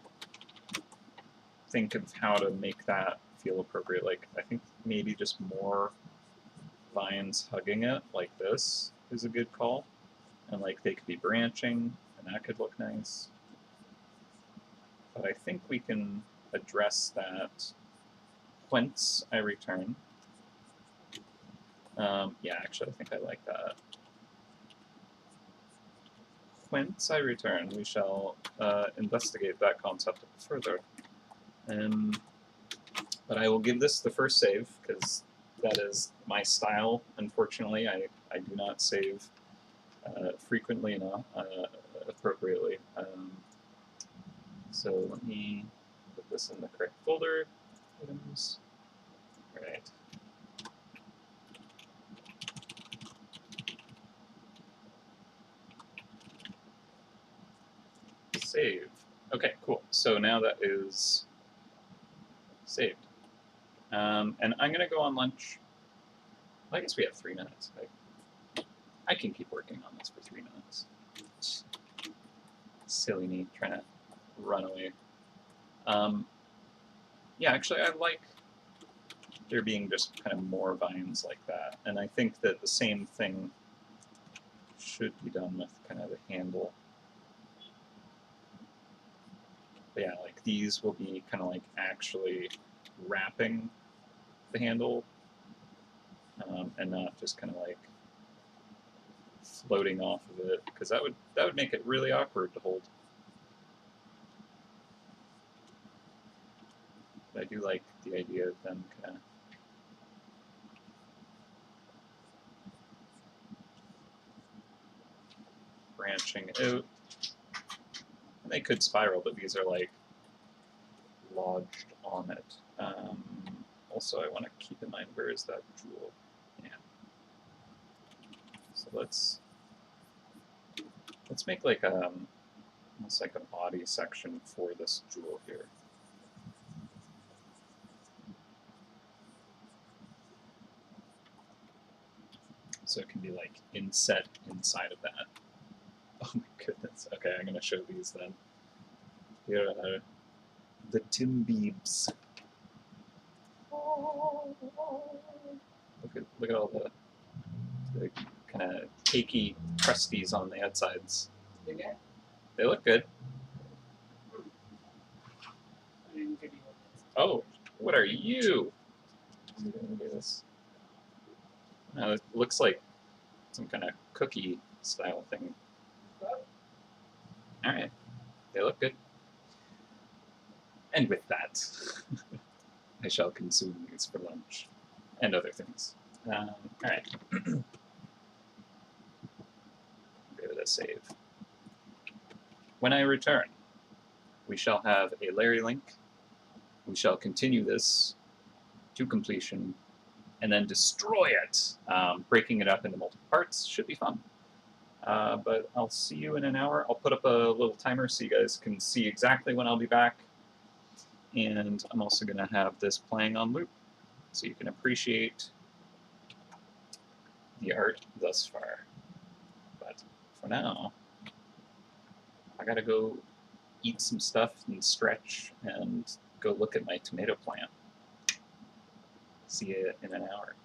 think of how to make that feel appropriate. Like I think maybe just more vines hugging it like this is a good call. And like they could be branching and that could look nice. But I think we can address that whence I return. Yeah, actually I think I like that. Whence I return, we shall investigate that concept further. But I will give this the first save, because that is my style, unfortunately. I do not save frequently enough, appropriately. So let me put this in the correct folder. Items. All right. Save. Okay, cool. So now that is saved. And I'm going to go on lunch. Well, I guess we have 3 minutes. I can keep working on this for 3 minutes. Silly me trying to run away. Yeah, actually, I like there being just kind of more vines like that. And I think that the same thing should be done with kind of the handle. But yeah, like these will be kind of like actually wrapping the handle, and not just kind of like floating off of it, because that would make it really awkward to hold. But I do like the idea of them kind of branching out. And they could spiral, but these are like lodged on it. Also, I want to keep in mind, where is that jewel? Yeah. So let's make like almost like a body section for this jewel here. So it can be like inset inside of that. Oh my goodness. Okay, I'm gonna show these then. Here are the Timbeebs. Look at all the kind of cakey crusties on the outsides. They look good. Oh, what are you? It looks like some kind of cookie style thing. All right, they look good. And with that, I shall consume these for lunch and other things. All right. Give it a save. When I return, we shall have a Larry link. We shall continue this to completion and then destroy it. Breaking it up into multiple parts should be fun. But I'll see you in an hour. I'll put up a little timer so you guys can see exactly when I'll be back. And I'm also going to have this playing on loop so you can appreciate the art thus far. But for now, I gotta go eat some stuff and stretch and go look at my tomato plant. See you in an hour.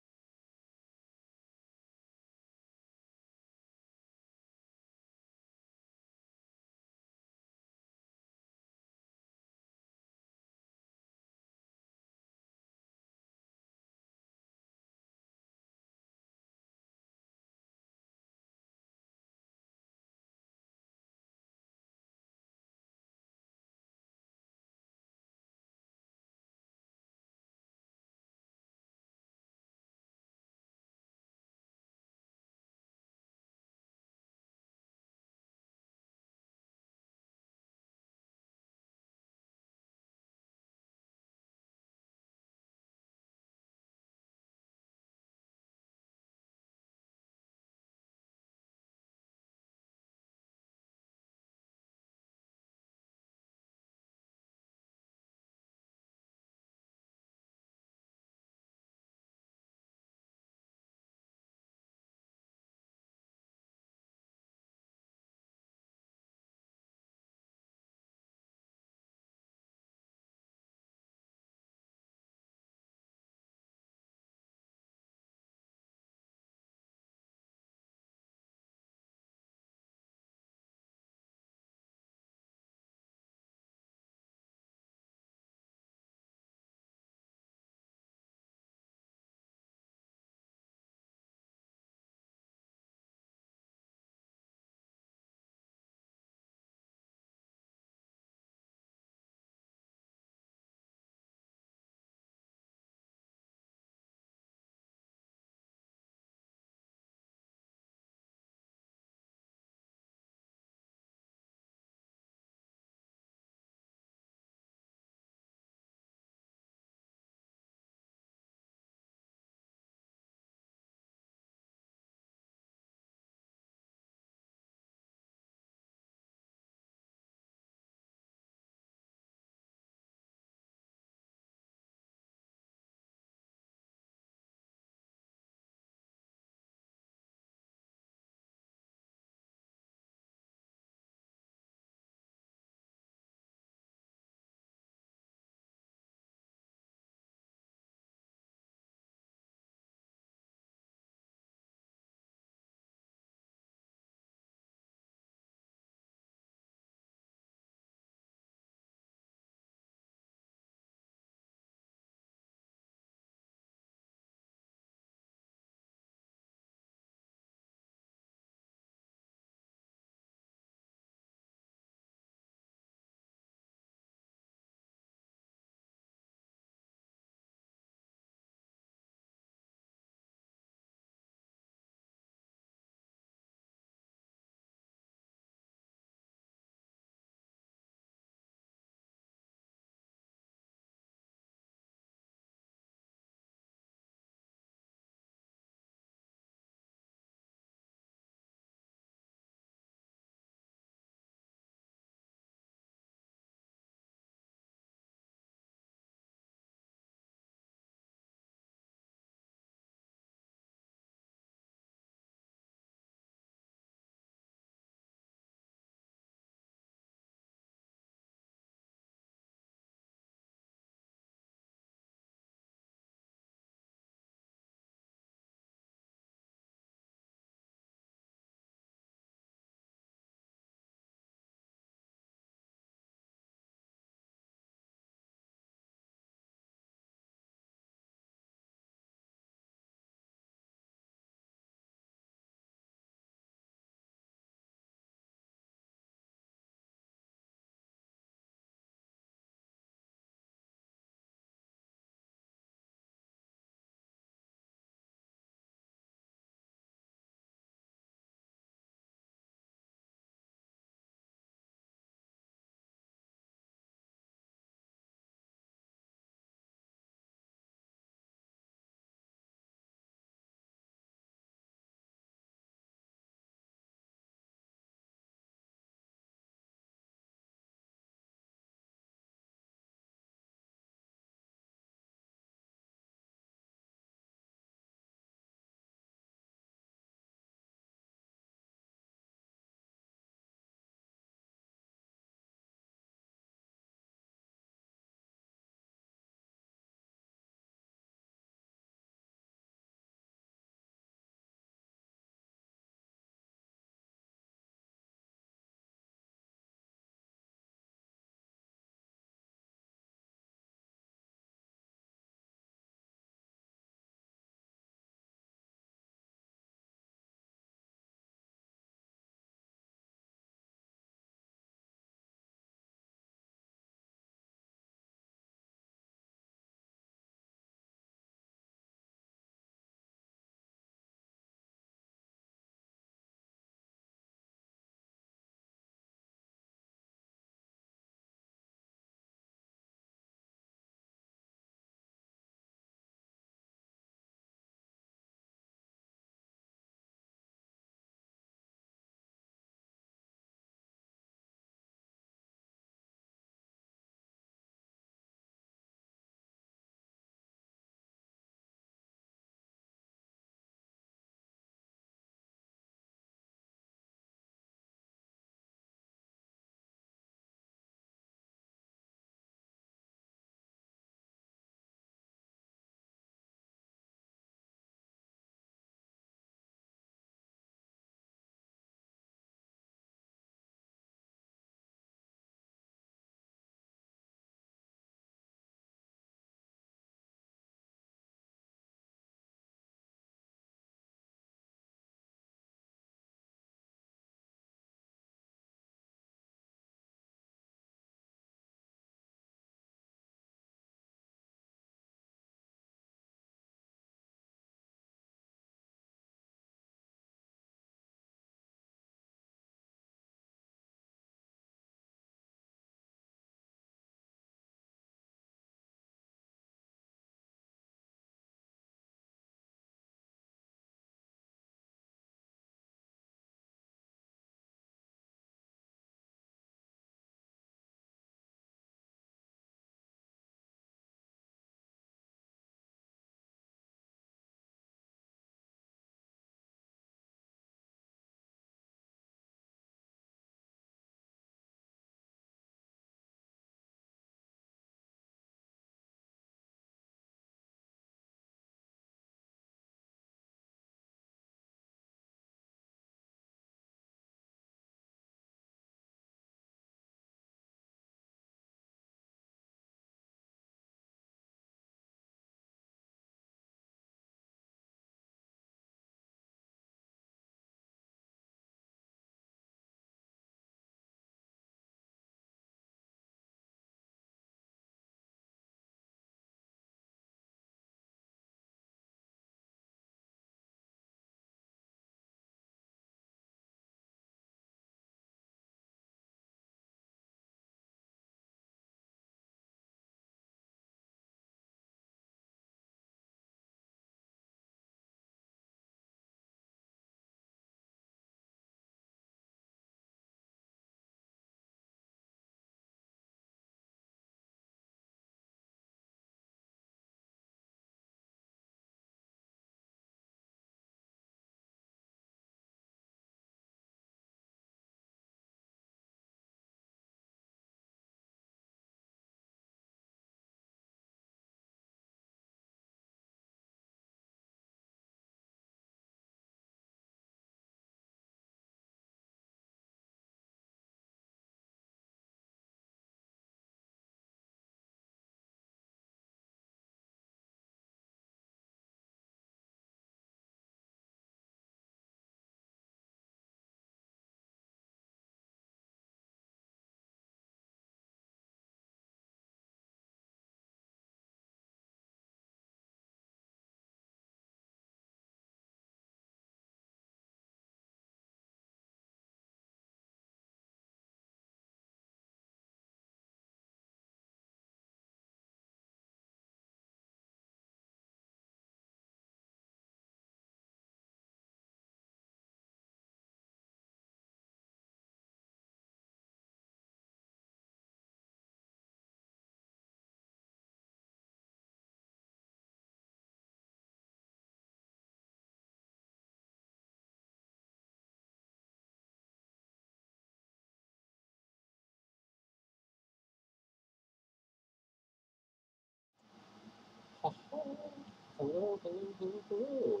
Hello, hello, hello, hello.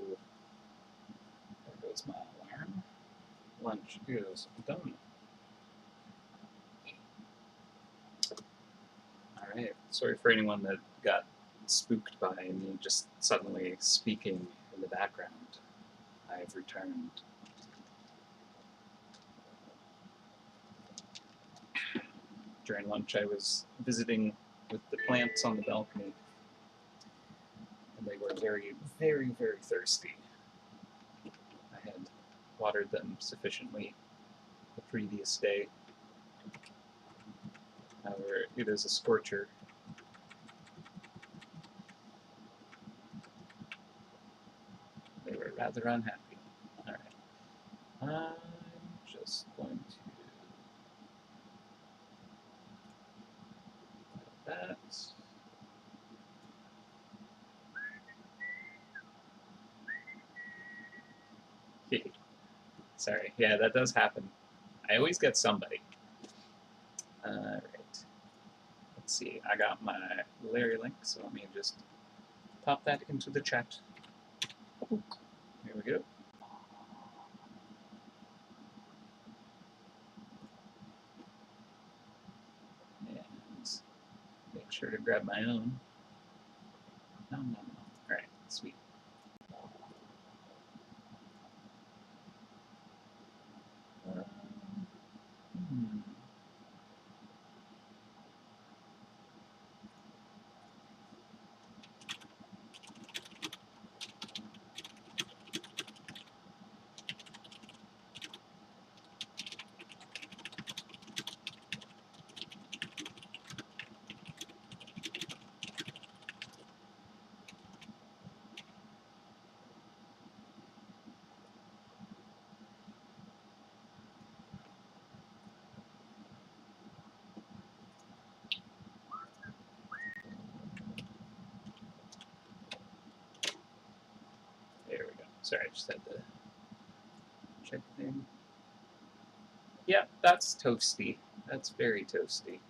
There goes my alarm. Lunch is done. Alright, sorry for anyone that got spooked by me just suddenly speaking in the background. I have returned. During lunch I was visiting with the plants on the balcony, and they were very, very, very thirsty. I had watered them sufficiently the previous day. However, it is a scorcher. They were rather unhappy. Alright. I'm just going to that. Sorry, yeah, that does happen. I always get somebody. Alright. Let's see, I got my Larry link, so let me just pop that into the chat. Here we go. And make sure to grab my own. No. Alright, sweet. Hmm. There we go. Sorry, I just had to check thing. Yeah, that's toasty. That's very toasty.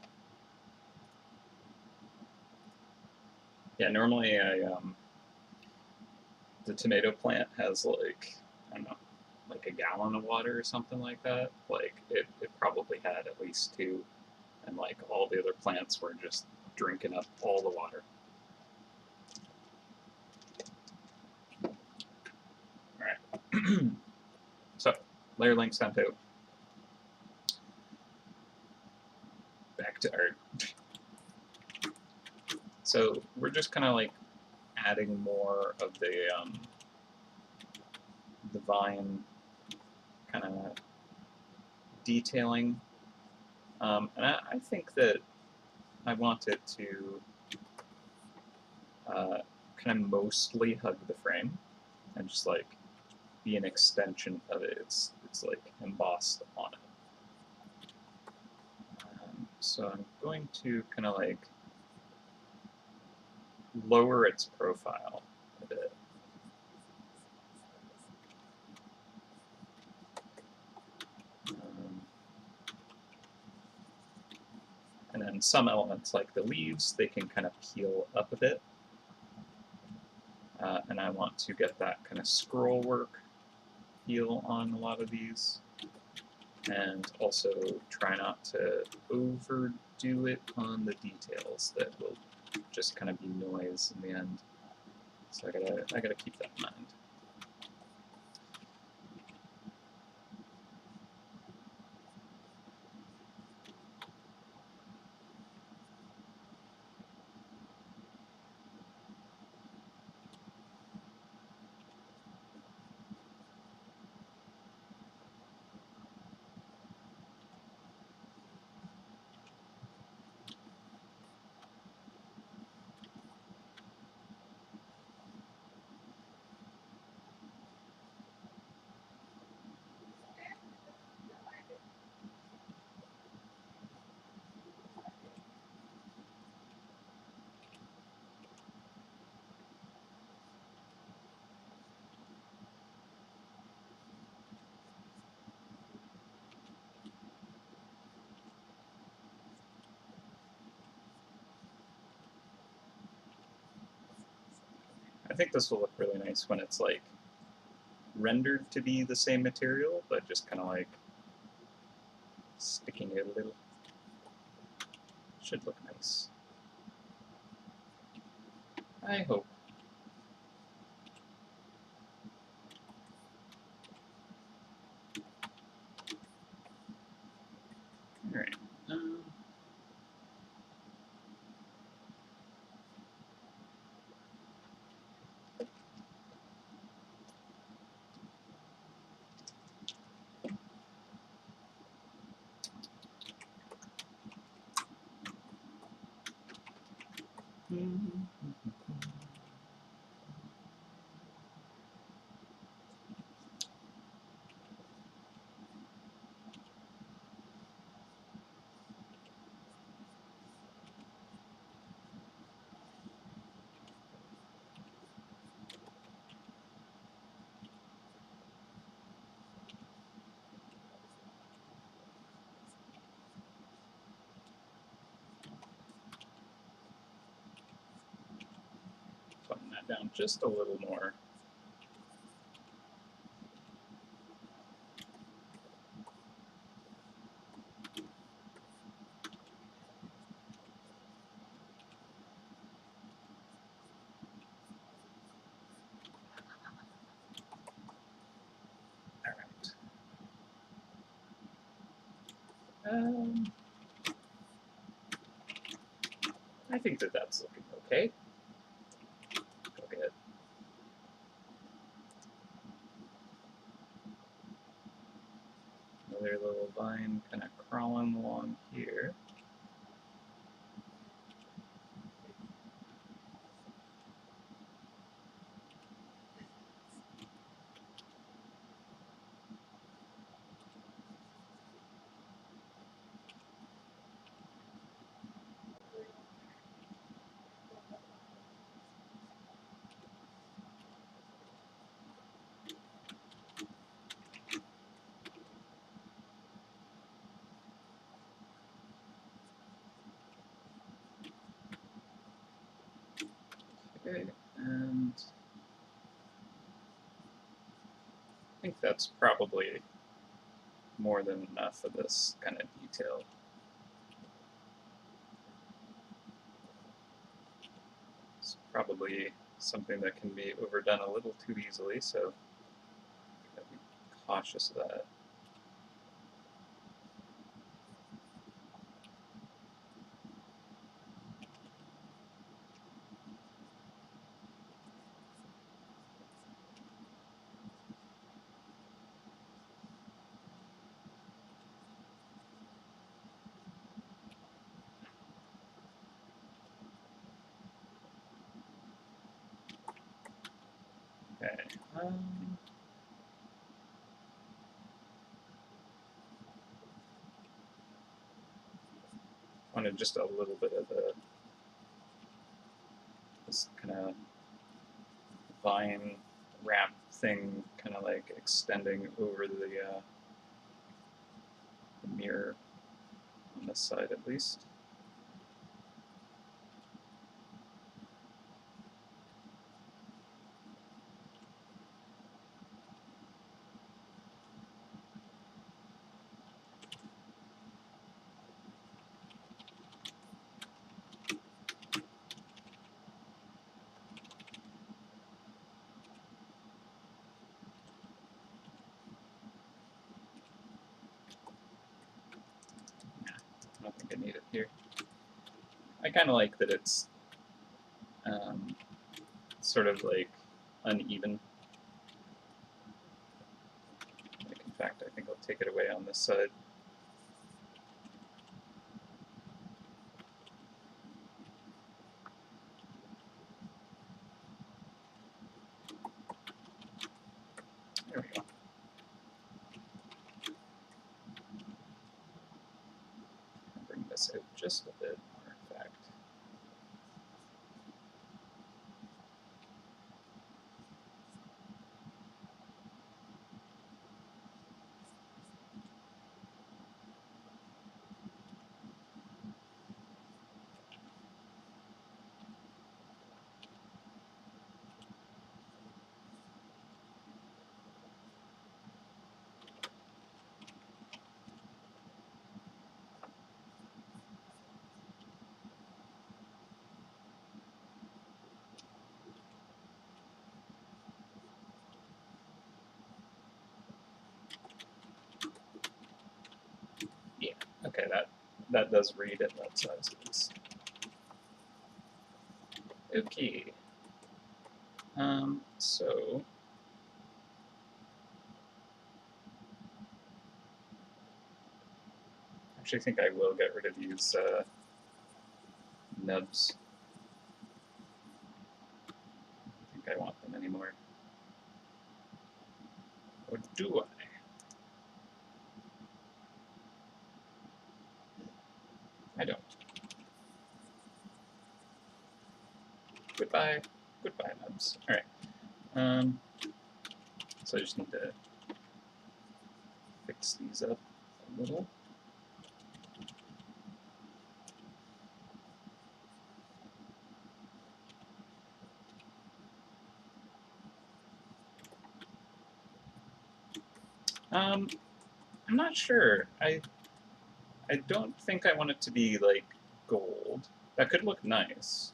Yeah, normally the tomato plant has like, I don't know, like a gallon of water or something like that. Like it probably had at least two, and like all the other plants were just drinking up all the water. Alright. So, layer link sent out. Back to art. So we're just kind of like adding more of the vine kind of detailing. And I think that I want it to kind of mostly hug the frame and just like be an extension of it. It's like embossed on it. So I'm going to kind of like lower its profile a bit. And then some elements like the leaves, they can kind of peel up a bit. And I want to get that kind of scroll work feel on a lot of these. And also try not to overdo it on the details that will just kind of be noise in the end. So I gotta keep that in mind. think this will look really nice when it's like rendered to be the same material, but just kind of like sticking it a little. Should look nice. I hope. Alright. Button that down just a little more. I think that that's looking okay. Go get another little vine kind of crawling along here. Okay, and I think that's probably more than enough of this kind of detail. It's probably something that can be overdone a little too easily, so gotta be cautious of that. Okay. Wanted just a little bit of this kind of vine wrap thing, kind of like extending over the mirror on this side at least. I don't think I need it here. I kind of like that it's sort of like uneven. Like, in fact, I think I'll take it away on this side. There we go. I'll bring this out just a bit more, in fact. Okay, that does read at that size at least. Okay. So I actually think I will get rid of these nubs. I don't think I want them anymore. Or do I? I don't. Goodbye. Goodbye, nubs. Alright. So I just need to fix these up a little. I'm not sure. I don't think I want it to be like gold. That could look nice.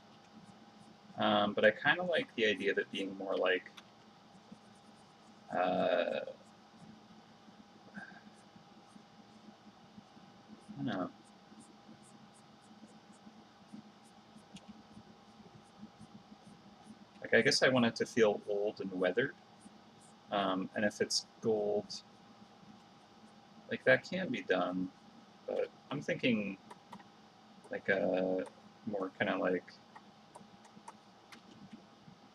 But I kind of like the idea of it being more like I don't know. Like, I guess I want it to feel old and weathered. And if it's gold, like, that can be done. But I'm thinking like a more kind of like,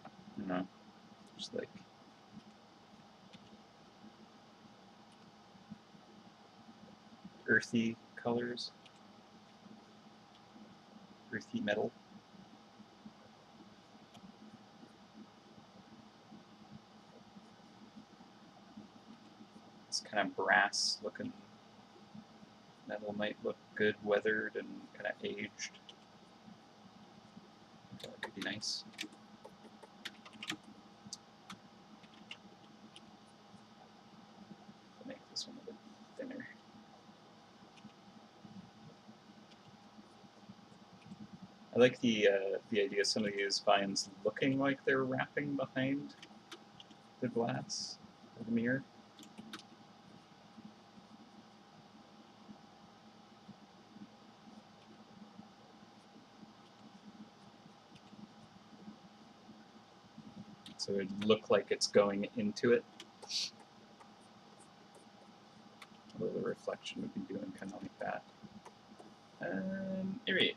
I don't know, just like earthy colors, earthy metal. This kind of brass looking metal might look good, weathered and kind of aged. That could be nice. I'll make this one a bit thinner. I like the idea of some of these vines looking like they're wrapping behind the glass or the mirror. So it would look like it's going into it. Although the reflection would be doing kind of like that. Alright.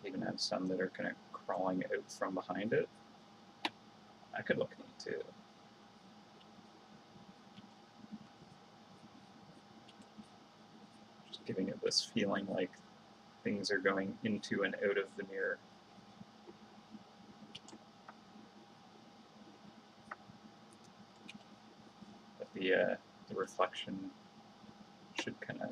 Even have some that are kind of crawling out from behind it. That could look neat too. Just giving it this feeling like things are going into and out of the mirror. But the reflection should kind of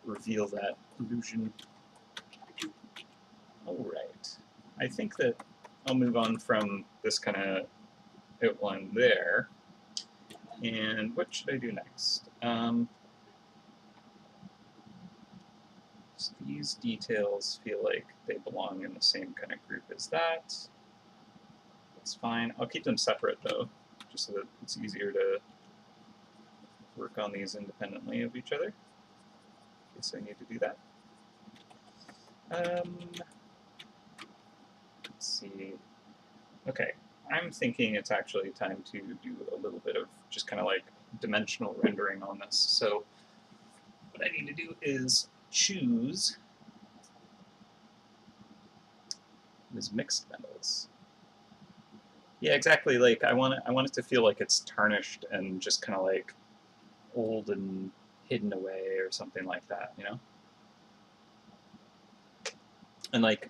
reveal that illusion. Alright. I think that I'll move on from this kind of outline there. And what should I do next? So these details feel like they belong in the same kind of group as that. That's fine. I'll keep them separate though, just so that it's easier to work on these independently of each other. Okay, so I need to do that. Let's see. Okay, I'm thinking it's actually time to do a little bit of just kind of like dimensional rendering on this. So what I need to do is choose these mixed metals. Yeah, exactly. Like I want it to feel like it's tarnished and just kind of like old and hidden away or something like that, you know? And like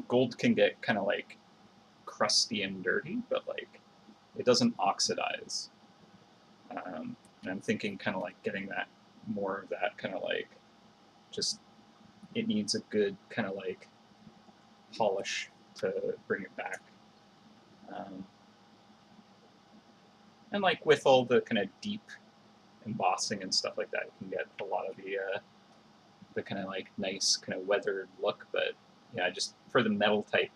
gold can get kind of like crusty and dirty, but like it doesn't oxidize. And I'm thinking kind of like getting that more of that kind of like just it needs a good kind of like polish to bring it back. And like with all the kind of deep embossing and stuff like that, you can get a lot of the kind of like nice kind of weathered look. But yeah, just for the metal type,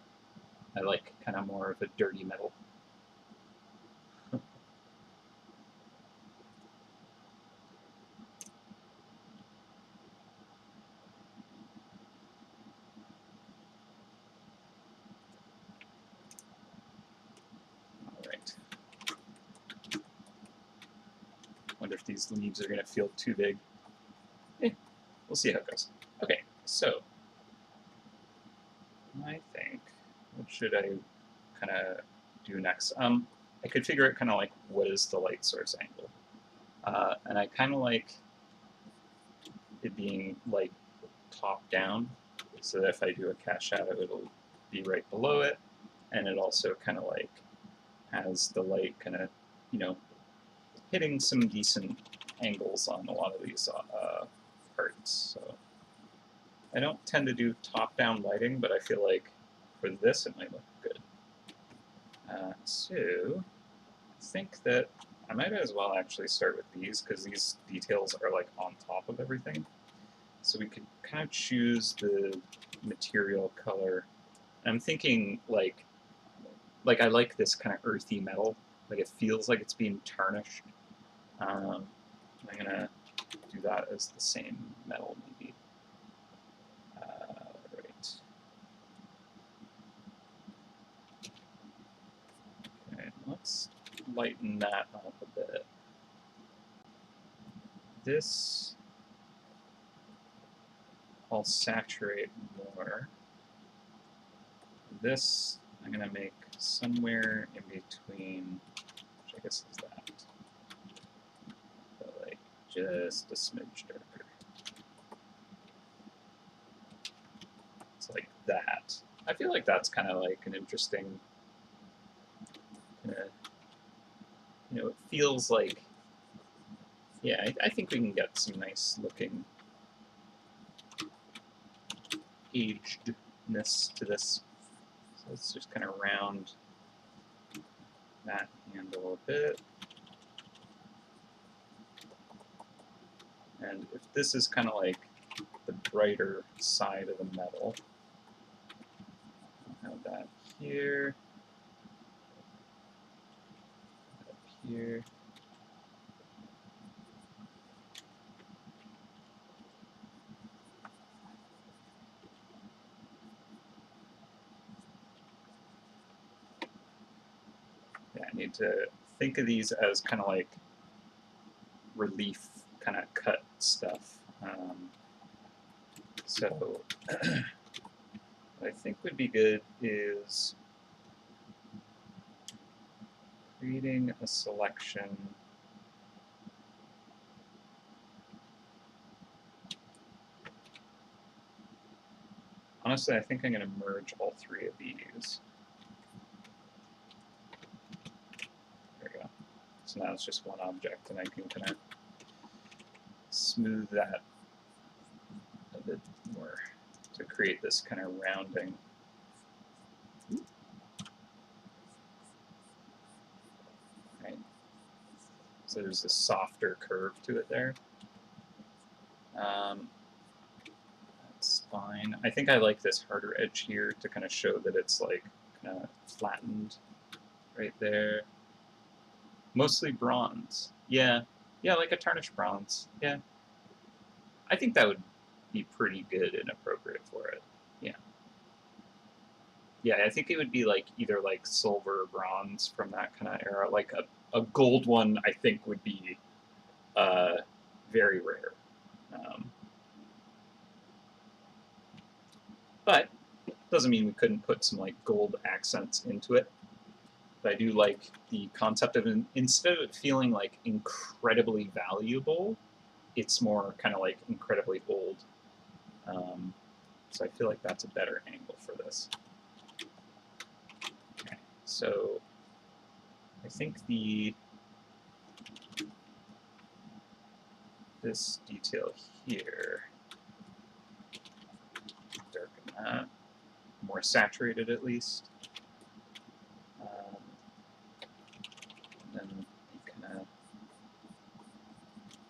I like kind of more of a dirty metal. Wonder if these leaves are going to feel too big. We'll see how it goes. Okay, so I think, what should I kind of do next? I could figure out kind of like what is the light source angle. And I kind of like it being like top down, so that if I do a cast shadow, it'll be right below it, and it also kind of like has the light kind of, you know, hitting some decent angles on a lot of these parts. So I don't tend to do top-down lighting, but I feel like for this it might look good. So I think that I might as well actually start with these, because these details are like on top of everything. So we could kind of choose the material color. I'm thinking like I like this kind of earthy metal. Like it feels like it's being tarnished. I'm gonna do that as the same metal maybe. Right. Okay, let's lighten that up a bit. This I'll saturate more. This I'm gonna make somewhere in between, which I guess is that. But like just a smidge darker. It's like that. I feel like that's kind of like an interesting, you know, it feels like, yeah, I think we can get some nice looking agedness to this. So let's just kind of round that handle a bit. And if this is kind of like the brighter side of the metal, I'll have that here, up here. Yeah, I need to think of these as kind of like relief kind of cut stuff. So what I think would be good is creating a selection. Honestly, I think I'm going to merge all three of these. There we go. So now it's just one object, and I can kind of smooth that a bit more to create this kind of rounding. Right. So there's a softer curve to it there. That's fine. I think I like this harder edge here to kind of show that it's like kind of flattened right there. Mostly bronze. Yeah. Yeah, like a tarnished bronze. Yeah. I think that would be pretty good and appropriate for it. Yeah. Yeah, I think it would be like either like silver or bronze from that kind of era. Like a gold one, I think, would be very rare. But doesn't mean we couldn't put some like gold accents into it. But I do like the concept of instead of it feeling like incredibly valuable, it's more kind of like incredibly old. So I feel like that's a better angle for this. Okay, so I think this detail here, darken that, more saturated at least. And then the kind of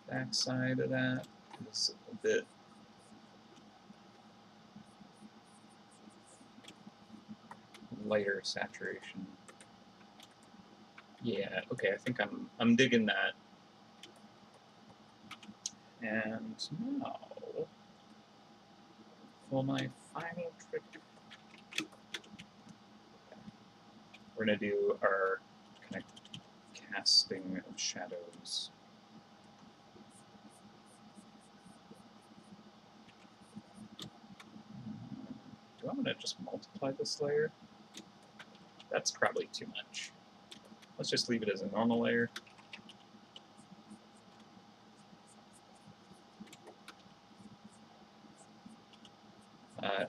backside of that is a bit lighter saturation. Yeah, okay, I think I'm digging that. And now for my final trick, we're gonna do our kind of casting of shadows. I'm going to just multiply this layer. That's probably too much. Let's just leave it as a normal layer.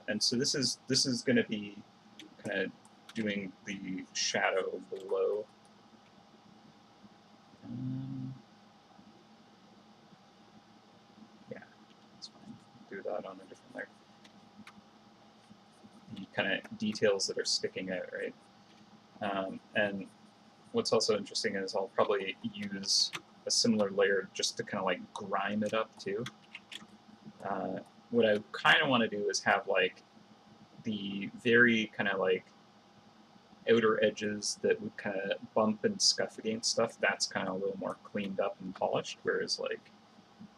And so this is going to be kind of doing the shadow below. Yeah, that's fine. Do that on a different layer. The kind of details that are sticking out, right? And what's also interesting is I'll probably use a similar layer just to kind of like grime it up too. What I kind of want to do is have like the very kind of like outer edges that would kind of bump and scuff against stuff. That's kind of a little more cleaned up and polished, whereas like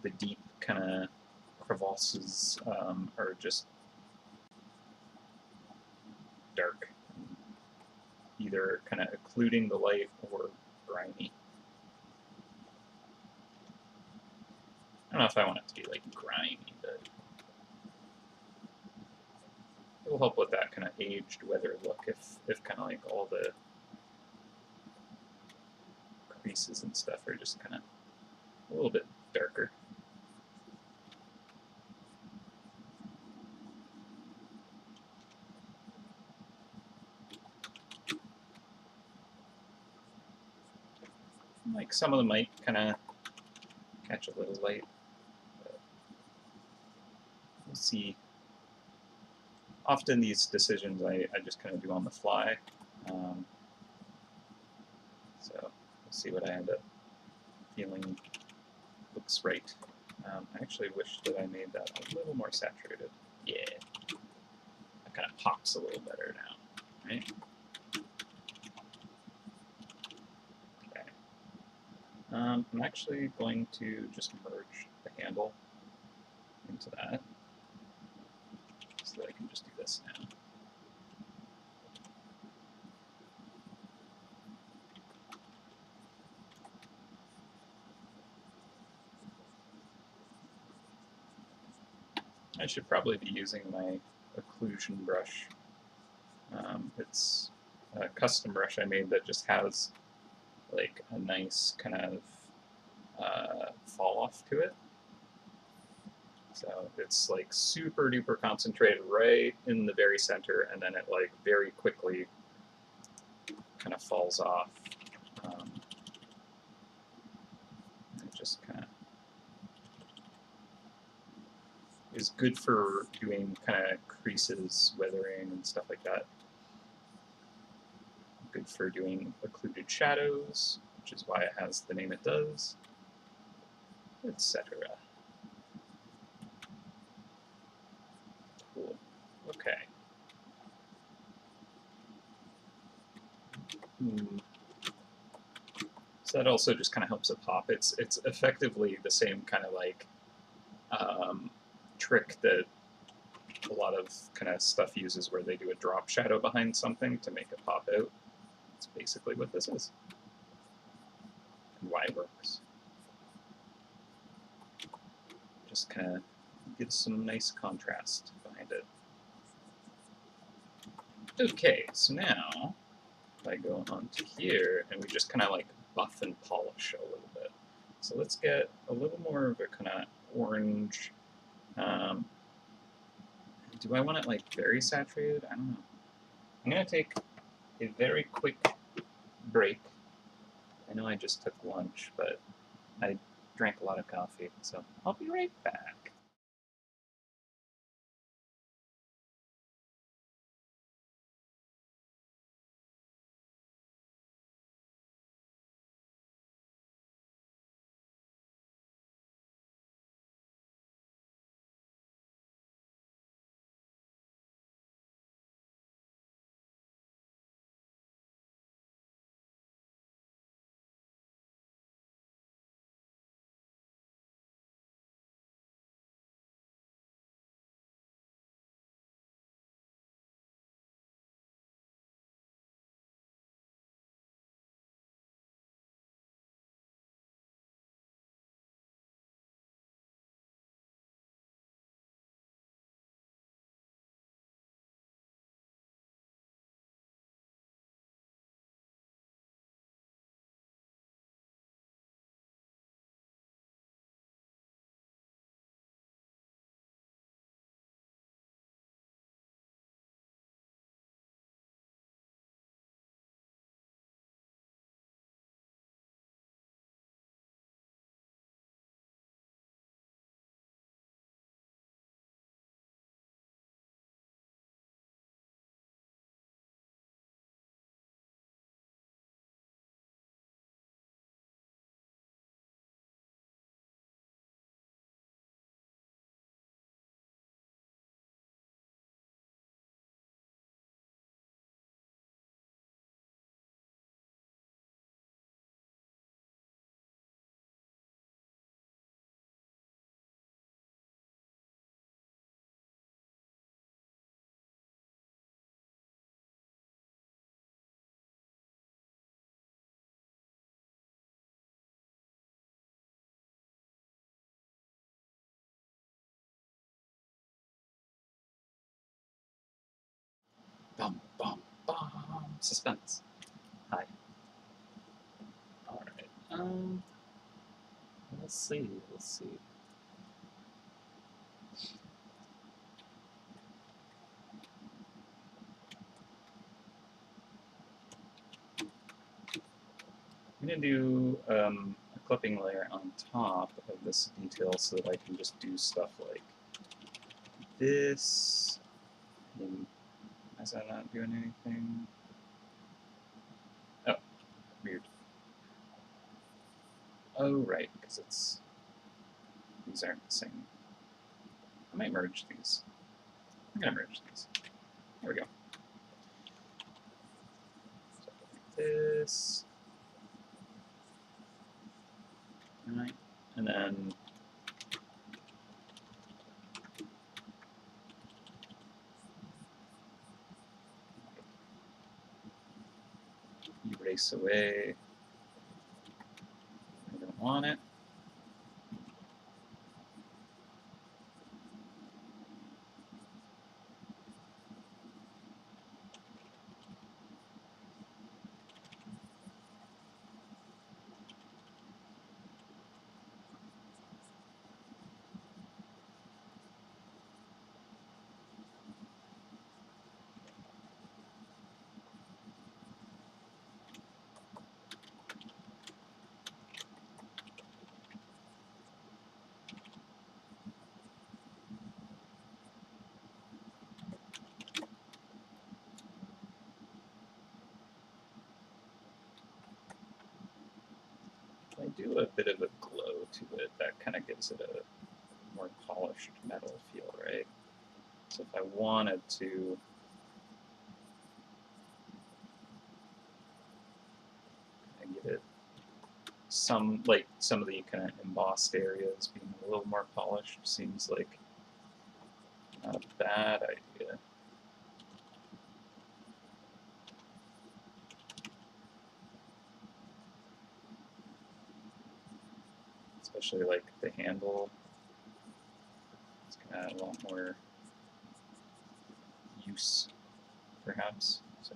the deep kind of crevasses are just dark, either kind of occluding the light or grimy. I don't know if I want it to be like grimy, but it will help with that kind of aged weather look if kind of like all the creases and stuff are just kind of a little bit darker. Like some of them might kind of catch a little light, but we'll see. Often these decisions I just kind of do on the fly. So we'll see what I end up feeling looks right. I actually wish that I made that a little more saturated. Yeah, that kind of pops a little better now, right? Okay. I'm actually going to just merge the handle into that so that I can just do this now. I should probably be using my occlusion brush. It's a custom brush I made that just has like a nice kind of fall off to it. So it's like super duper concentrated right in the very center, and then it like very quickly kind of falls off. It just kind of is good for doing kind of creases, weathering, and stuff like that. Good for doing occluded shadows, which is why it has the name it does, etc. Cool. Okay. So that also just kind of helps it pop. It's effectively the same kind of like trick that a lot of kind of stuff uses, where they do a drop shadow behind something to make it pop out. That's basically what this is, and why it works. Just kind of gives some nice contrast behind it. Okay, so now if I go onto here and we just kind of like buff and polish a little bit. So let's get a little more of a kind of orange. Do I want it like very saturated? I don't know. I'm going to take a very quick break. I know I just took lunch, but I drank a lot of coffee, so I'll be right back. Bum, bum, bum. Suspense. Hi. Alright. Let's see. I'm going to do a clipping layer on top of this detail so that I can just do stuff like this. And is that not doing anything? Oh, weird. Oh, right, because these aren't the same. I might merge these. I'm going to merge these. There we go. So like this. Alright, and then erase away. I don't want it. I do a bit of a glow to it. That kind of gives it a more polished metal feel, right? So if I wanted to get it some of the kind of embossed areas being a little more polished seems like not a bad idea. Especially like the handle. It's gonna add a lot more use, perhaps. So.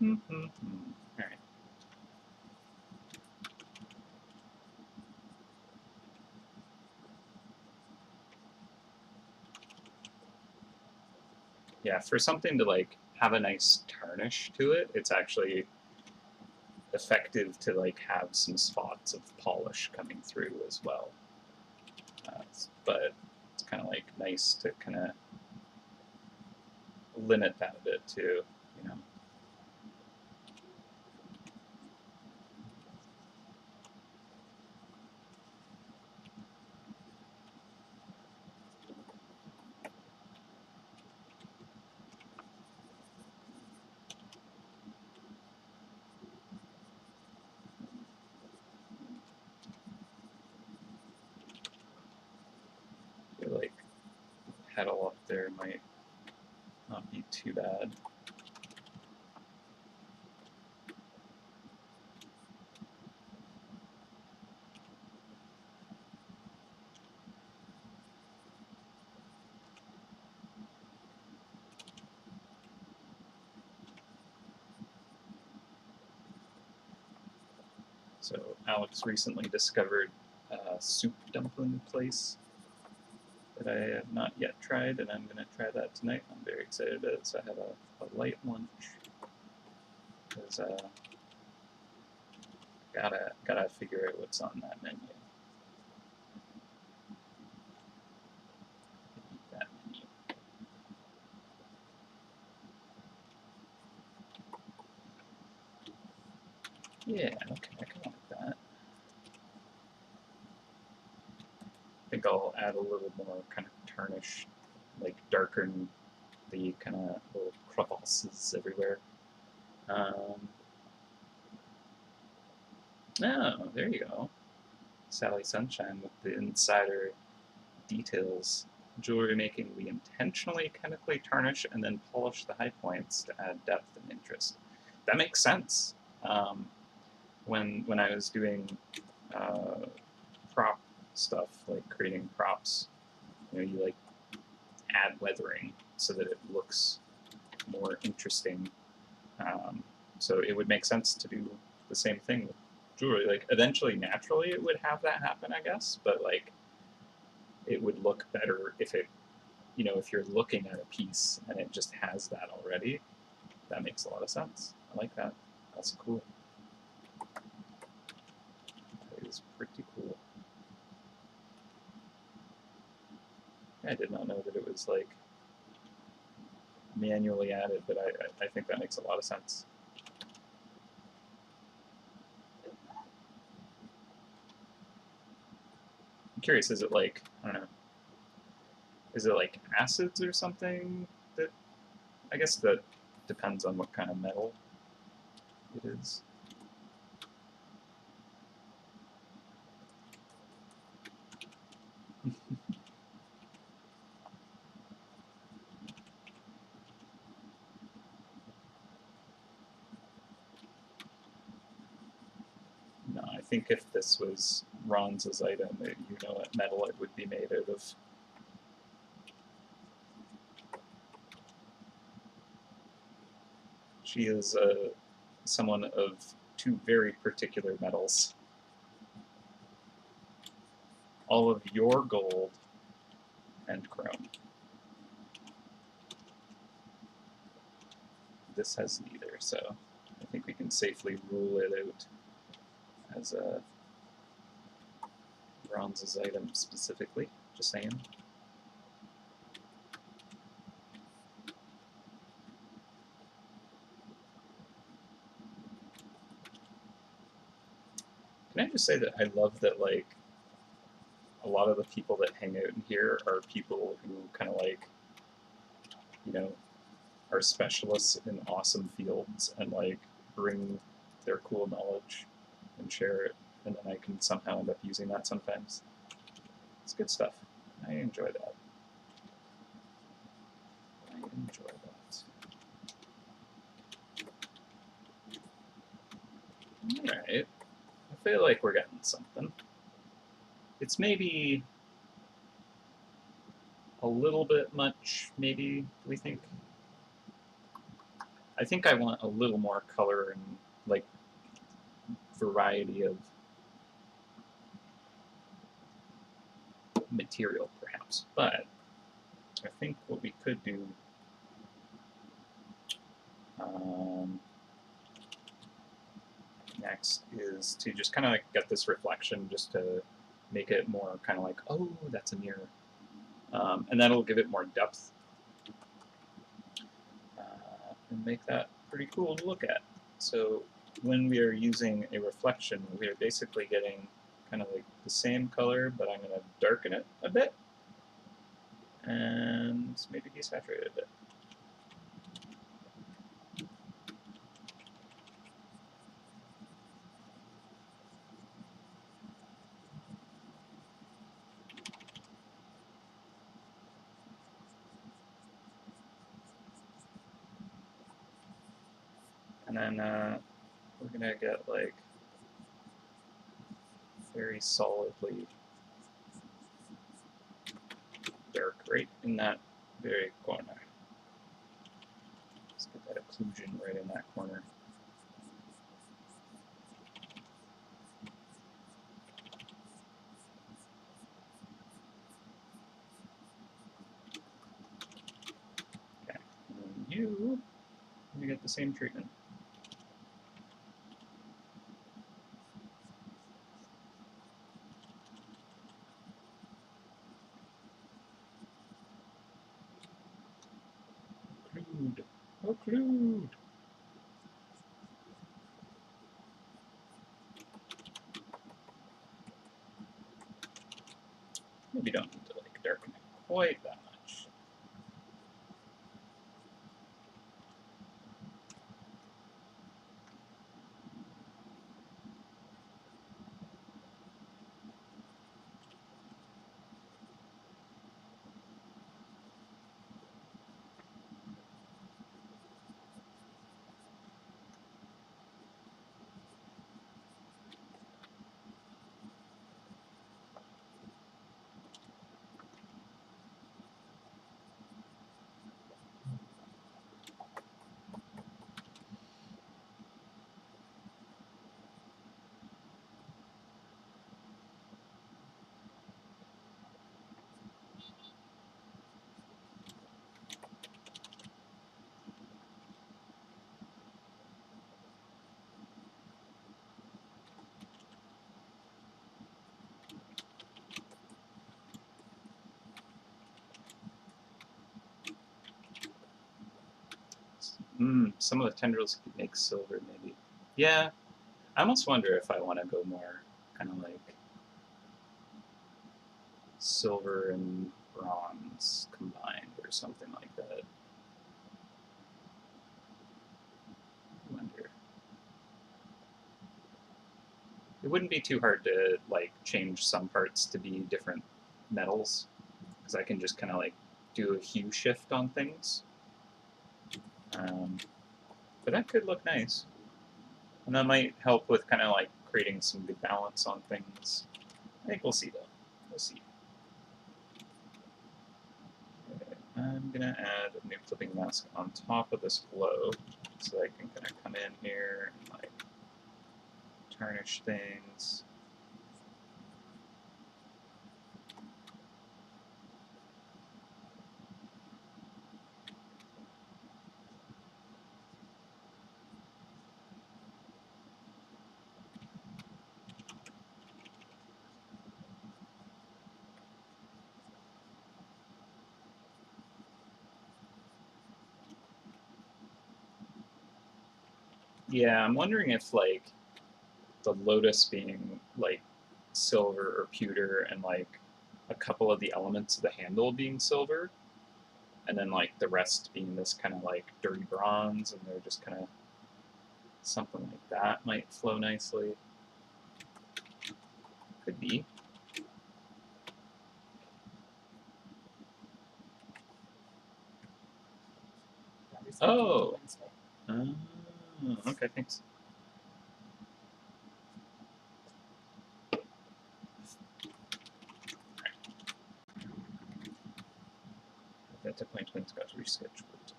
Alright. Yeah, for something to like have a nice tarnish to it, it's actually effective to like have some spots of polish coming through as well. But it's kind of like nice to kind of limit that a bit too, you know. I feel like petal up there might not be too bad. So Alex recently discovered a soup dumpling place that I have not yet tried, and I'm going to try that tonight. I'm very excited about it, so I have a light lunch. Because gotta figure out what's on that menu. Eat that menu. Yeah, okay, I can like that. I think I'll add a little more kind of tarnish, like darken the kind of little crevasses everywhere. Oh, there you go. Sally Sunshine with the insider details. Jewelry making, we intentionally chemically tarnish and then polish the high points to add depth and interest. That makes sense. Um, when I was doing prop stuff, like creating props, you like add weathering so that it looks more interesting. Um, so it would make sense to do the same thing with jewelry. Like eventually, naturally, it would have that happen, I guess. But like, it would look better if it, if you're looking at a piece and it just has that already. That makes a lot of sense. I like that. That's cool. That is pretty cool. I did not know that it was like manually added, but I think that makes a lot of sense. I'm curious, is it like, I don't know, is it like acids or something that, I guess that depends on what kind of metal it is. No, I think if this was Ron's item, you know what metal it would be made out of. She is someone of two very particular metals. All of your gold and chrome. This has neither, so I think we can safely rule it out as a Ron's item specifically. Just saying. Can I just say that I love that, like, a lot of the people that hang out in here are people who kind of like, you know, are specialists in awesome fields and like bring their cool knowledge and share it, and then I can somehow end up using that sometimes. It's good stuff. I enjoy that. I enjoy that. Alright. I feel like we're getting something. It's maybe a little bit much, maybe, we think. I think I want a little more color and like variety of material, perhaps. But I think what we could do next is to just kind of like get this reflection just to make it more kind of like, oh, that's a mirror. And that'll give it more depth and make that pretty cool to look at. So when we are using a reflection, we are basically getting kind of like the same color, but I'm going to darken it a bit and maybe desaturate it a bit. And then we're going to get like very solidly dark right in that very corner. Let's get that occlusion right in that corner. Okay, and you get the same treatment. Occlude. Occlude. Maybe don't need to like darken it quite that much. Some of the tendrils could make silver, maybe. Yeah, I almost wonder if I want to go more kind of like silver and bronze combined or something like that. I wonder. It wouldn't be too hard to like change some parts to be different metals, because I can just kind of like do a hue shift on things. But that could look nice. And that might help with kind of like creating some good balance on things. I think we'll see though. We'll see. Okay, I'm gonna add a new clipping mask on top of this glow, so I can kind of come in here and like tarnish things. Yeah, I'm wondering if like the lotus being like silver or pewter and like a couple of the elements of the handle being silver, and then like the rest being this kind of like dirty bronze, and they're just kind of something like that might flow nicely. Could be. Oh. Okay, thanks. That definitely got rescheduled.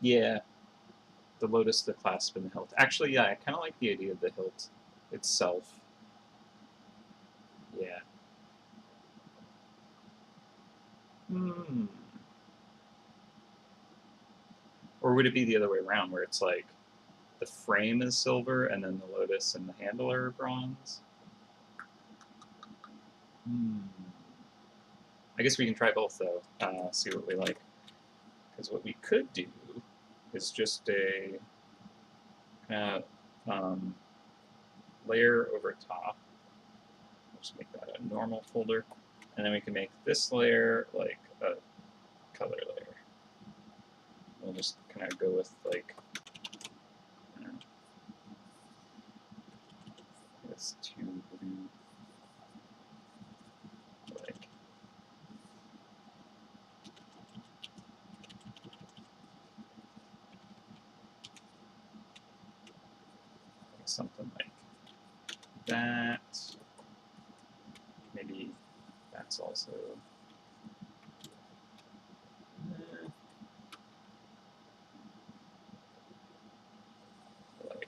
Yeah, the lotus, the clasp, and the hilt. Actually, yeah, I kind of like the idea of the hilt itself. Yeah. Hmm. Or would it be the other way around, where it's like the frame is silver and then the lotus and the handle are bronze? Hmm. I guess we can try both though. See what we like. Because what we could do is just a layer over top. Just make that a normal folder, and then we can make this layer like a color layer. We'll just kind of go with like this two blue, like something like that. Maybe that's also like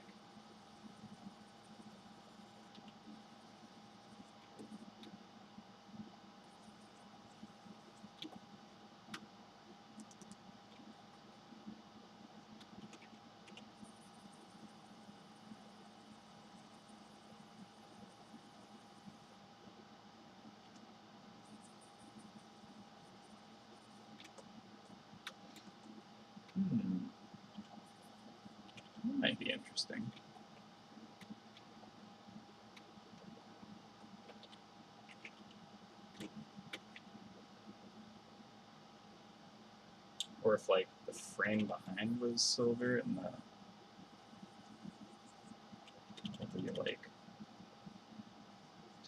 that might be interesting. Or if like the frame behind was silver and the like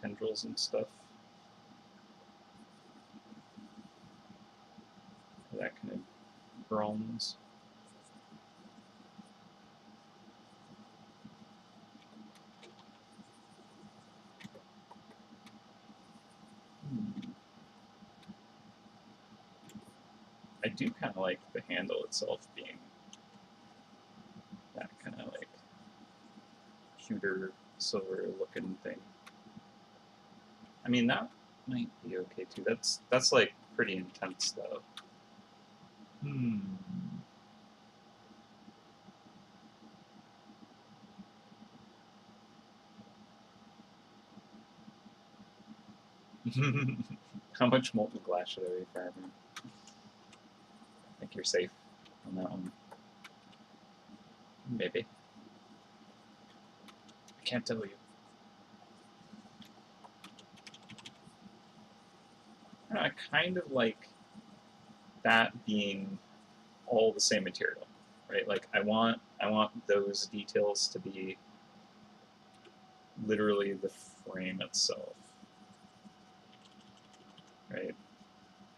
tendrils and stuff. That kind of bronze. I do kind of like the handle itself being that kind of like pewter silver looking thing. I mean, that might be okay too. That's like pretty intense though. How much molten glass should I be farming? I think you're safe on that one. Maybe. I can't tell you. I kind of like that being all the same material, right? Like I want those details to be literally the frame itself, right?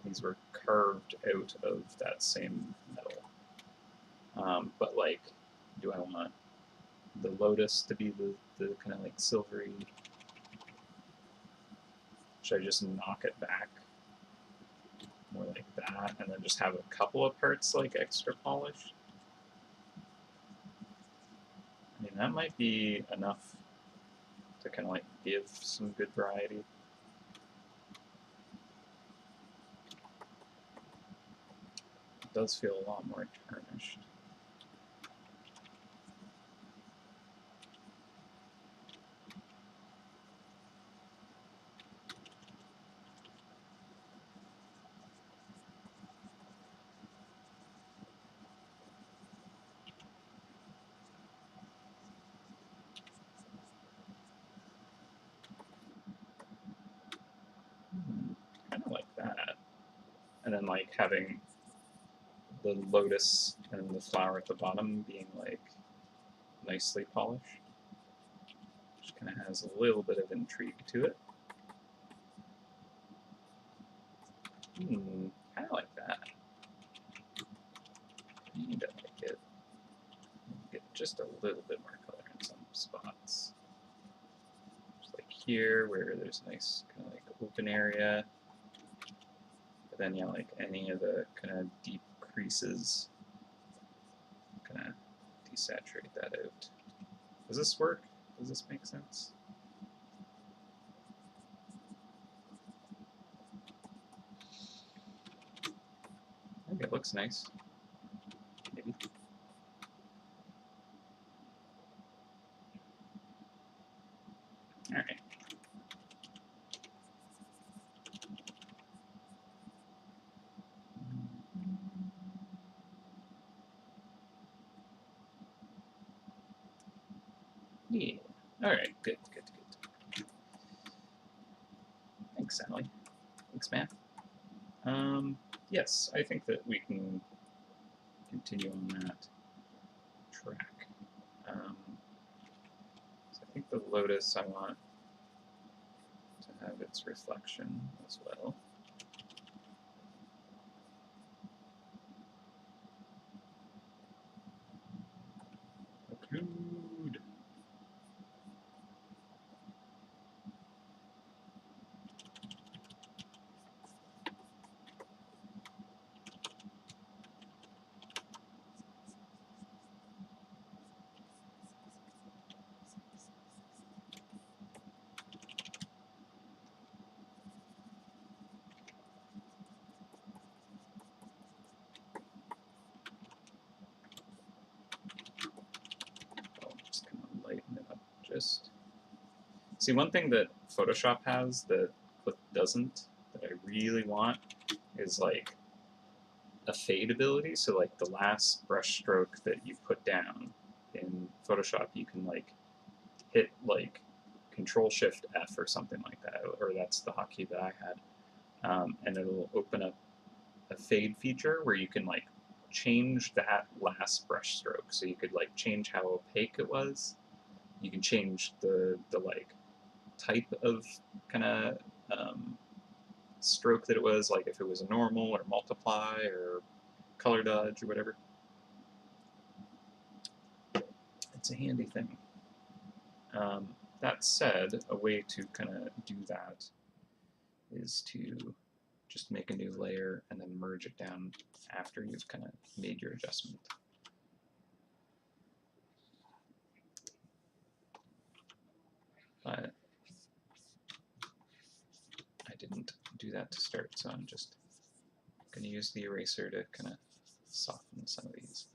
These were carved out of that same metal. But like, do I want the lotus to be the kind of like silvery? Should I just knock it back more like that and then just have a couple of parts like extra polished? I mean, that might be enough to kind of like give some good variety. It does feel a lot more tarnished. Kind of like that. And then like having the lotus and the flower at the bottom being like nicely polished. Which kind of has a little bit of intrigue to it. Kind of like that. Kind of like it. Get just a little bit more color in some spots. Just like here, where there's a nice kind of like open area. But then, yeah, like any of the kind of deep creases, kind of desaturate that out. Does this work? Does this make sense? I think it looks nice. Maybe. All right. Yeah. All right. Good. Good. Good. Thanks, Sally. Thanks, man. Yes, I think that we can continue on that track. So I think the lotus I want to have its reflection as well. Occlude. Just kind of lighten it up. Just see, one thing that Photoshop has that Clip doesn't, that I really want, is like a fade ability. So like the last brush stroke that you put down in Photoshop, you can like hit like Control Shift F or something like that, or that's the hotkey that I had, and it'll open up a fade feature where you can like change that last brush stroke. So you could like change how opaque it was. You can change the like type of kind of stroke that it was, like if it was a normal or multiply or color dodge or whatever. It's a handy thing. That said, a way to kind of do that is to just make a new layer and then merge it down after you've kind of made your adjustment. that to start, so I'm just going to use the eraser to kind of soften some of these.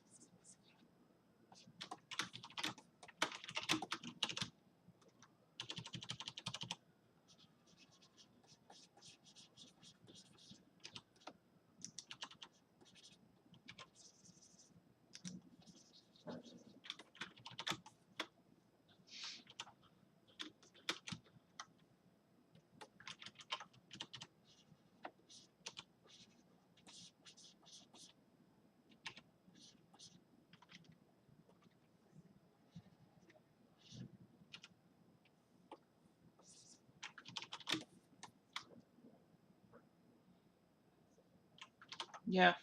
Yeah,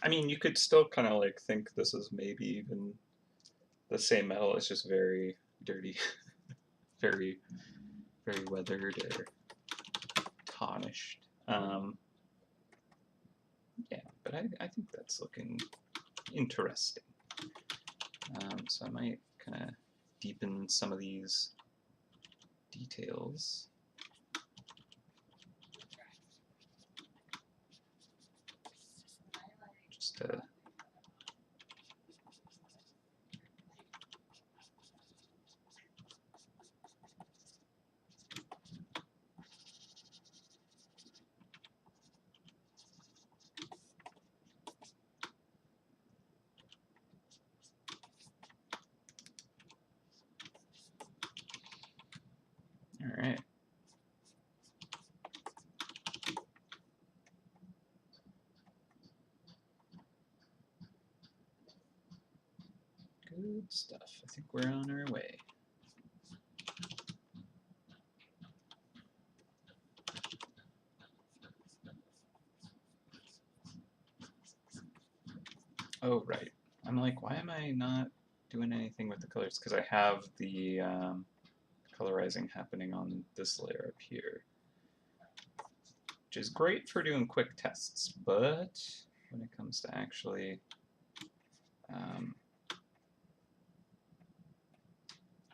I mean, you could still kind of like think this is maybe even the same metal. It's just very dirty, very, very weathered or tarnished. Yeah, but I think that's looking interesting. So I might kind of deepen some of these details. Just to all right. Good stuff. I think we're on our way. Oh, right. I'm like, why am I not doing anything with the colors? Because I have the colorizing happening on this layer up here, which is great for doing quick tests, but when it comes to actually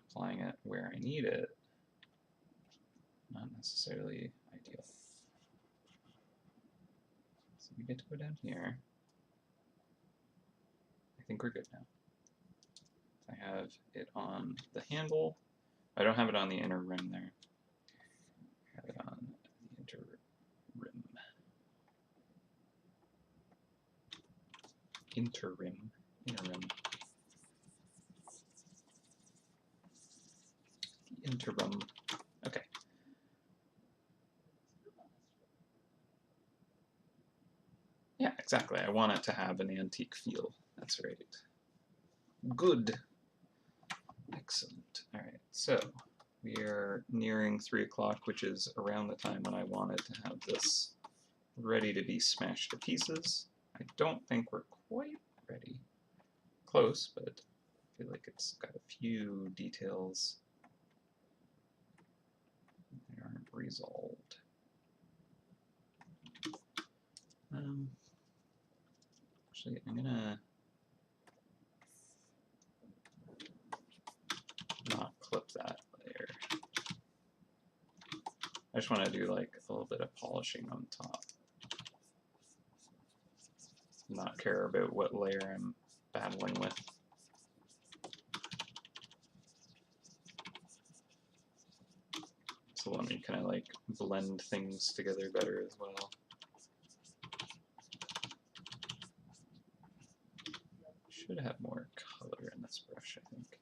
applying it where I need it, not necessarily ideal. So we get to go down here. I think we're good now. I have it on the handle. I don't have it on the inner rim there. I have it on the inner rim. Interim. Inner rim. The interim. Okay. Yeah, exactly. I want it to have an antique feel. That's right. Good. Excellent. All right, so we are nearing 3 o'clock, which is around the time when I wanted to have this ready to be smashed to pieces. I don't think we're quite ready. Close, but I feel like it's got a few details that aren't resolved. Actually, I'm gonna not clip that layer. I just want to do like a little bit of polishing on top. Not care about what layer I'm battling with. So let me kind of like blend things together better as well. Should have more color in this brush, I think.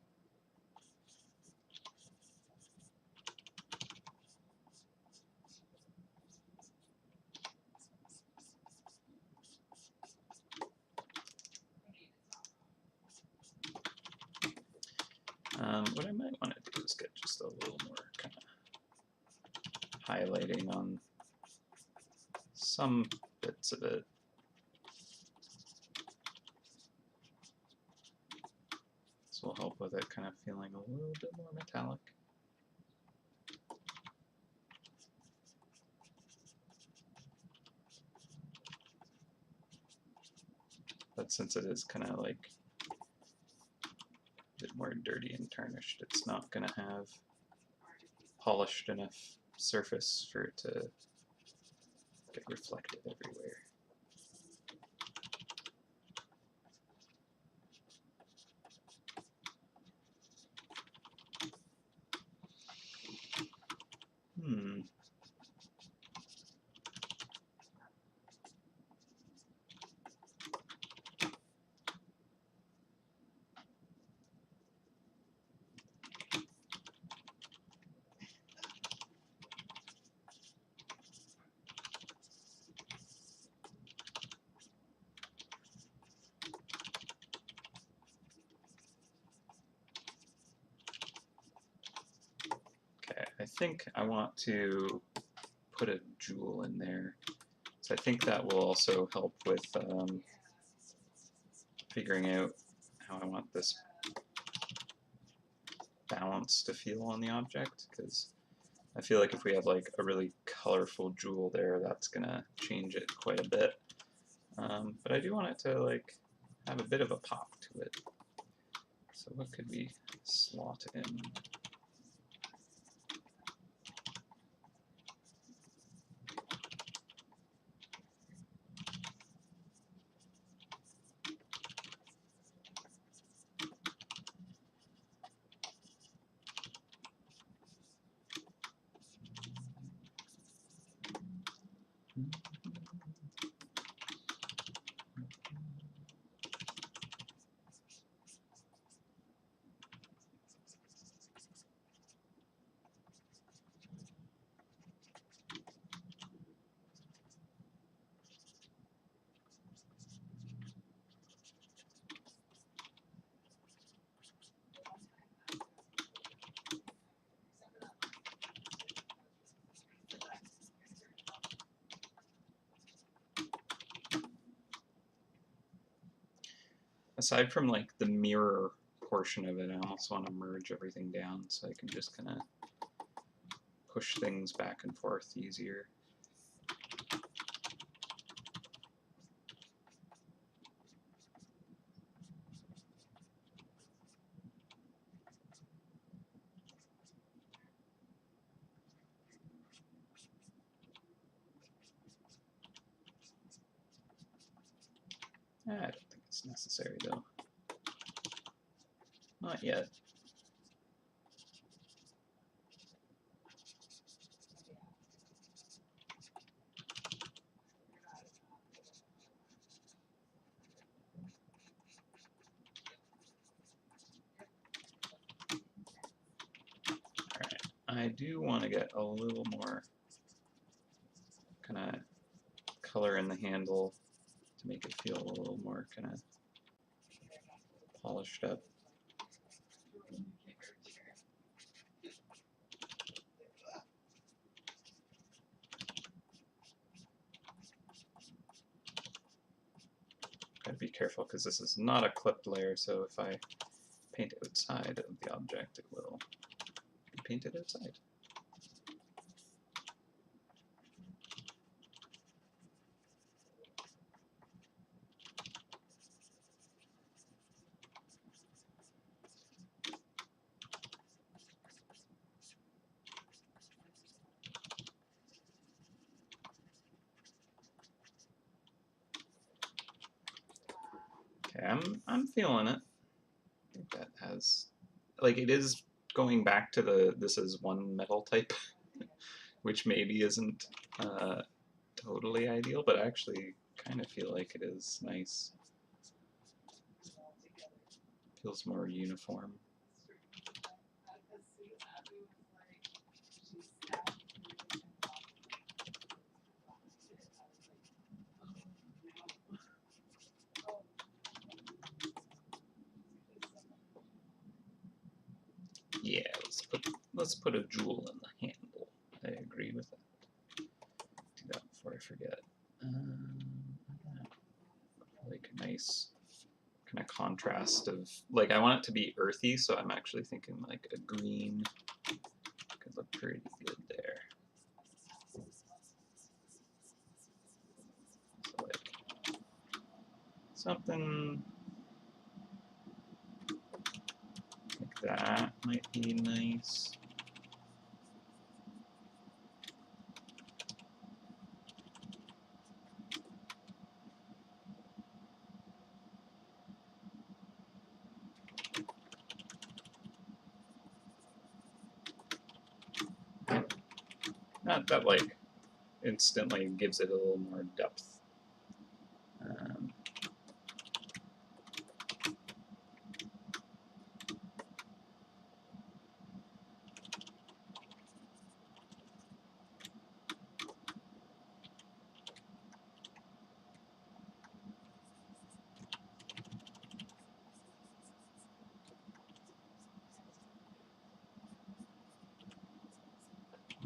What I might want to do is get just a little more kind of highlighting on some bits of it. This will help with it kind of feeling a little bit more metallic. But since it is kind of like a bit more dirty and tarnished, it's not going to have polished enough surface for it to get reflected everywhere. Okay, I think I want to put a jewel in there. So I think that will also help with figuring out how I want this balance to feel on the object, because I feel like if we have like a really colorful jewel there, that's gonna change it quite a bit. But I do want it to like have a bit of a pop to it. So what could we slot in? Aside from like the mirror portion of it, I almost want to merge everything down so I can just kind of push things back and forth easier. I don't think it's necessary though. Not yet. Alright, I do want to get a little more kind of color in the handle to make it feel a little more kind of polished up. Gotta be careful because this is not a clipped layer, so if I paint outside of the object, it will be painted outside. Okay, I'm feeling it. I think that has, like, it is going back to the this is one metal type, which maybe isn't totally ideal, but I actually kind of feel like it is nice. Feels more uniform. Yeah, let's put a jewel in the handle. I agree with that. Do that before I forget. Like a nice kind of contrast of, like, I want it to be earthy, so I'm actually thinking like a green could look pretty good there. So like something like that might be nice. Not that like instantly gives it a little more depth.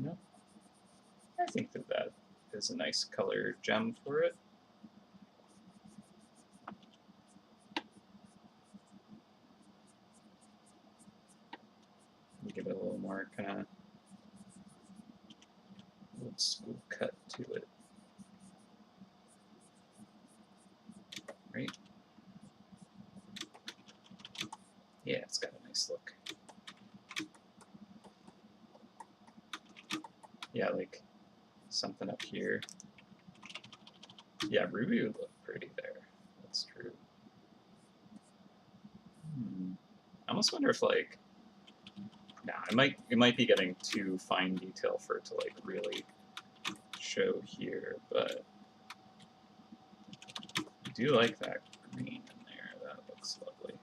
No, I think that that is a nice color gem for it. Give it a little more kind of old school cut to it. Right? Yeah, it's got a nice look. Yeah, like something up here. Yeah, ruby would look pretty there. That's true. I almost wonder if like, nah, it might be getting too fine detail for it to like really show here, but I do like that green in there. That looks lovely.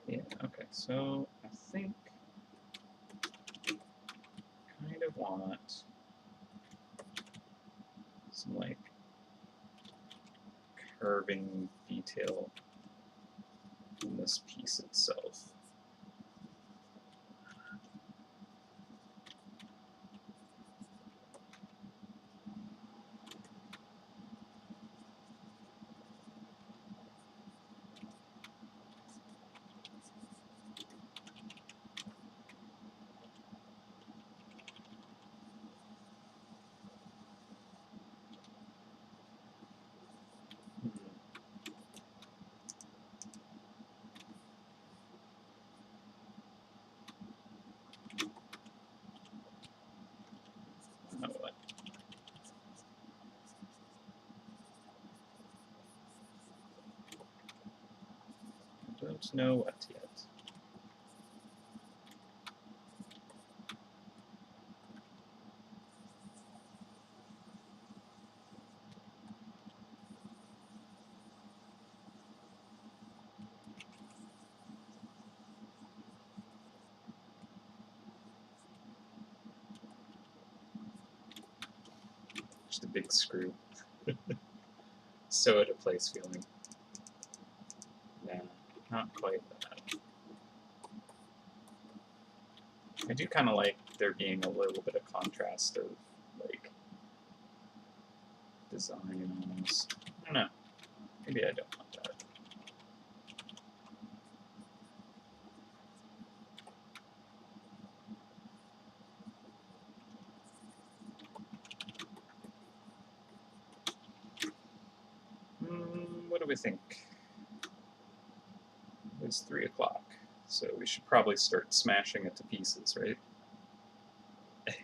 Yeah, okay, so I think kind of want some like curving detail in this piece itself. Don't know what yet. Just a big screw. Sew it a place feeling. Nah, not quite that. I do kind of like there being a little bit of contrast of like design almost. I don't know. Maybe I don't want that. What do we think? It's 3 o'clock, so we should probably start smashing it to pieces, right?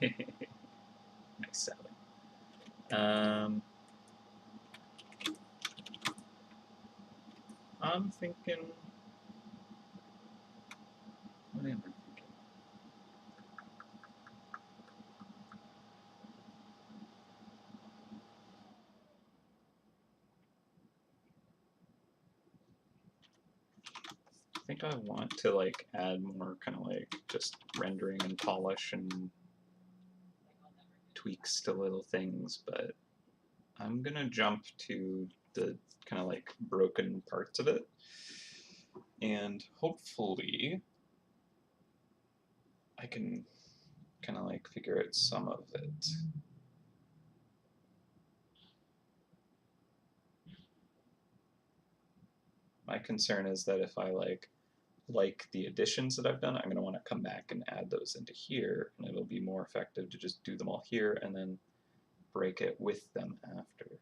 Nice, Sally. I'm thinking. What am I thinking? I think I want to like add more kind of like just rendering and polish and tweaks to little things, but I'm gonna jump to the kind of like broken parts of it, and hopefully I can kind of like figure out some of it. My concern is that if I like the additions that I've done, I'm going to want to come back and add those into here, and it'll be more effective to just do them all here and then break it with them after.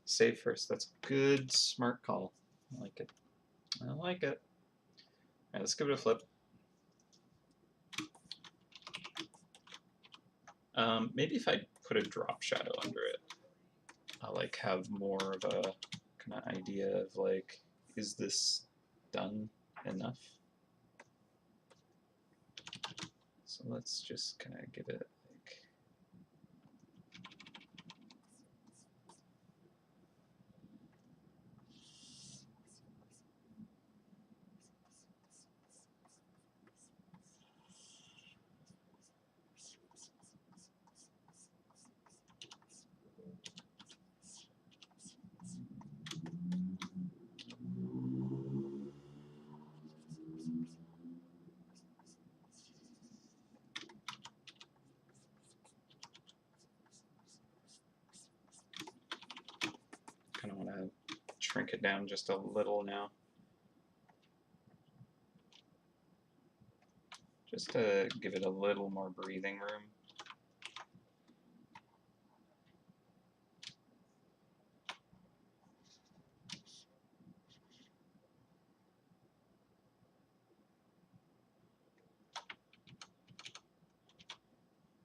Save first. That's a good, smart call. I like it. I like it. All right, let's give it a flip. Maybe if I put a drop shadow under it, I'll like have more of a kind of idea of like, is this done enough? So let's just kind of give it like, kind of want to shrink it down just a little now. Just to give it a little more breathing room.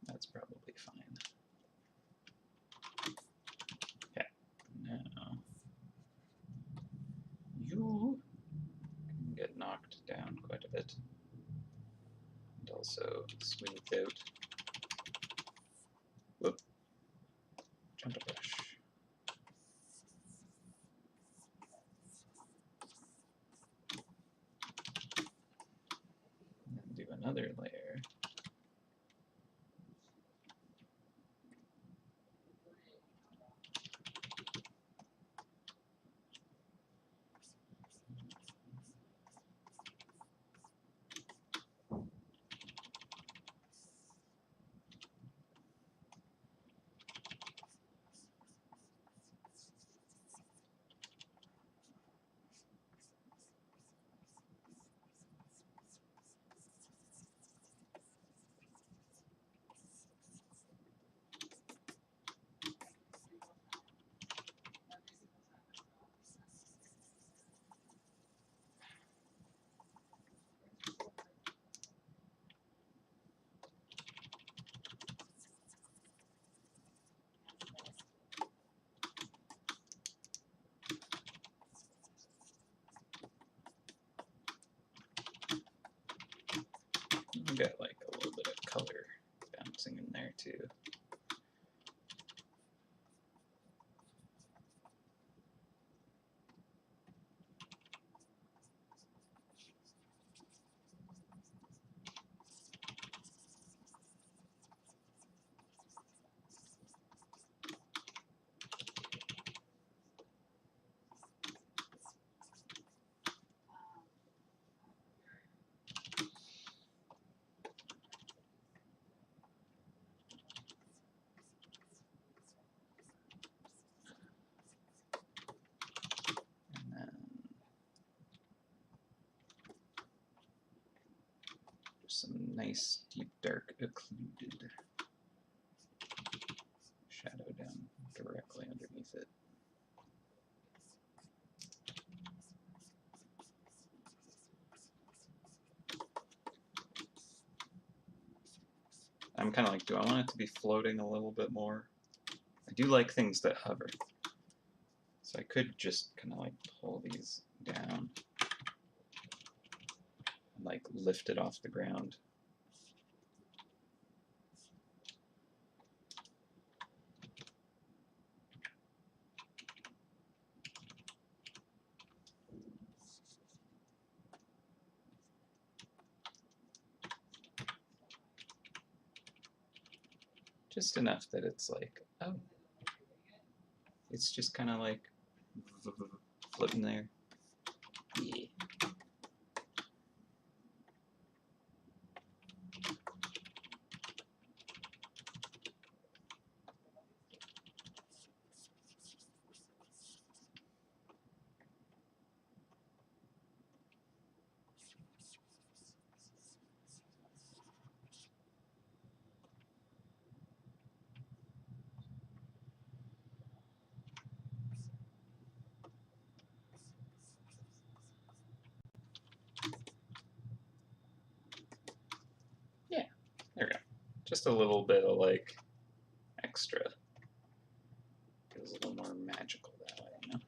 That's probably fine. Yeah, now you can get knocked down quite a bit. And also smoothed out. Whoop. Jump a brush. And then do another layer. You got like a little bit of color bouncing in there too. And then just some nice deep dark occluded shadow down directly underneath it. I'm kind of like, do I want it to be floating a little bit more? I do like things that hover. So I could just kind of like pull these down and like lift it off the ground. Just enough that it's like, oh, it's just kind of like floating there. Yeah. Just a little bit of like extra. Feels a little more magical that way, you know?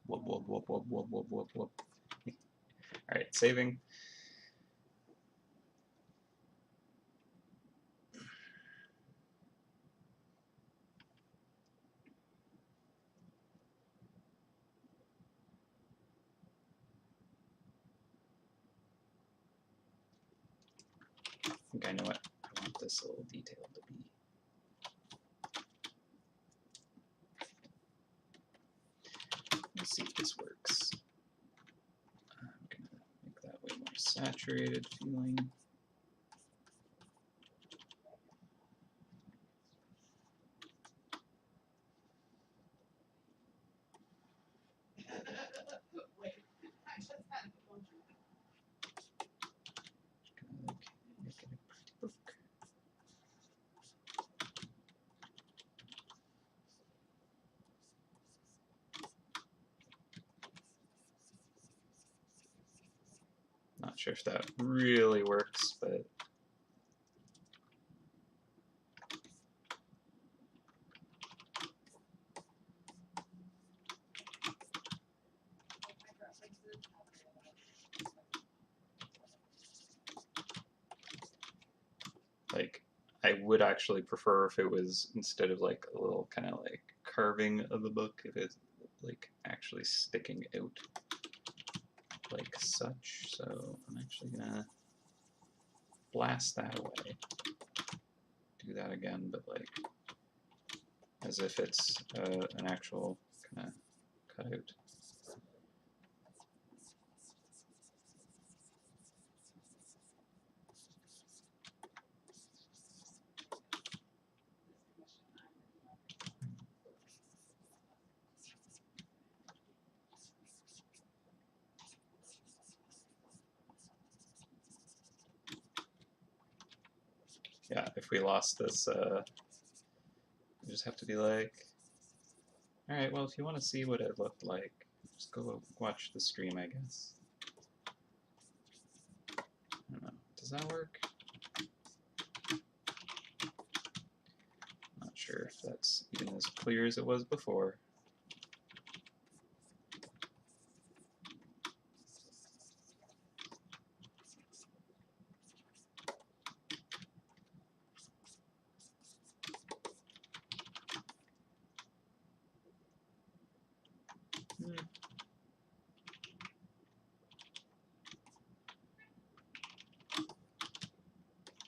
Whoop, whoop, whoop, whoop, whoop, whoop, whoop, whoop. All right, saving. I think I know what I want this little detail to be. Let's see if this works. I'm gonna make that way more saturated feeling. Not sure if that really works, but like I would actually prefer if it was, instead of like a little kind of like carving of the book, if it's like actually sticking out like such. So I'm actually gonna blast that away. Do that again, but like as if it's an actual kind of cutout. Yeah, if we lost this, we just have to be like, alright, well, if you want to see what it looked like, just go watch the stream, I guess. I don't know. Does that work? Not sure if that's even as clear as it was before.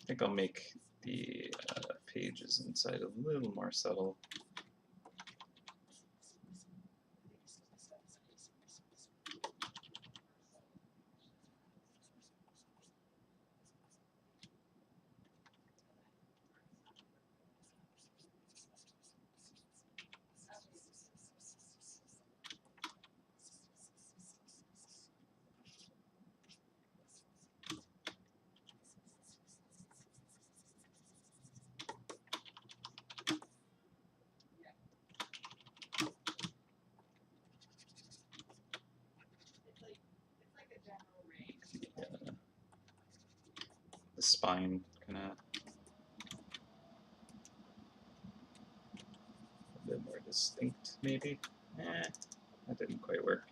I think I'll make the pages inside a little more subtle. The spine kind of a bit more distinct, maybe. That didn't quite work.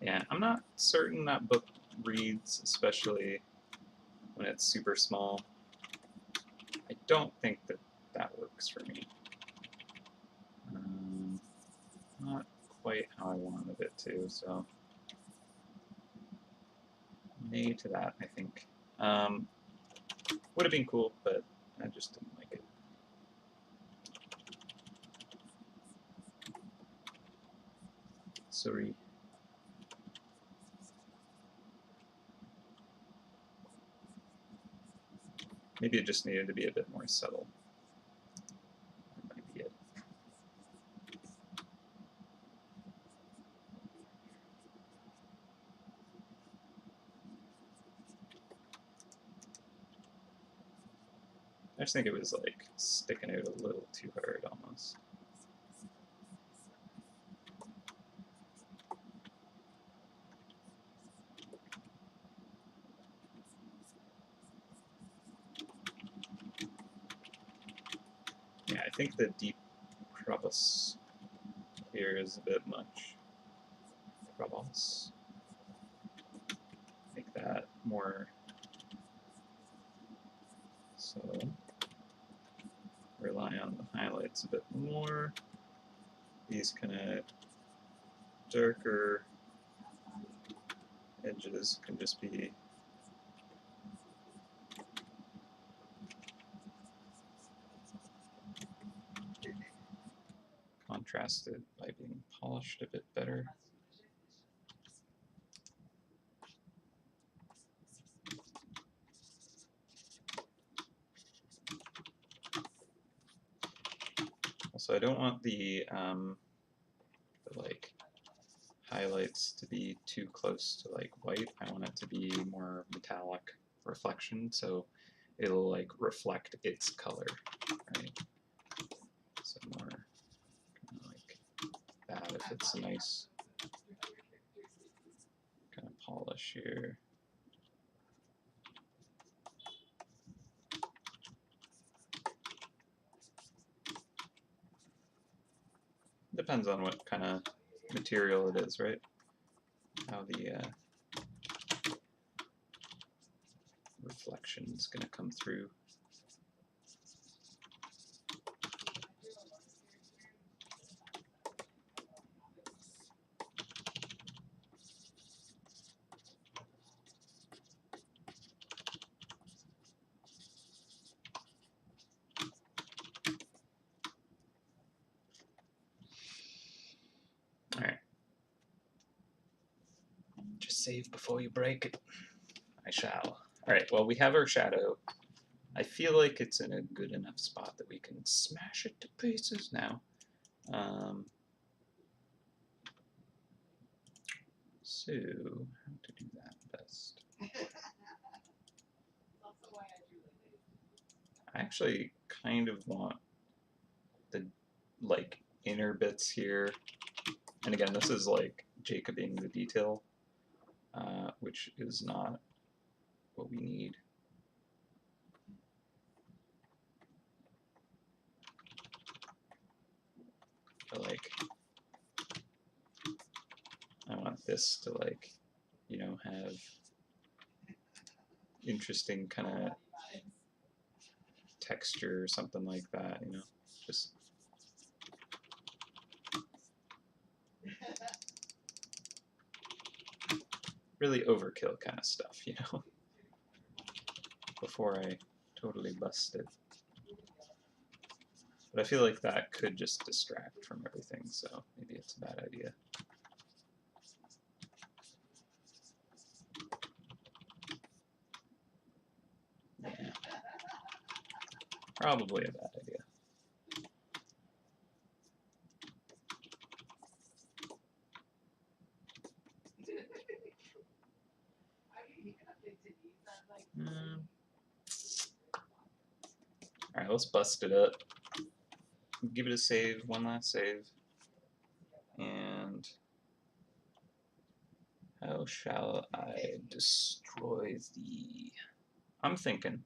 Yeah, I'm not certain that book reads, especially when it's super small. I don't think that that works for me. Not quite how I wanted it to, so nay to that, I think. Would have been cool, but I just didn't like it. Sorry. Maybe it just needed to be a bit more subtle. That might be it. I just think it was like sticking out a little too hard almost. Yeah, I think the deep crevice here is a bit much. Crevice. Make that more. So rely on the highlights a bit more. These kind of darker edges can just be contrasted by being polished a bit better. Also, I don't want the like highlights to be too close to like white. I want it to be more metallic reflection, so it'll like reflect its color, right? So more kind of like that if it's a nice kind of polish here. Depends on what kind of material it is, right? How the reflection is going to come through. All right. Just save before you break it. I shall. All right, well, we have our shadow. I feel like it's in a good enough spot that we can smash it to pieces now. So, how to do that best? I actually kind of want the like inner bits here. And again, this is like Jacobing the detail, which is not what we need. But like, I want this to like, you know, have interesting kind of texture or something like that, you know, just really overkill kind of stuff, you know, before I totally bust it. But I feel like that could just distract from everything, so maybe it's a bad idea. Yeah. Probably a bad idea. Alright, let's bust it up. Give it a save, one last save. And how shall I destroy the... I'm thinking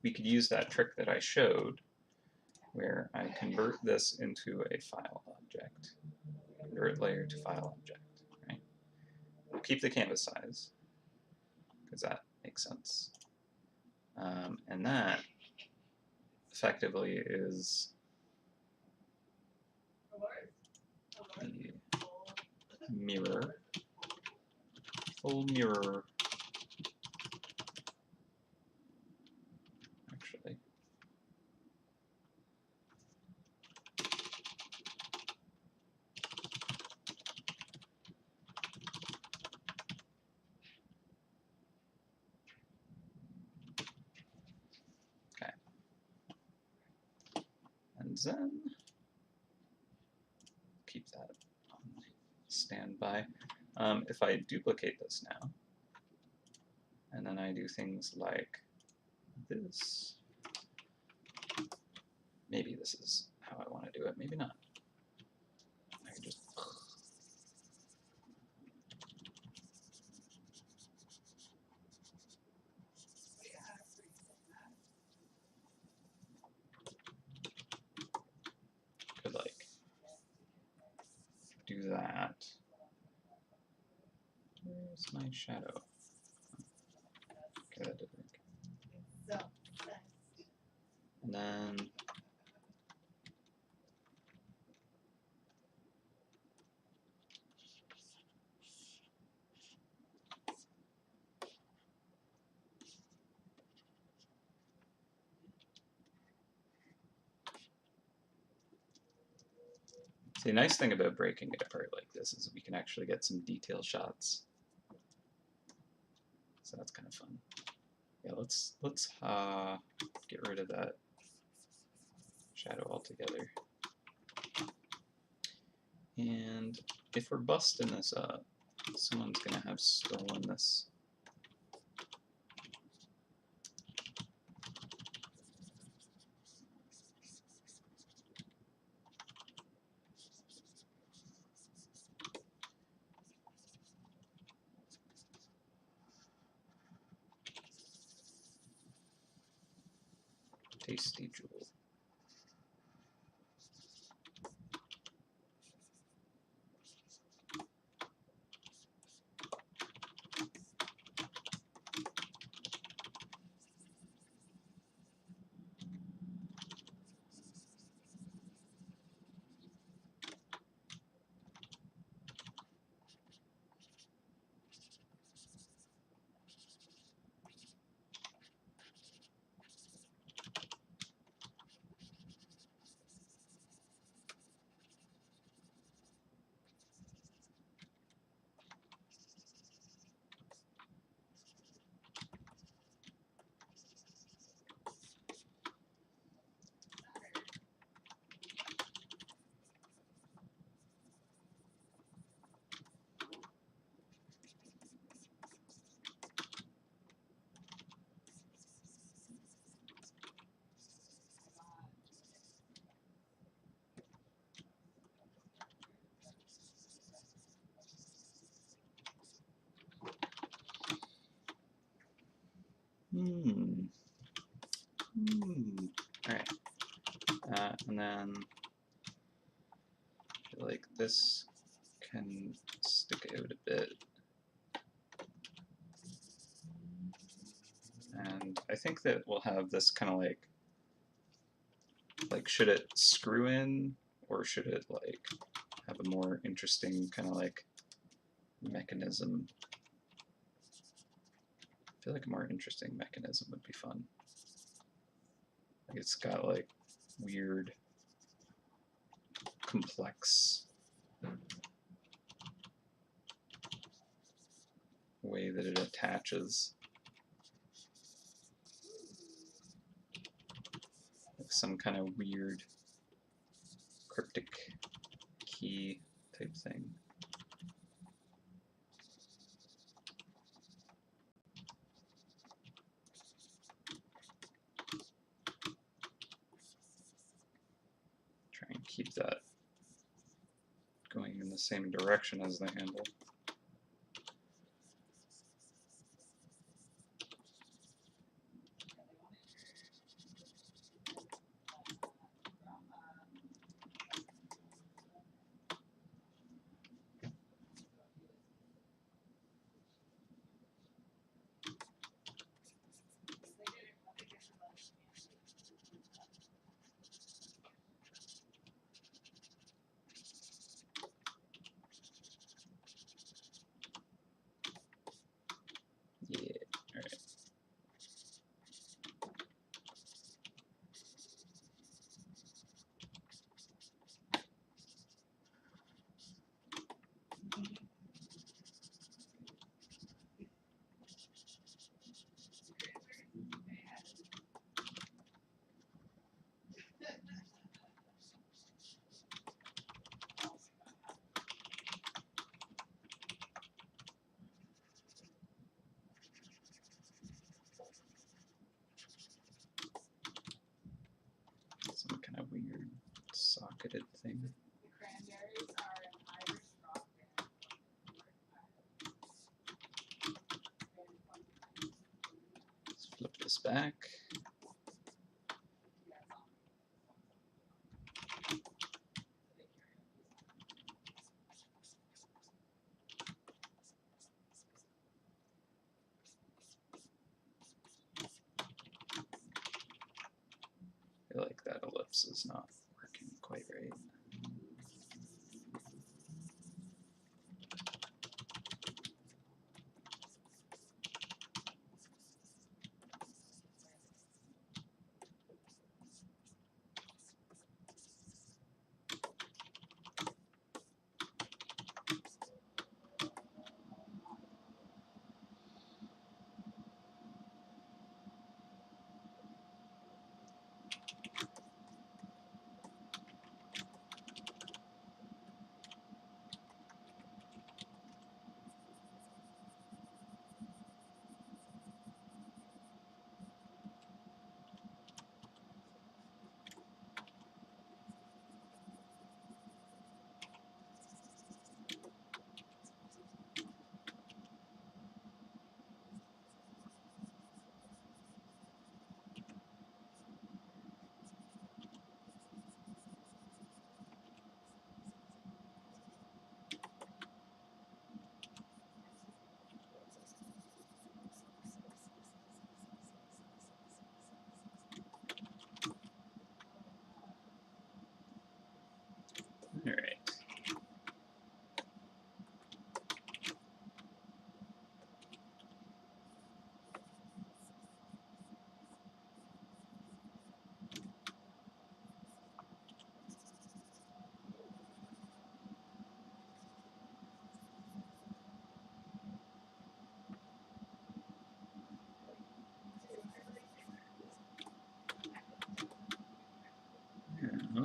we could use that trick that I showed where I convert this into a file object. Convert layer to file object, right? We'll keep the canvas size because that makes sense. And that effectively is the mirror, full mirror, actually. then keep that on standby. If I duplicate this now, and then I do things like this, maybe this is how I want to do it, maybe not. I can just could like do that. Where's my shadow? Okay, that didn't work. And then see, the nice thing about breaking it apart like this is we can actually get some detail shots. So that's kind of fun. Yeah, let's get rid of that shadow altogether. And if we're busting this up, someone's gonna have stolen this. Tasty jewel. Alright. And then I feel like this can stick out a bit. And I think that we'll have this kind of like should it screw in or should it like have a more interesting kind of like mechanism? I feel like a more interesting mechanism would be fun. Like it's got like weird, complex way that it attaches. Like some kind of weird cryptic key type thing. Try and keep that going in the same direction as the handle. Some kind of weird socketed thing. The Cranberries are an Irish rock band. Let's flip this back. I feel like that ellipse is not working quite right. All right. Yeah.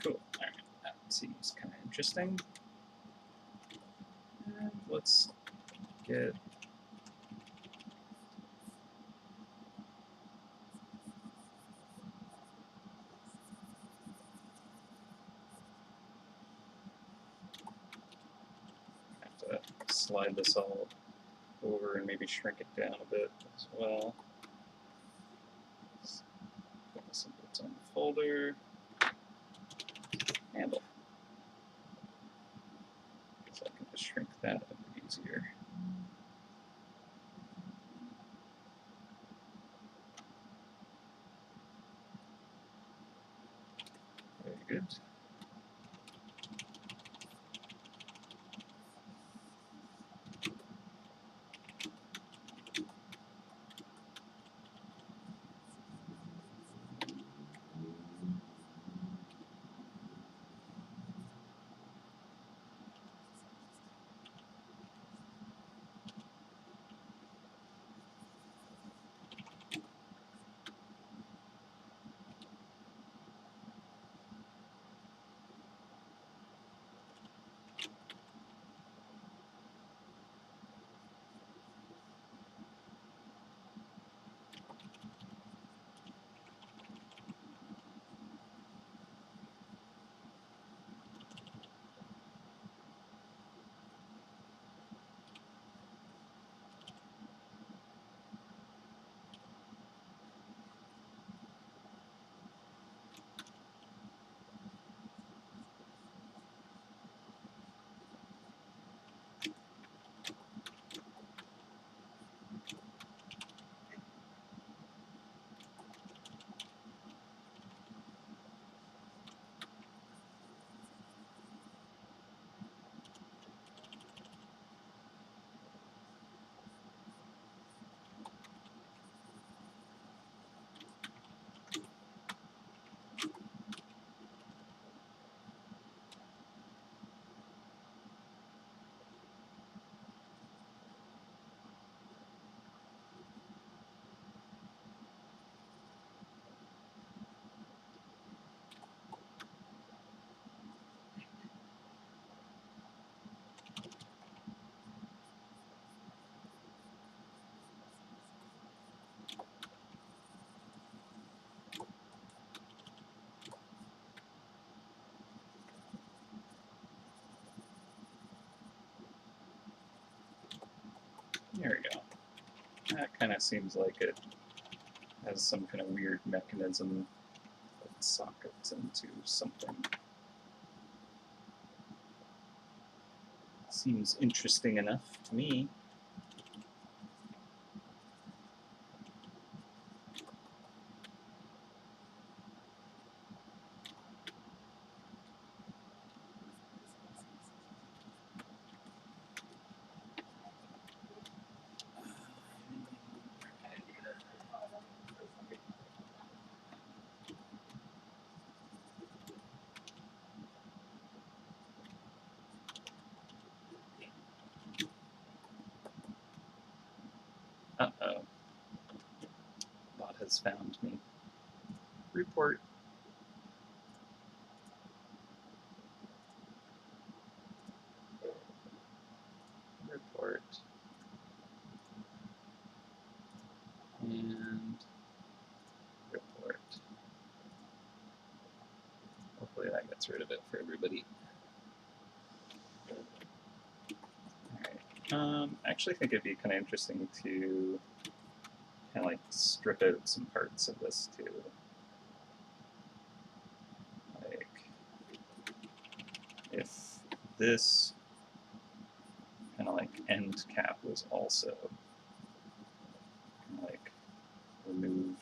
Cool. All right. That seems kind of interesting. And let's get have to slide this all over and maybe shrink it down a bit as well. Let's put this in its own folder. Handle. So I can just shrink that a bit easier. Very good. There we go. That kind of seems like it has some kind of weird mechanism that sockets into something. Seems interesting enough to me. Uh-oh. Bot has found me. Report. Report. And report. Hopefully that gets rid of it for everybody. Alright. I actually think it'd be kind of interesting to kind of like strip out some parts of this too. Like, if this kind of like end cap was also kind of like removed.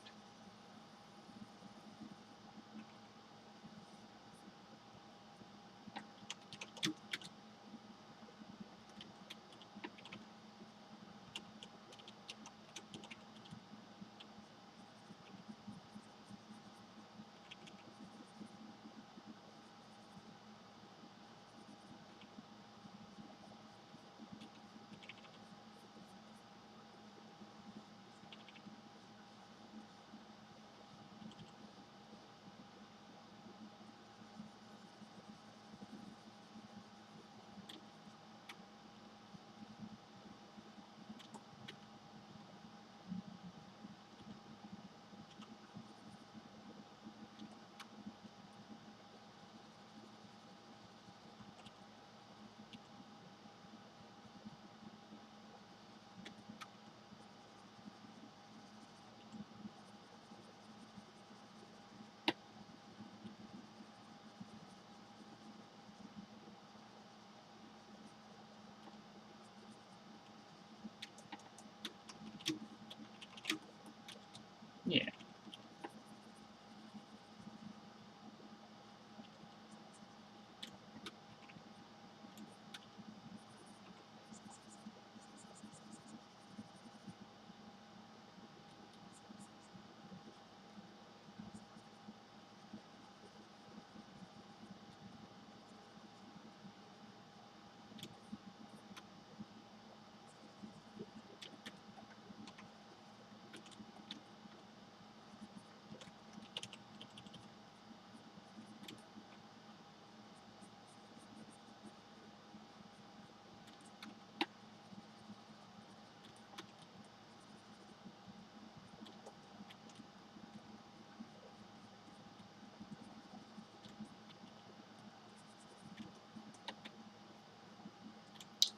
Yeah.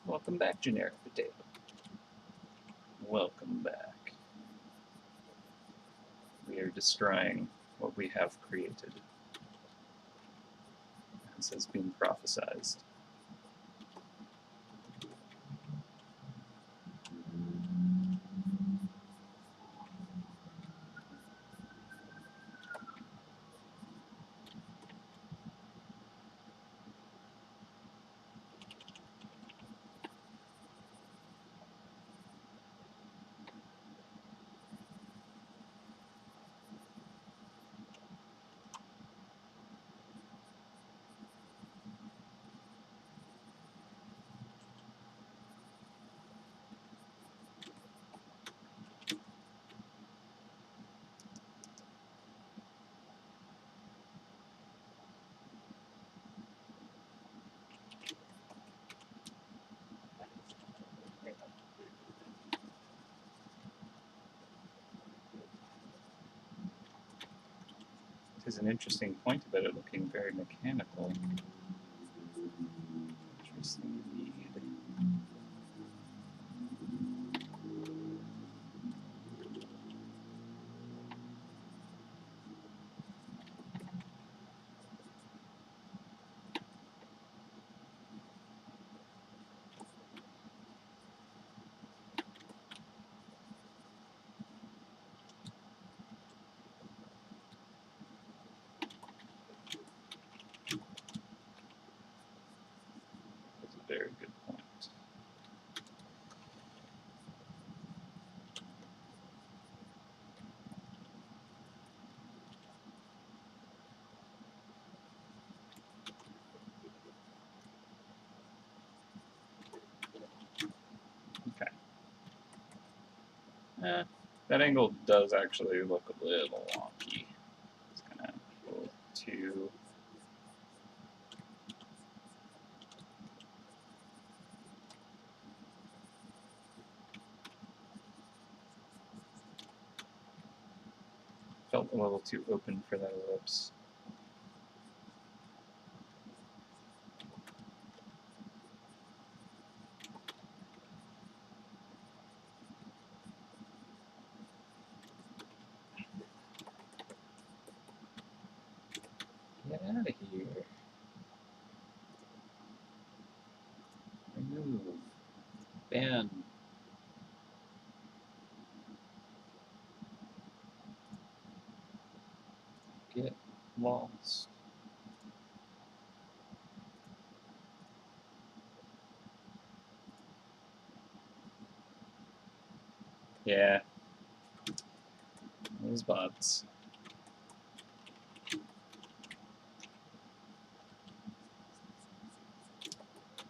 Welcome back, generic potato. Welcome back. We are destroying what we have created, as has been prophesized. There's an interesting point about it looking very mechanical. Interesting indeed. That angle does actually look a little wonky. It's kind of a little too. Felt a little too open for that ellipse. Get out of here. Remove. Ban. Get lost. Yeah. Those bots.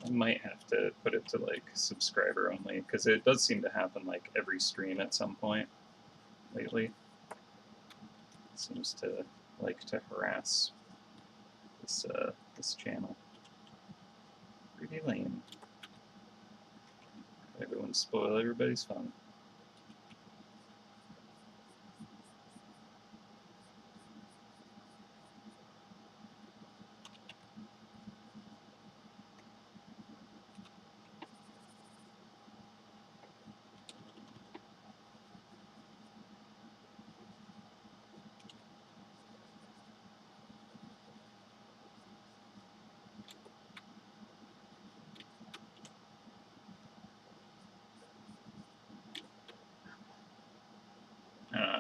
I might have to put it to like subscriber only because it does seem to happen like every stream at some point lately. It seems to like to harass this channel. Pretty lame. Everyone spoil everybody's fun.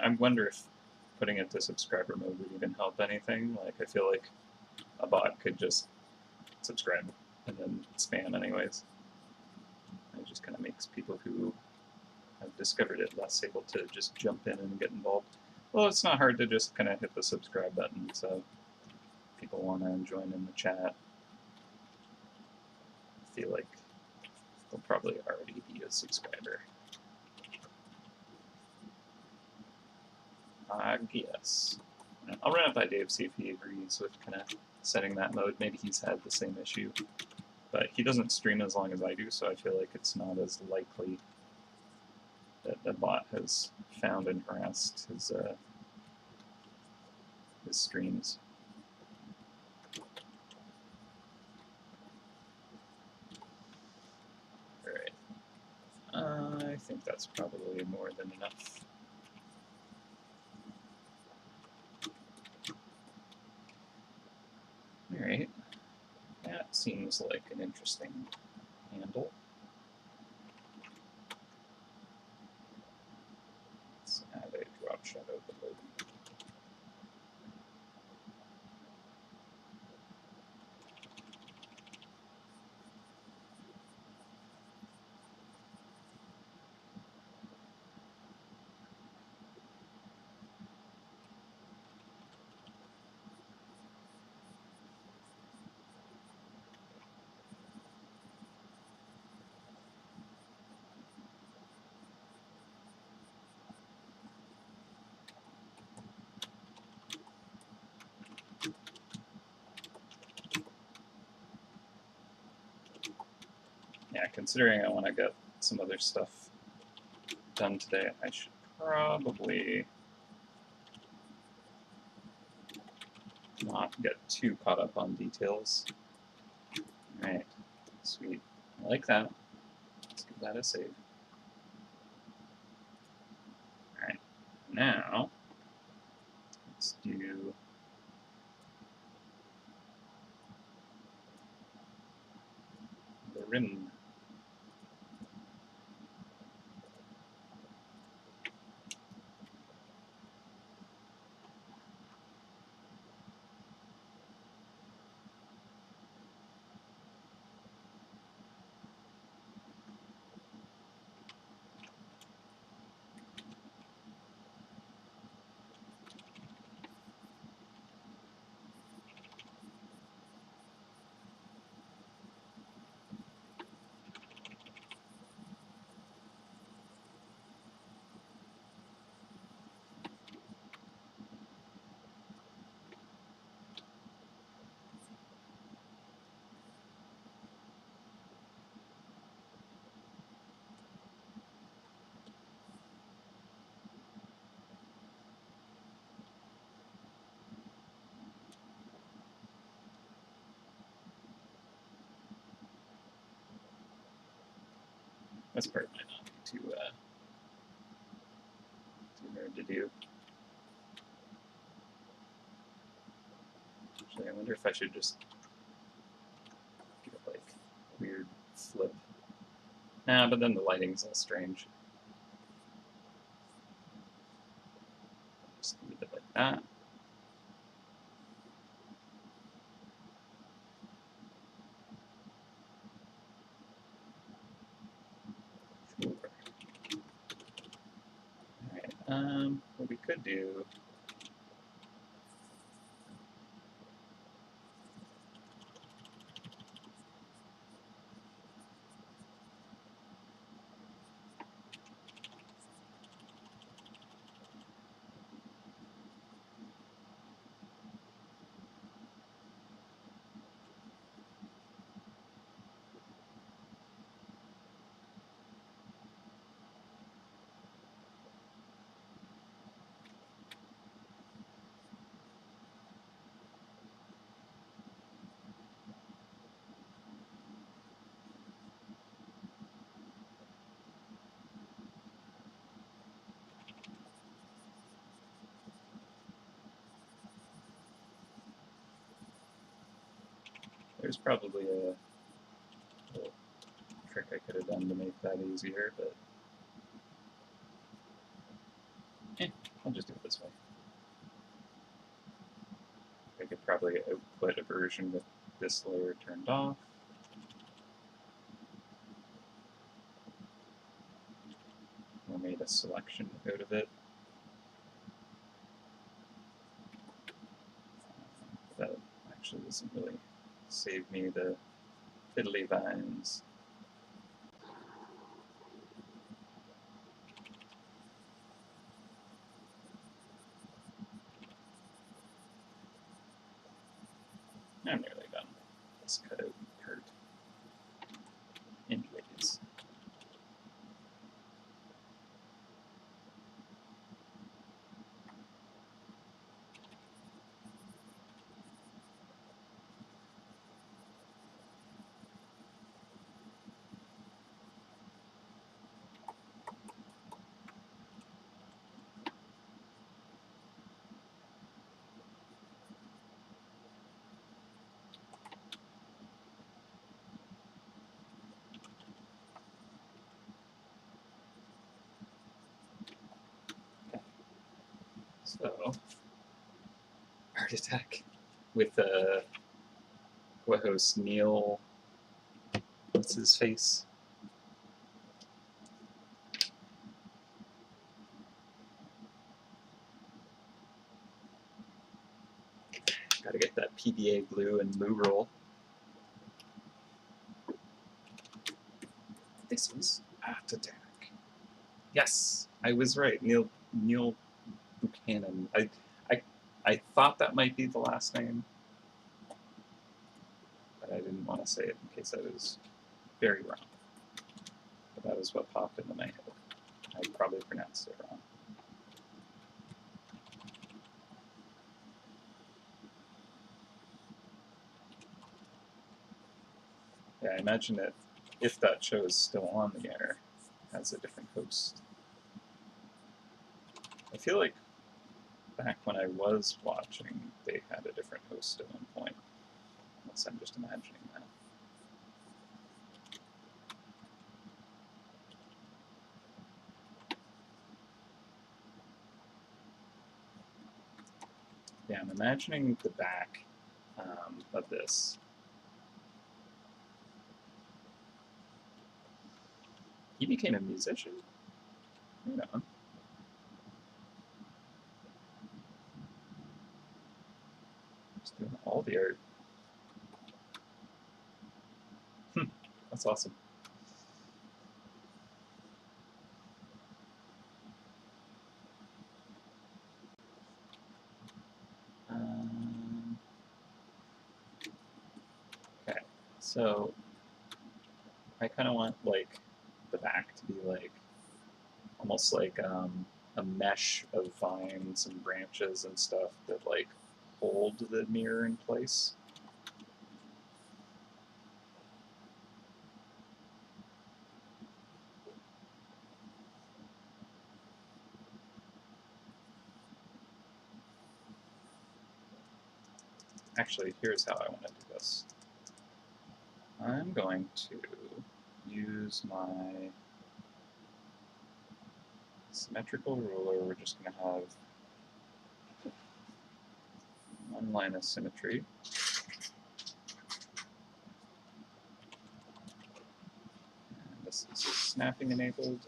I wonder if putting it to subscriber mode would even help anything. Like, I feel like a bot could just subscribe and then spam anyways. It just kind of makes people who have discovered it less able to just jump in and get involved. Well, it's not hard to just kind of hit the subscribe button, so if people want to join in the chat, I feel like they'll probably already be a subscriber. I guess. I'll run it by Dave, see if he agrees with kind of setting that mode. Maybe he's had the same issue. But he doesn't stream as long as I do, so I feel like it's not as likely that the bot has found and harassed his streams. Alright. I think that's probably more than enough. Alright. That seems like an interesting handle. Let's add a drop shadow below. Yeah, considering I want to get some other stuff done today, I should probably not get too caught up on details. Alright, sweet. I like that. Let's give that a save. Alright, now let's do the rim. This part might not be too hard to do. Actually, I wonder if I should just give it like a weird flip. Nah, but then the lighting's all strange. Just leave it like that. Sure. Alright, what we could do. There's probably a little trick I could have done to make that easier, but I'll just do it this way. I could probably output a version with this layer turned off. We made a selection out of it. That actually doesn't really save me the fiddly vines. I'm nearly done. Let's cut out part anyways. So, Art Attack with co-host Neil. What's his face? Gotta get that PBA glue and moo roll. This is Art Attack. Yes, I was right. Neil Buchanan. I thought that might be the last name, but I didn't want to say it in case I was very wrong. But that was what popped into my head. I probably pronounced it wrong. Yeah, I imagine that if that show is still on the air, it has a different host. I feel like back when I was watching, they had a different host at one point. Unless I'm just imagining that. Yeah, I'm imagining the back of this. He became a musician? Right on. Just doing all the art. That's awesome. Okay, so I kind of want like the back to be like almost like a mesh of vines and branches and stuff that like hold the mirror in place. Actually, here's how I want to do this. I'm going to use my symmetrical ruler. We're just going to have one line of symmetry. And this is snapping enabled.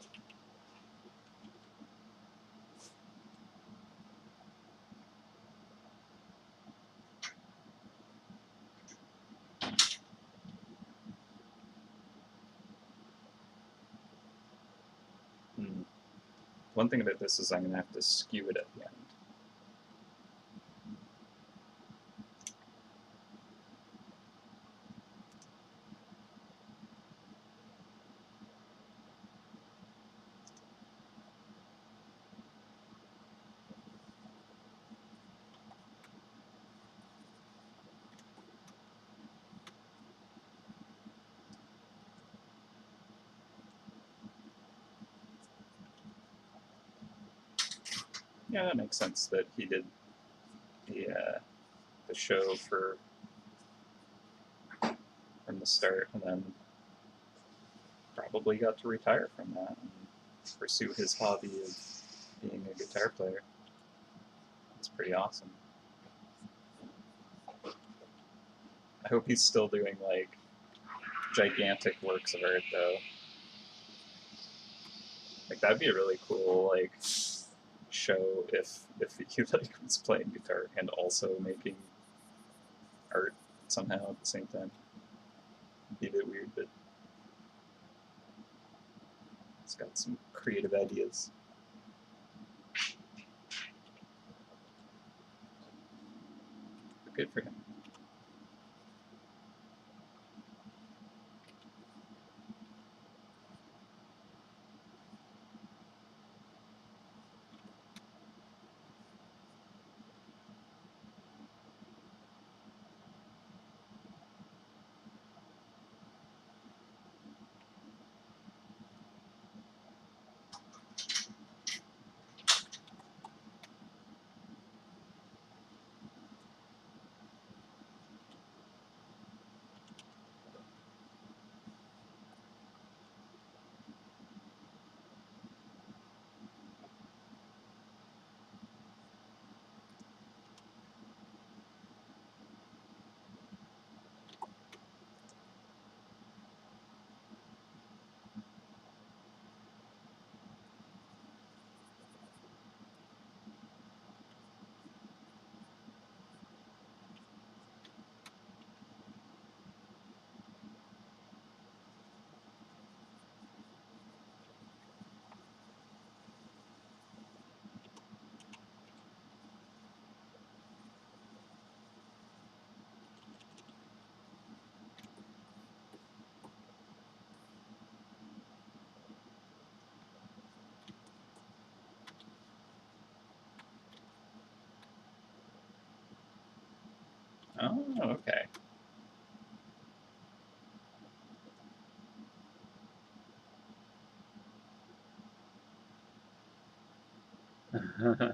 One thing about this is I'm going to have to skew it at the end. Yeah, that makes sense that he did the show from the start, and then probably got to retire from that and pursue his hobby of being a guitar player. It's pretty awesome. I hope he's still doing like gigantic works of art though. Like that'd be a really cool like show if he like was playing guitar and also making art somehow at the same time. It'd be a bit weird, but it's got some creative ideas. But good for him. Oh, okay. Alright.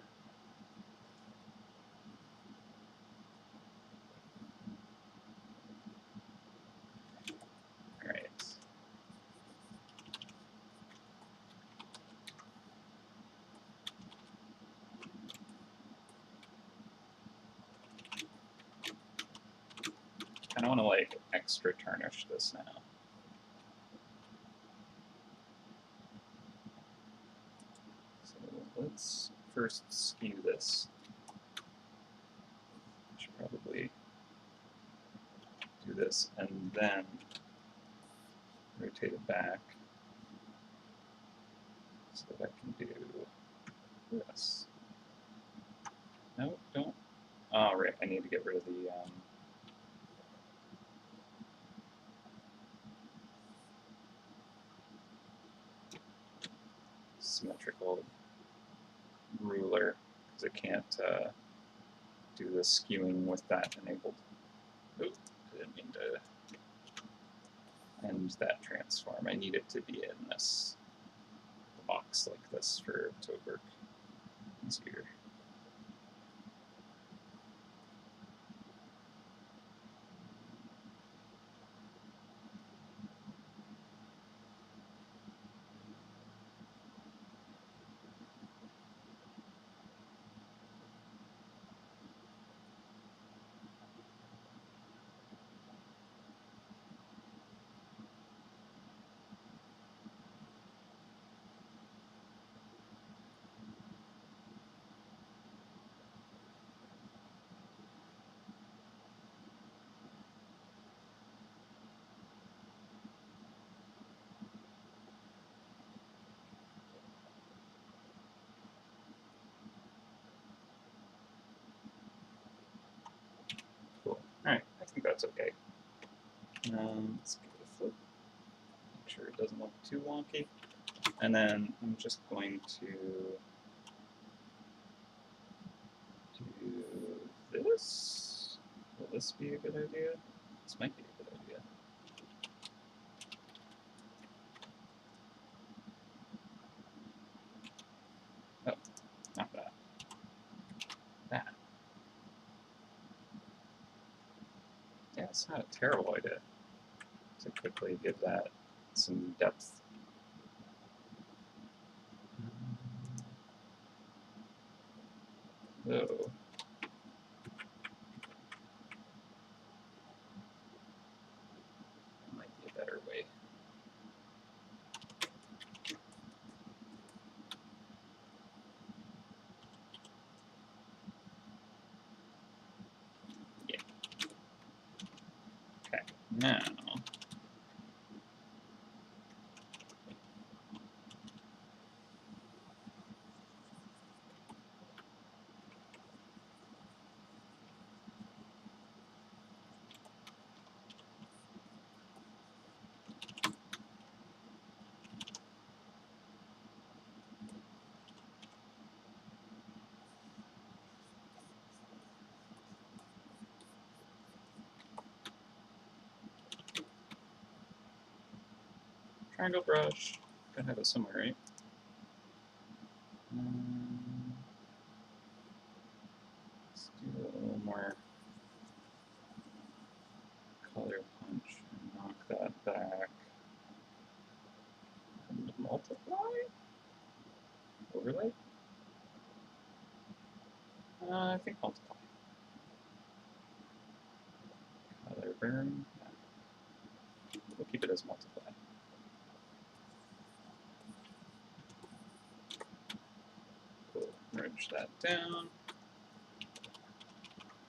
I don't want to like extra tarnish this now. So let's first skew this. Should probably do this and then rotate it back so that I can do this. No, don't. Oh, right, I need to get rid of the symmetrical ruler because it can't do the skewing with that enabled. Oop, I didn't mean to end that transform. I need it to be in this box like this for it to work easier. Let's give it a flip. Make sure it doesn't look too wonky. And then I'm just going to do this. Will this be a good idea? This might be a good idea. Oh, not that. That. Yeah, it's not a terrible idea to quickly give that some depth. Oh. Might be a better way. Yeah. Okay. Now. Triangle brush. Gotta have it somewhere, right? Let's do a little more color punch and knock that back. And multiply? Overlay? I think multiply. Color burn. Yeah. We'll keep it as multiply. Cool. Merge that down.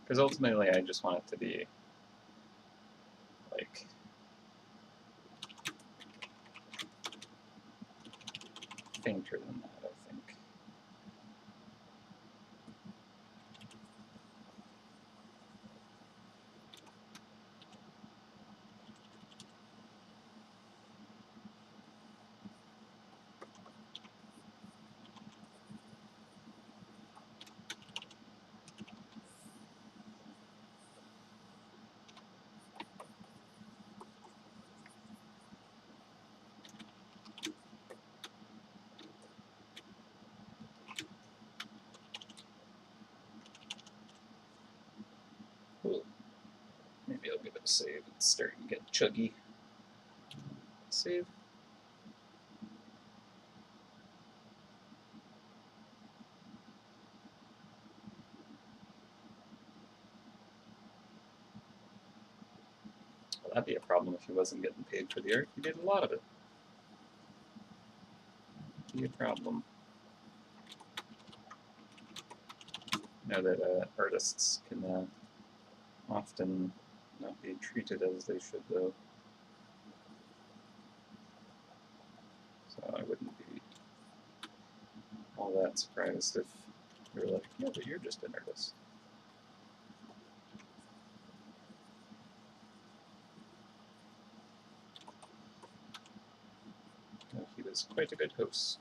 Because ultimately I just want it to be like fainter than that, I think. Cool. Maybe I'll give it a save. It's starting to get chuggy. Save. Well, that'd be a problem if he wasn't getting paid for the art. He did a lot of it. Be a problem. Know that artists can often not be treated as they should, though. So I wouldn't be all that surprised if they were like, yeah, but you're just an artist. He was quite a good host.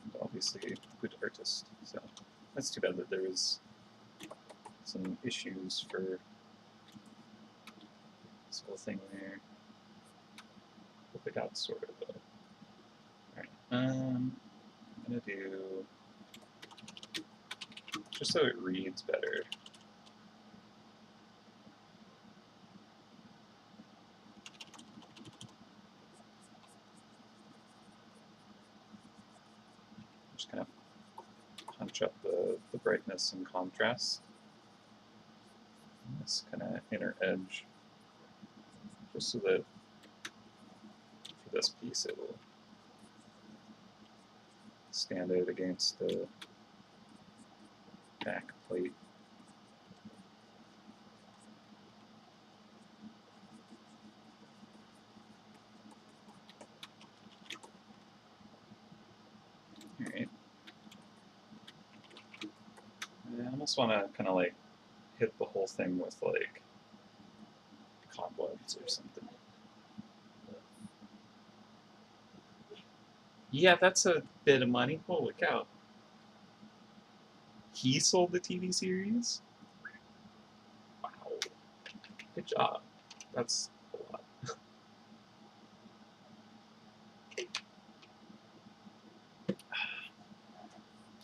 And obviously a good artist. So that's too bad that there was some issues for this whole thing there. Hope it got sorted though. Alright, I'm gonna do, just so it reads better, just kind of punch up the brightness and contrast. This kind of inner edge, just so that for this piece it will stand out against the back plate. Alright. I almost want to kind of like hit the whole thing with like cobwebs or something. Yeah, that's a bit of money. Holy cow. He sold the TV series? Wow. Good job. That's a lot.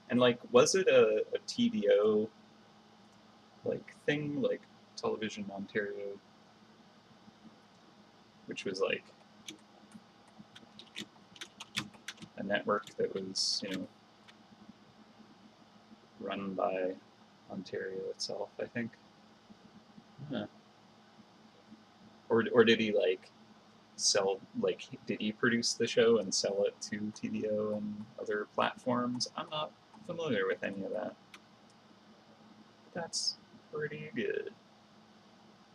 And like, was it a TVO like thing, like Television Ontario, which was like a network that was, run by Ontario itself, I think. Huh. Or did he like sell, like, did he produce the show and sell it to TVO and other platforms? I'm not familiar with any of that. That's pretty good.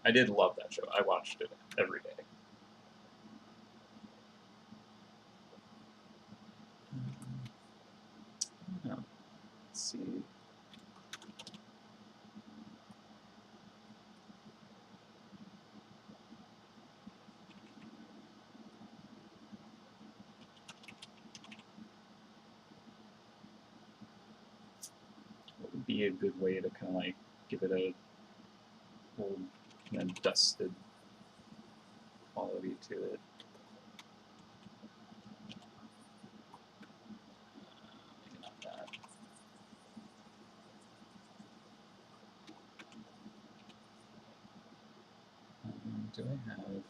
I did love that show. I watched it every day. Let's see. What would be a good way to kind of like give it a old kind of dusted quality to it? Maybe not that. Do I have?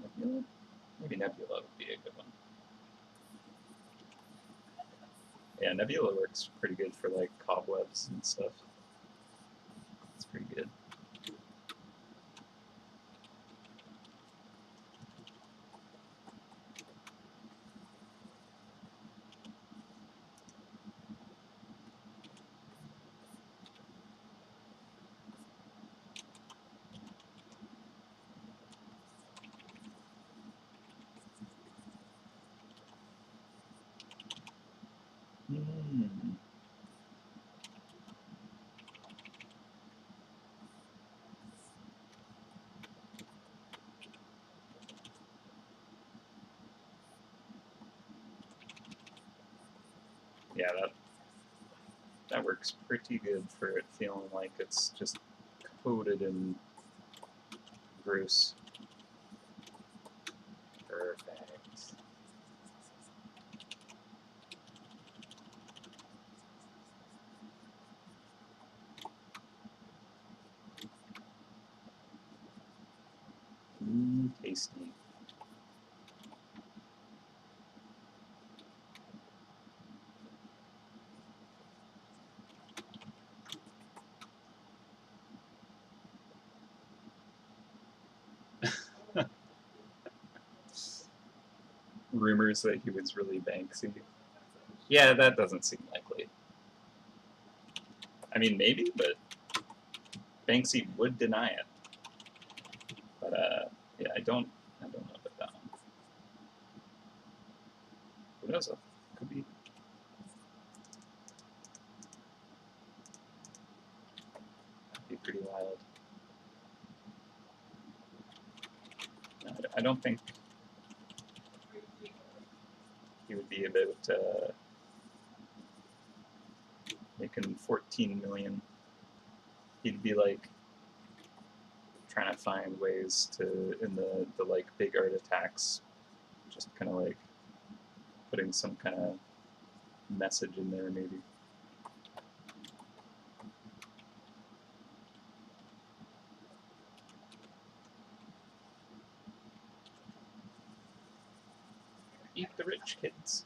Nebula? Maybe Nebula would be a good one. Yeah, Nebula works pretty good for like cobwebs and stuff. It's pretty good. Hmm. Yeah, that works pretty good for it feeling like it's just coated in gross. Perfect. Tasty. Rumors that he was really Banksy. Yeah, that doesn't seem likely. I mean, maybe, but Banksy would deny it. But yeah, I don't know about that one. Who knows? Could be. That'd be pretty wild. I don't think he would be about making 14 million. He'd be like trying to find ways to, in the like big art attacks, just kind of like putting some kind of message in there, maybe. Eat the rich kids.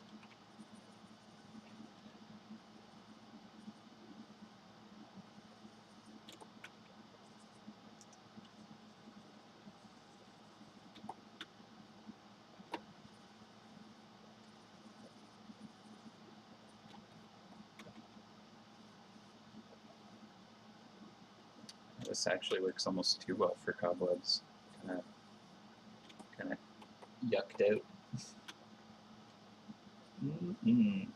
This actually works almost too well for cobwebs. Kind of yucked out. Mm-mm.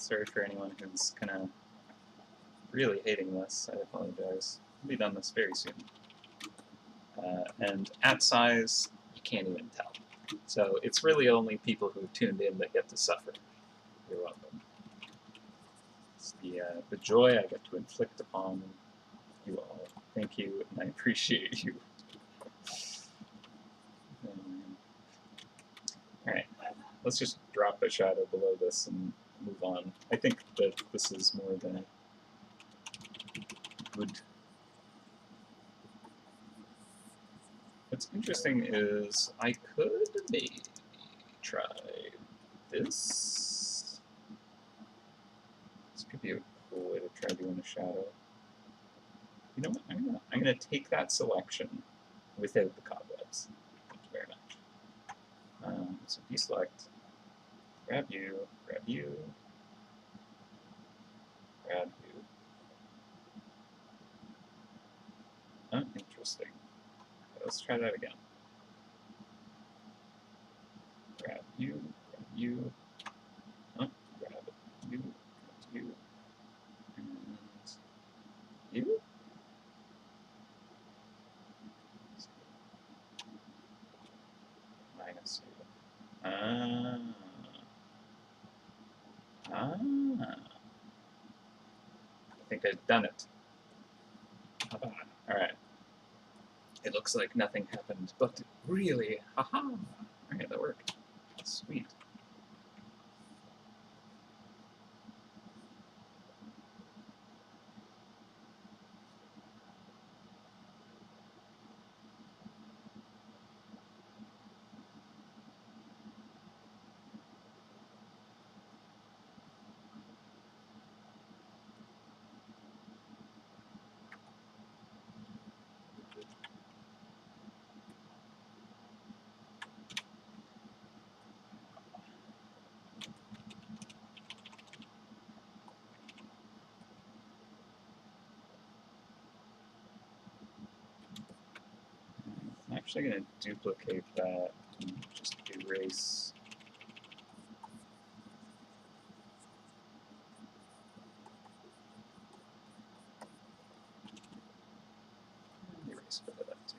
Sorry for anyone who's kind of really hating this. I apologize. We'll be done this very soon. And at size, you can't even tell. So it's really only people who tuned in that get to suffer. You're welcome. It's the joy I get to inflict upon you all. Thank you, and I appreciate you. Alright, let's just drop a shadow below this and move on. I think that this is more than good. What's interesting is I could maybe try this. This could be a cool way to try doing a shadow. You know what? I'm gonna take that selection without the cobwebs. Thank you very much. So deselect, grab you, grab you, grab you. Oh, interesting. Let's try that again. Grab you, grab you. Oh, grab you, you, and you. Minus you. I think I've done it. Alright. It looks like nothing happened, but really, haha! Alright, that worked. Sweet. I'm actually going to duplicate that and just erase. Erase a bit of that too.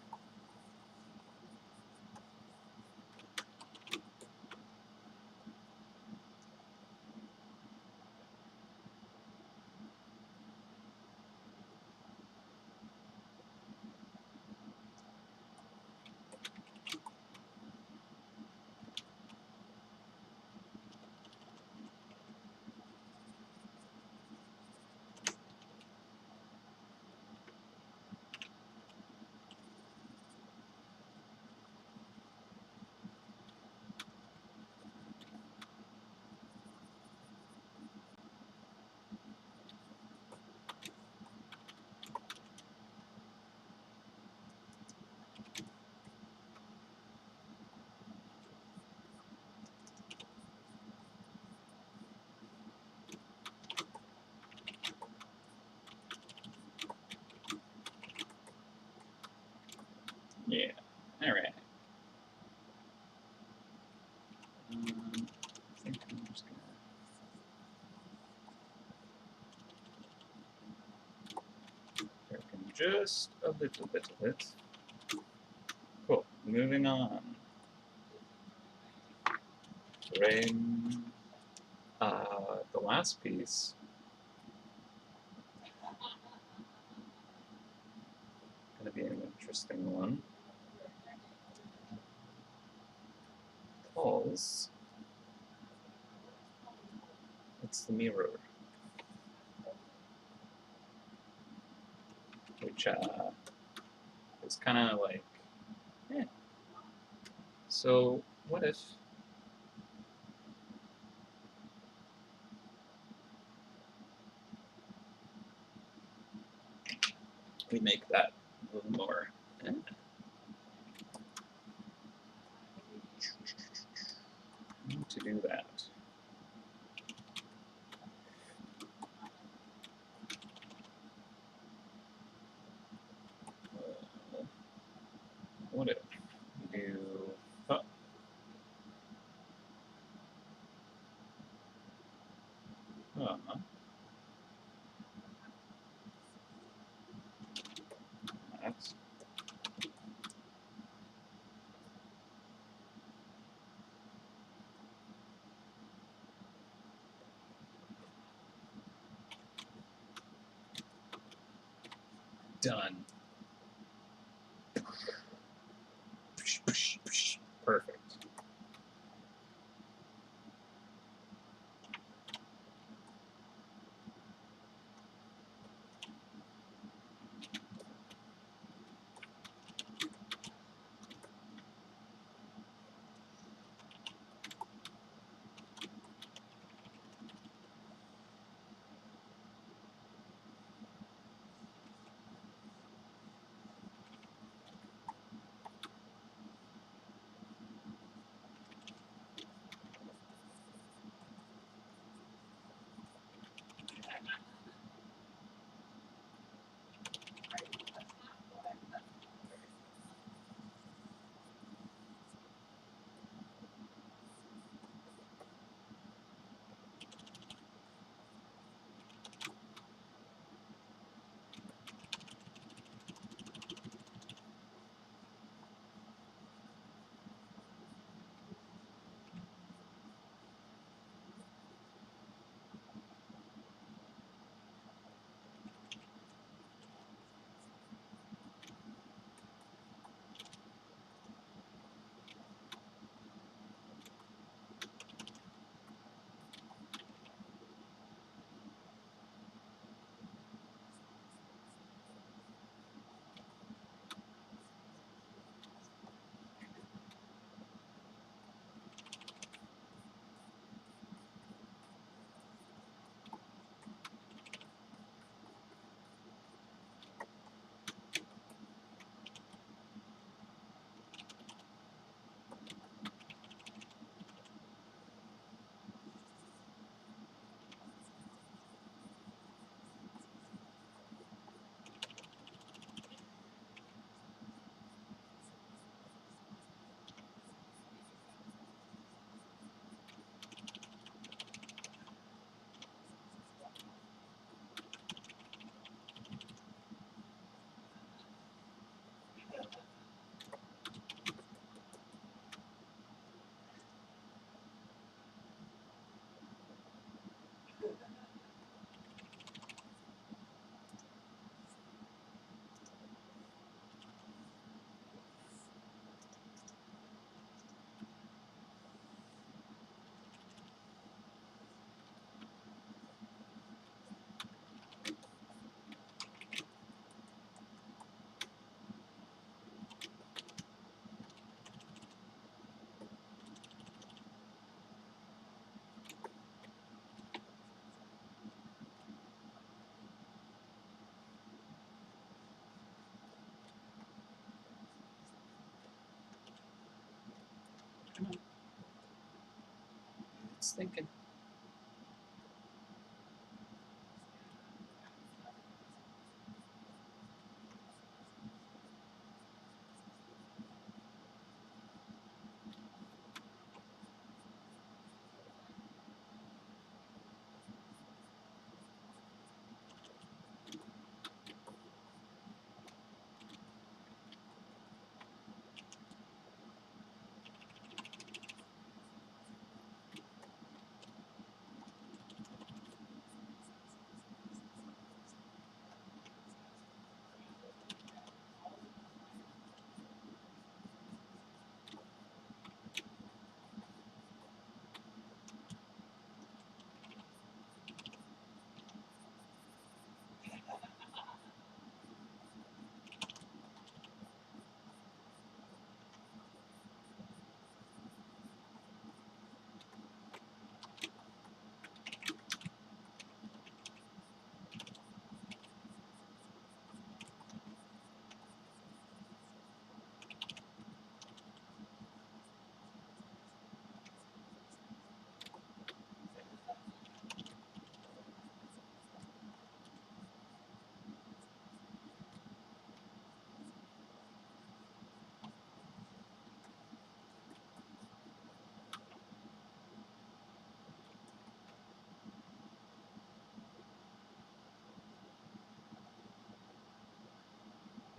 Yeah, alright. I think I'm just going to darken just a little bit of it. Cool, moving on. Frame. The last piece. Gonna be an interesting one. Calls. It's the mirror. Which is kind of like, eh. So what if we make that a little more? To do that. What if we do? Uh-huh. That's done. Perfect. Come on. It's thinking.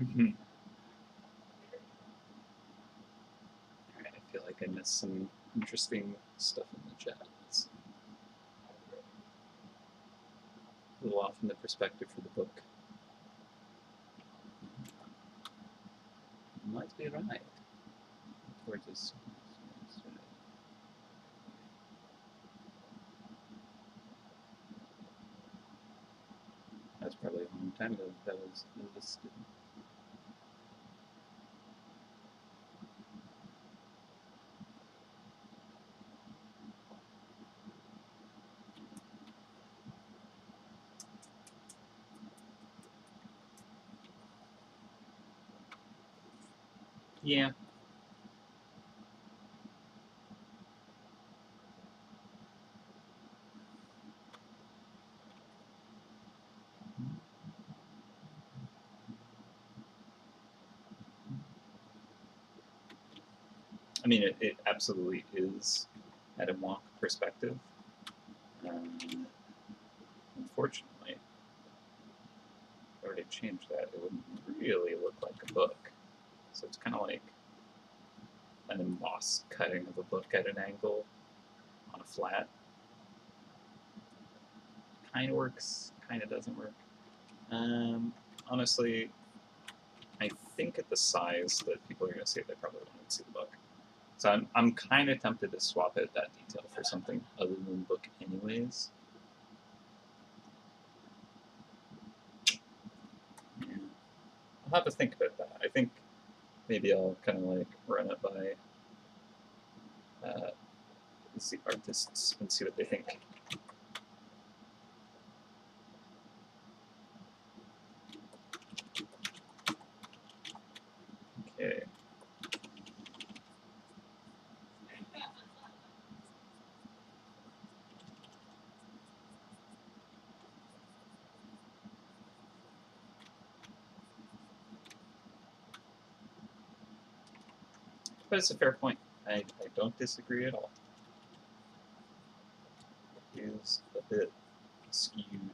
Alright, I feel like I missed some interesting stuff in the chat. It's a little off in the perspective for the book. Might be right. Towards this. That's probably a long time ago that was listed. Yeah. I mean, it absolutely is at a wonk perspective. Unfortunately, if I were to change that, it wouldn't really look like a book. So it's kind of like an embossed cutting of a book at an angle on a flat. Kind of works, kind of doesn't work. Honestly, I think at the size that people are going to see, they probably won't see the book. So I'm kind of tempted to swap out that detail for something other than the book anyways. Yeah. I'll have to think about that. I think maybe I'll kind of like run it by the artists and see what they think. Okay. But it's a fair point. I don't disagree at all. It is a bit skewed.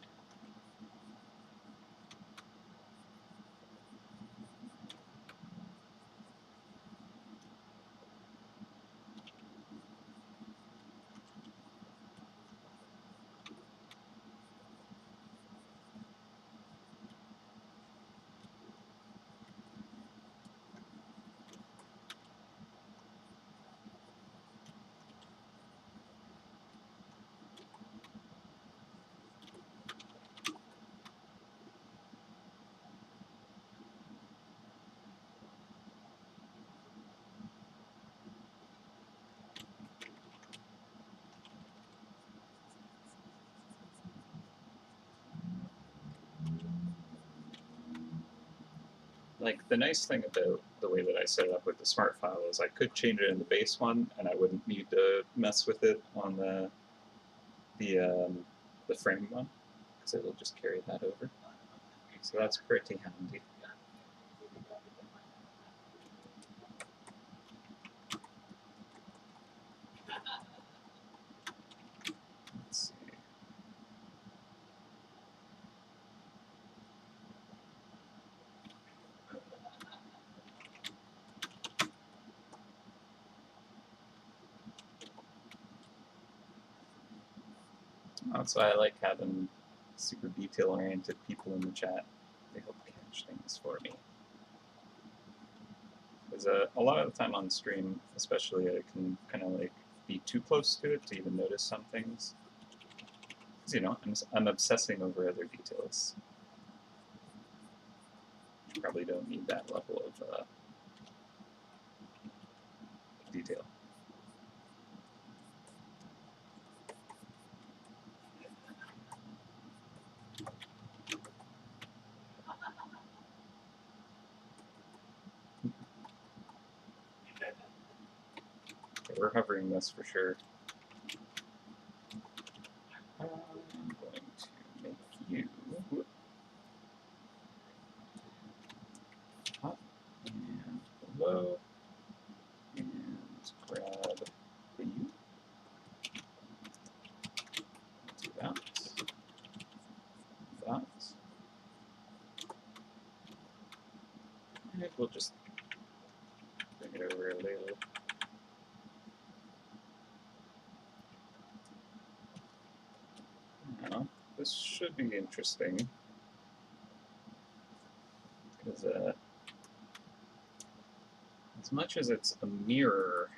Like, the nice thing about the way that I set it up with the smart file is I could change it in the base one, and I wouldn't need to mess with it on the frame one, because it will just carry that over. So that's pretty handy. Let's see. That's why I like having super detail-oriented people in the chat. They help catch things for me. Because a lot of the time on stream, especially, I can kind of like be too close to it to even notice some things. Because, you know, I'm obsessing over other details. You probably don't need that level of detail. Okay, we're hovering this for sure. I'm going to make you up and below, and grab the U. Do that. That. just bring it over a little. Now, this should be interesting because as much as it's a mirror,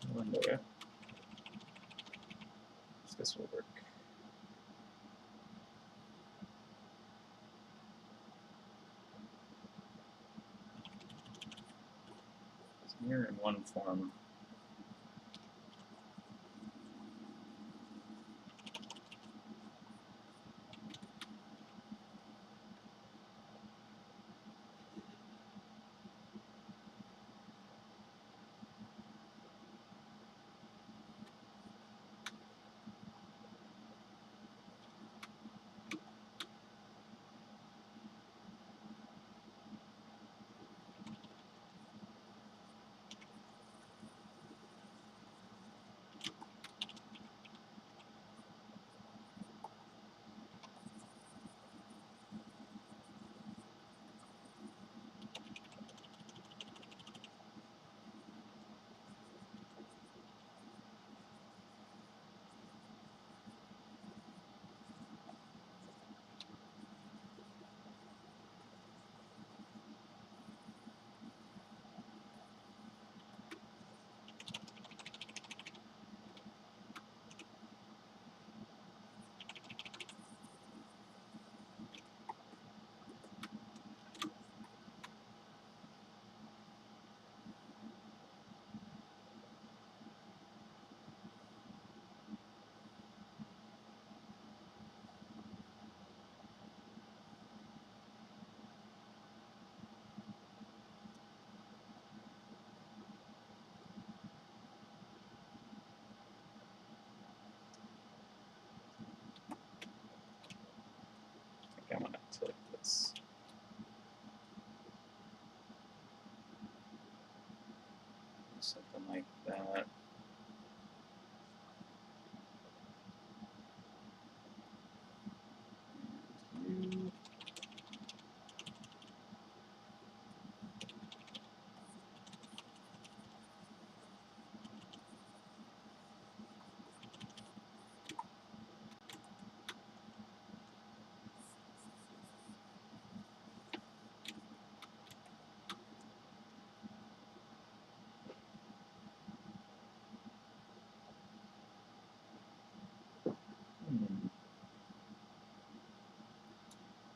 I wonder if this will work. It's a mirror in one form. I think I'm gonna tilt this. Something like that. You.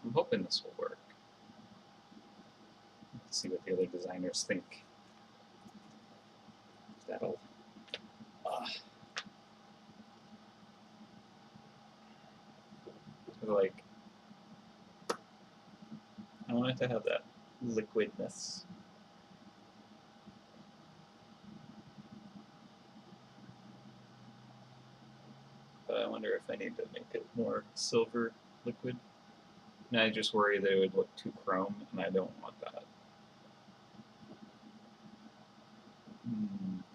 I'm hoping this will work. Let's see what the other designers think. That'll. Like, I want it to have that liquidness. But I wonder if I need to make it more silver liquid. And I just worry that it would look too chrome, and I don't want that.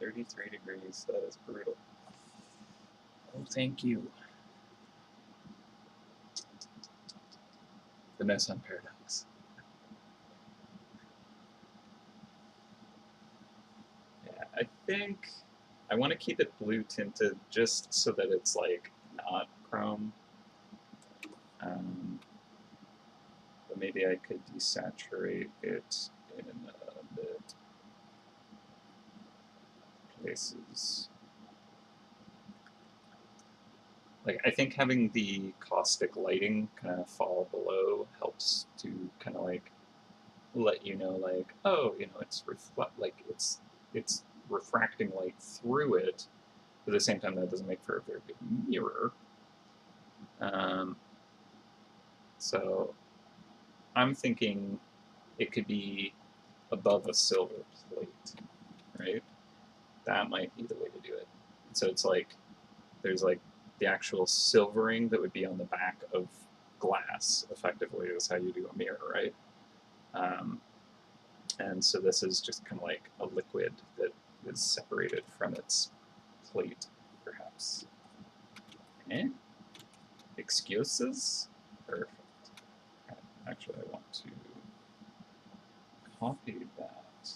33 degrees, that is brutal. Oh, thank you. The MouseHunt paradox. Yeah, I think I want to keep it blue tinted just so that it's like not chrome. But maybe I could desaturate it in a bit places. Like, I think having the caustic lighting kind of fall below helps to kind of like let you know, like, oh, you know, it's it's refracting light through it. But at the same time, that doesn't make for a very good mirror. So I'm thinking it could be above a silver plate, right? That might be the way to do it. So it's like there's like the actual silvering that would be on the back of glass, effectively, is how you do a mirror, right? And so this is just kind of like a liquid that is separated from its plate, perhaps. And excuses? Perfect. Actually, I want to copy that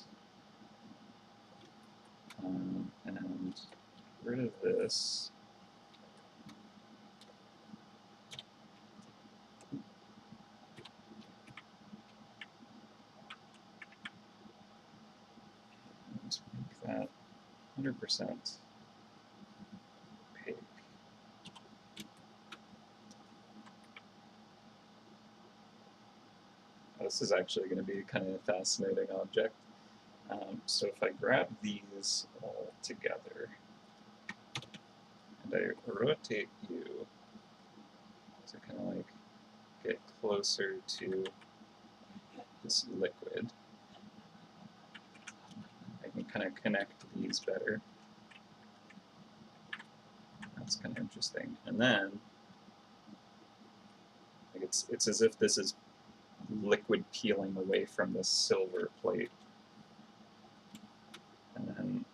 and get rid of this. And make that 100% opaque. This is actually going to be kind of a fascinating object. So if I grab these all together and I rotate you to kind of like get closer to this liquid, I can kind of connect these better. That's kind of interesting. And then like it's as if this is liquid peeling away from this silver plate. And then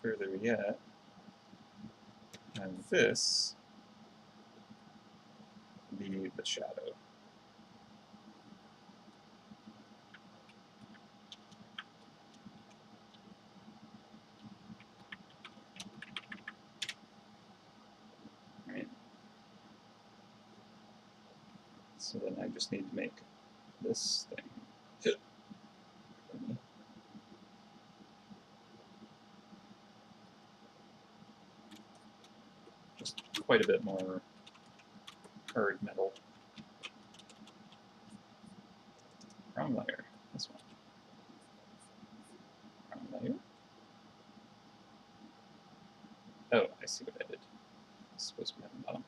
further yet, I have this be the shadow. Right. So then I just need to make this thing. Just quite a bit more hard metal. Wrong layer. This one. Wrong layer. Oh, I see what I did. It's supposed to be on the bottom.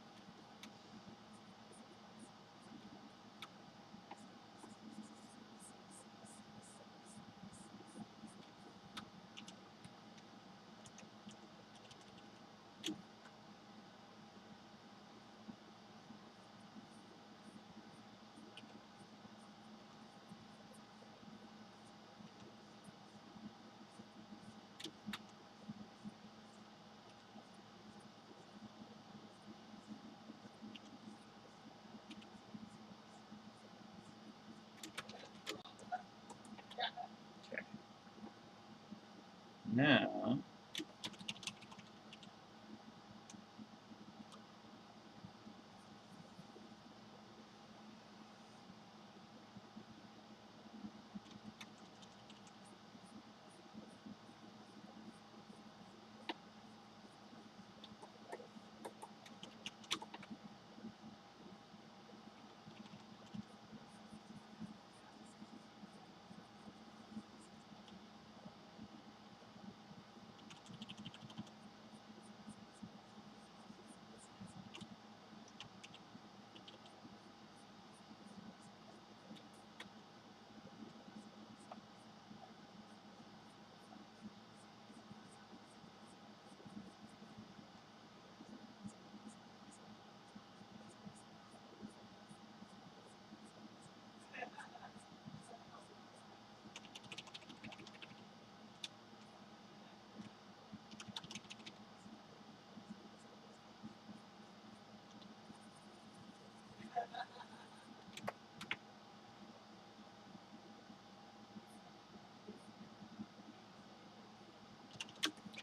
Okay. Now,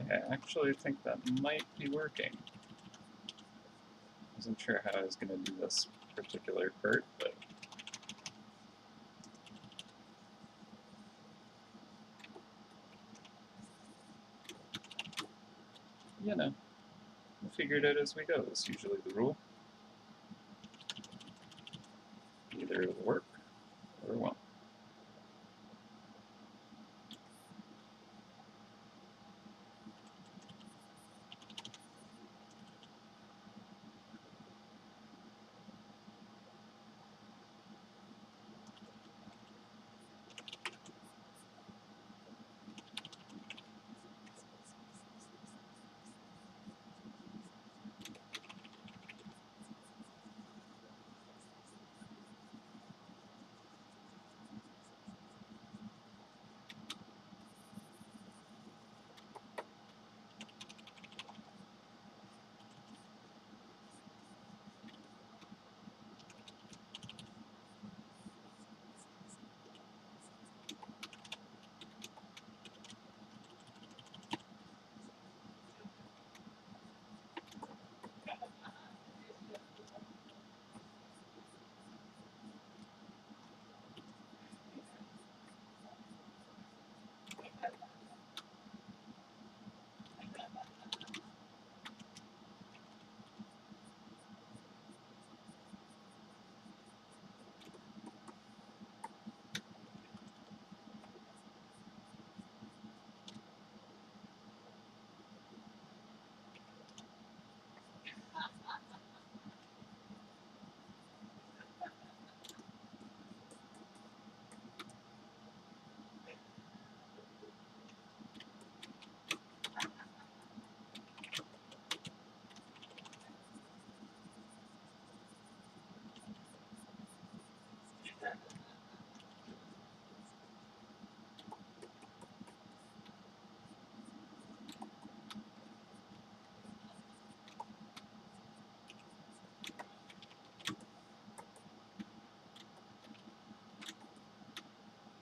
okay, I actually think that might be working. Wasn't sure how I was going to do this particular part, but you know, we'll figure it out as we go. That's usually the rule. Either it'll work or it won't.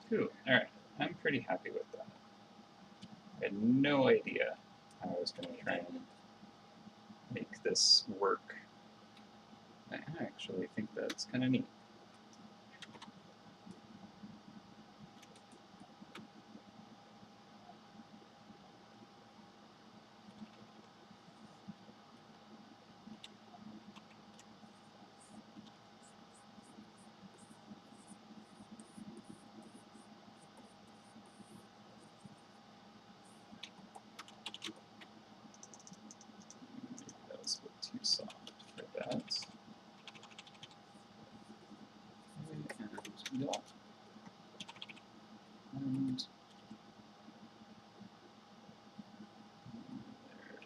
Cool. Alright, I'm pretty happy with that. I had no idea how I was going to try and make this work. I actually think that's kind of neat. That was a bit too soft for that. And yeah. And there.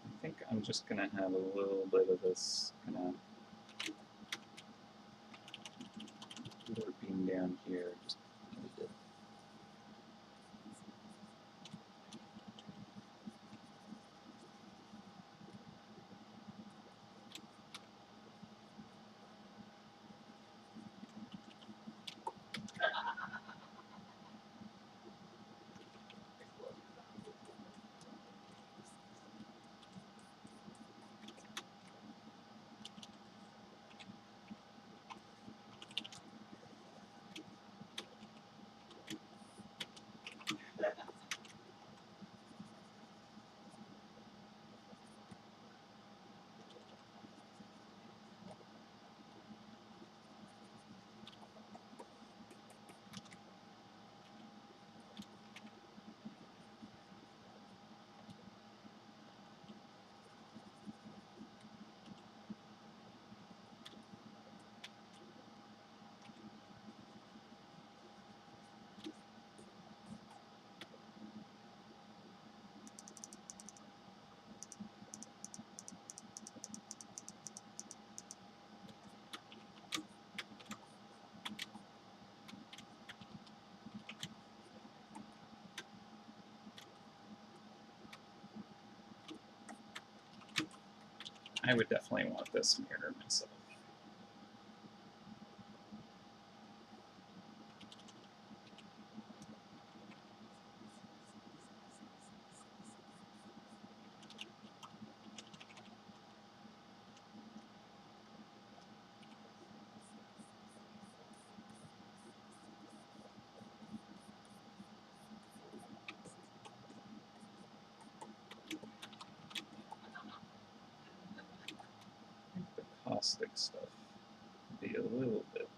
I think I'm just going to have a little bit of this kind of warping down here. Just a bit. I would definitely want this mirror myself. I think the caustic stuff would be a little bit.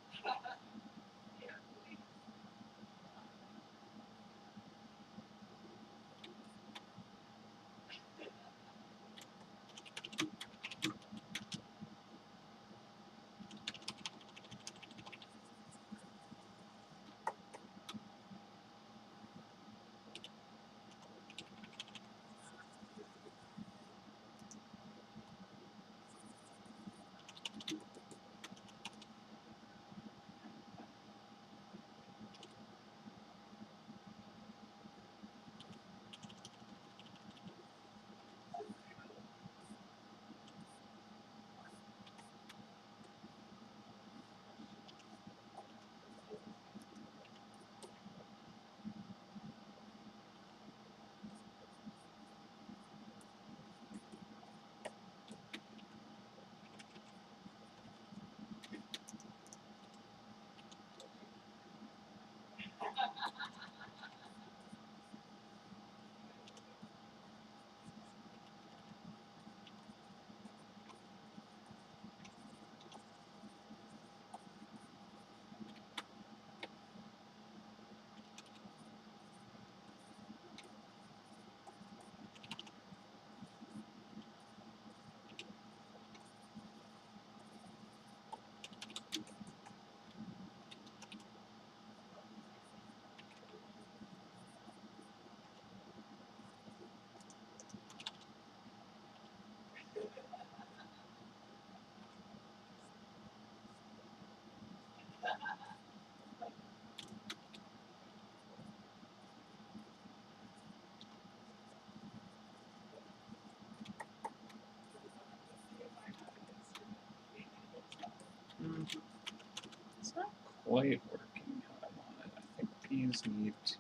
quite working how I want it. I think these need to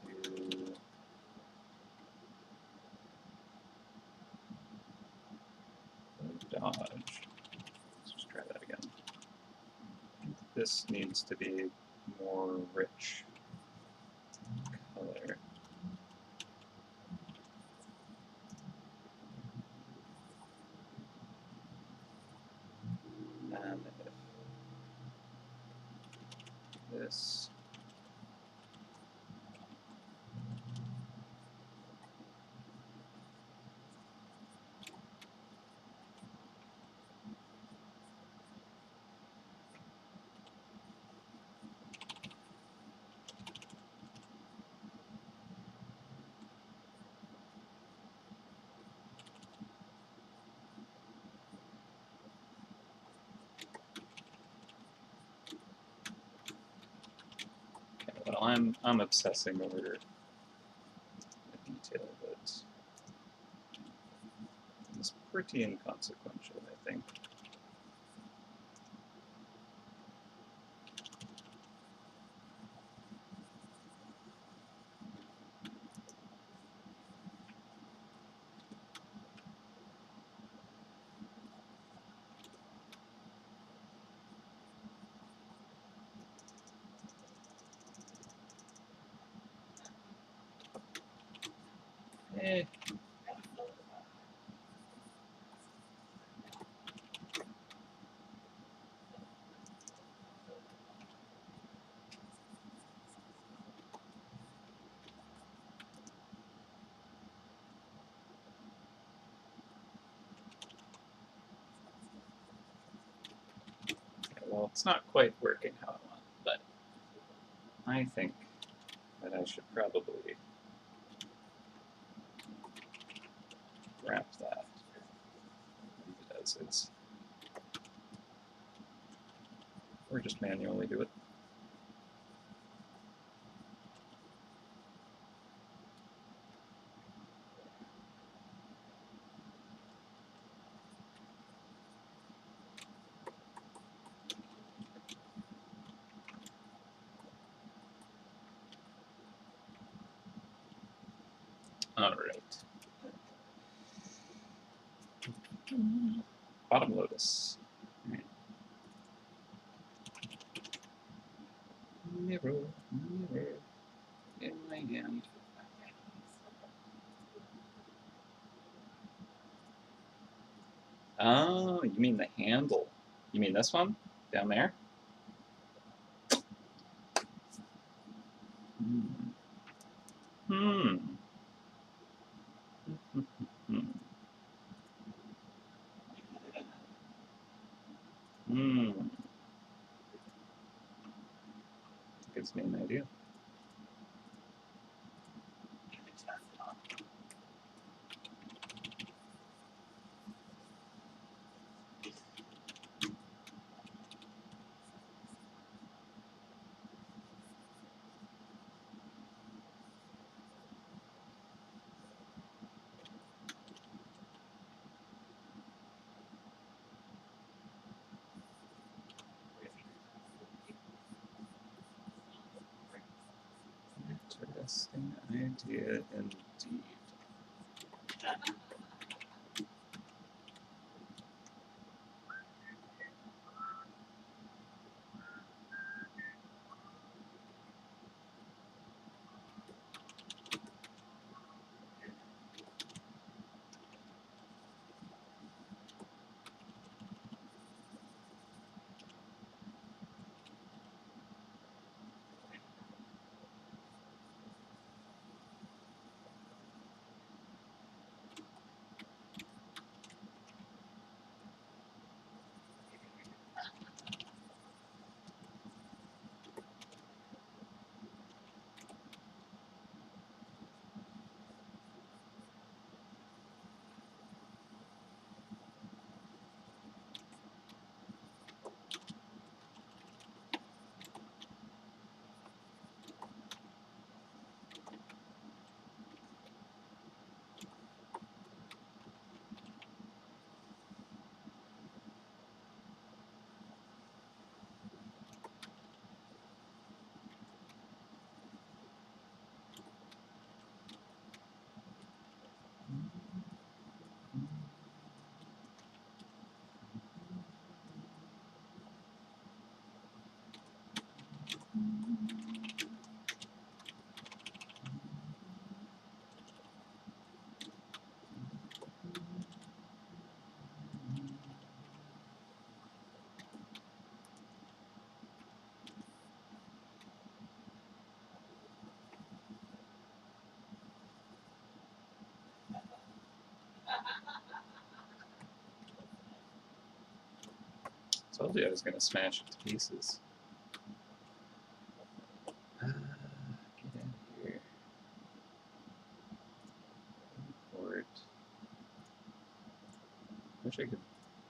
dodge. Let's just try that again. I think this needs to be more rich color. And if this well, I'm obsessing over the detail that is pretty inconsequential, I think. Eh. Well, it's not quite working how I want, but I think that I should probably wrap that as is. Or just manually do it. All right. Bottom lotus. All right. Mirror, mirror in my hand. Oh, you mean the handle? You mean this one down there? Hmm. Hmm. Hmm. Hmm. Gives me an idea. Interesting idea indeed. Told you I was gonna smash it to pieces. Get in here. Import. Wish I could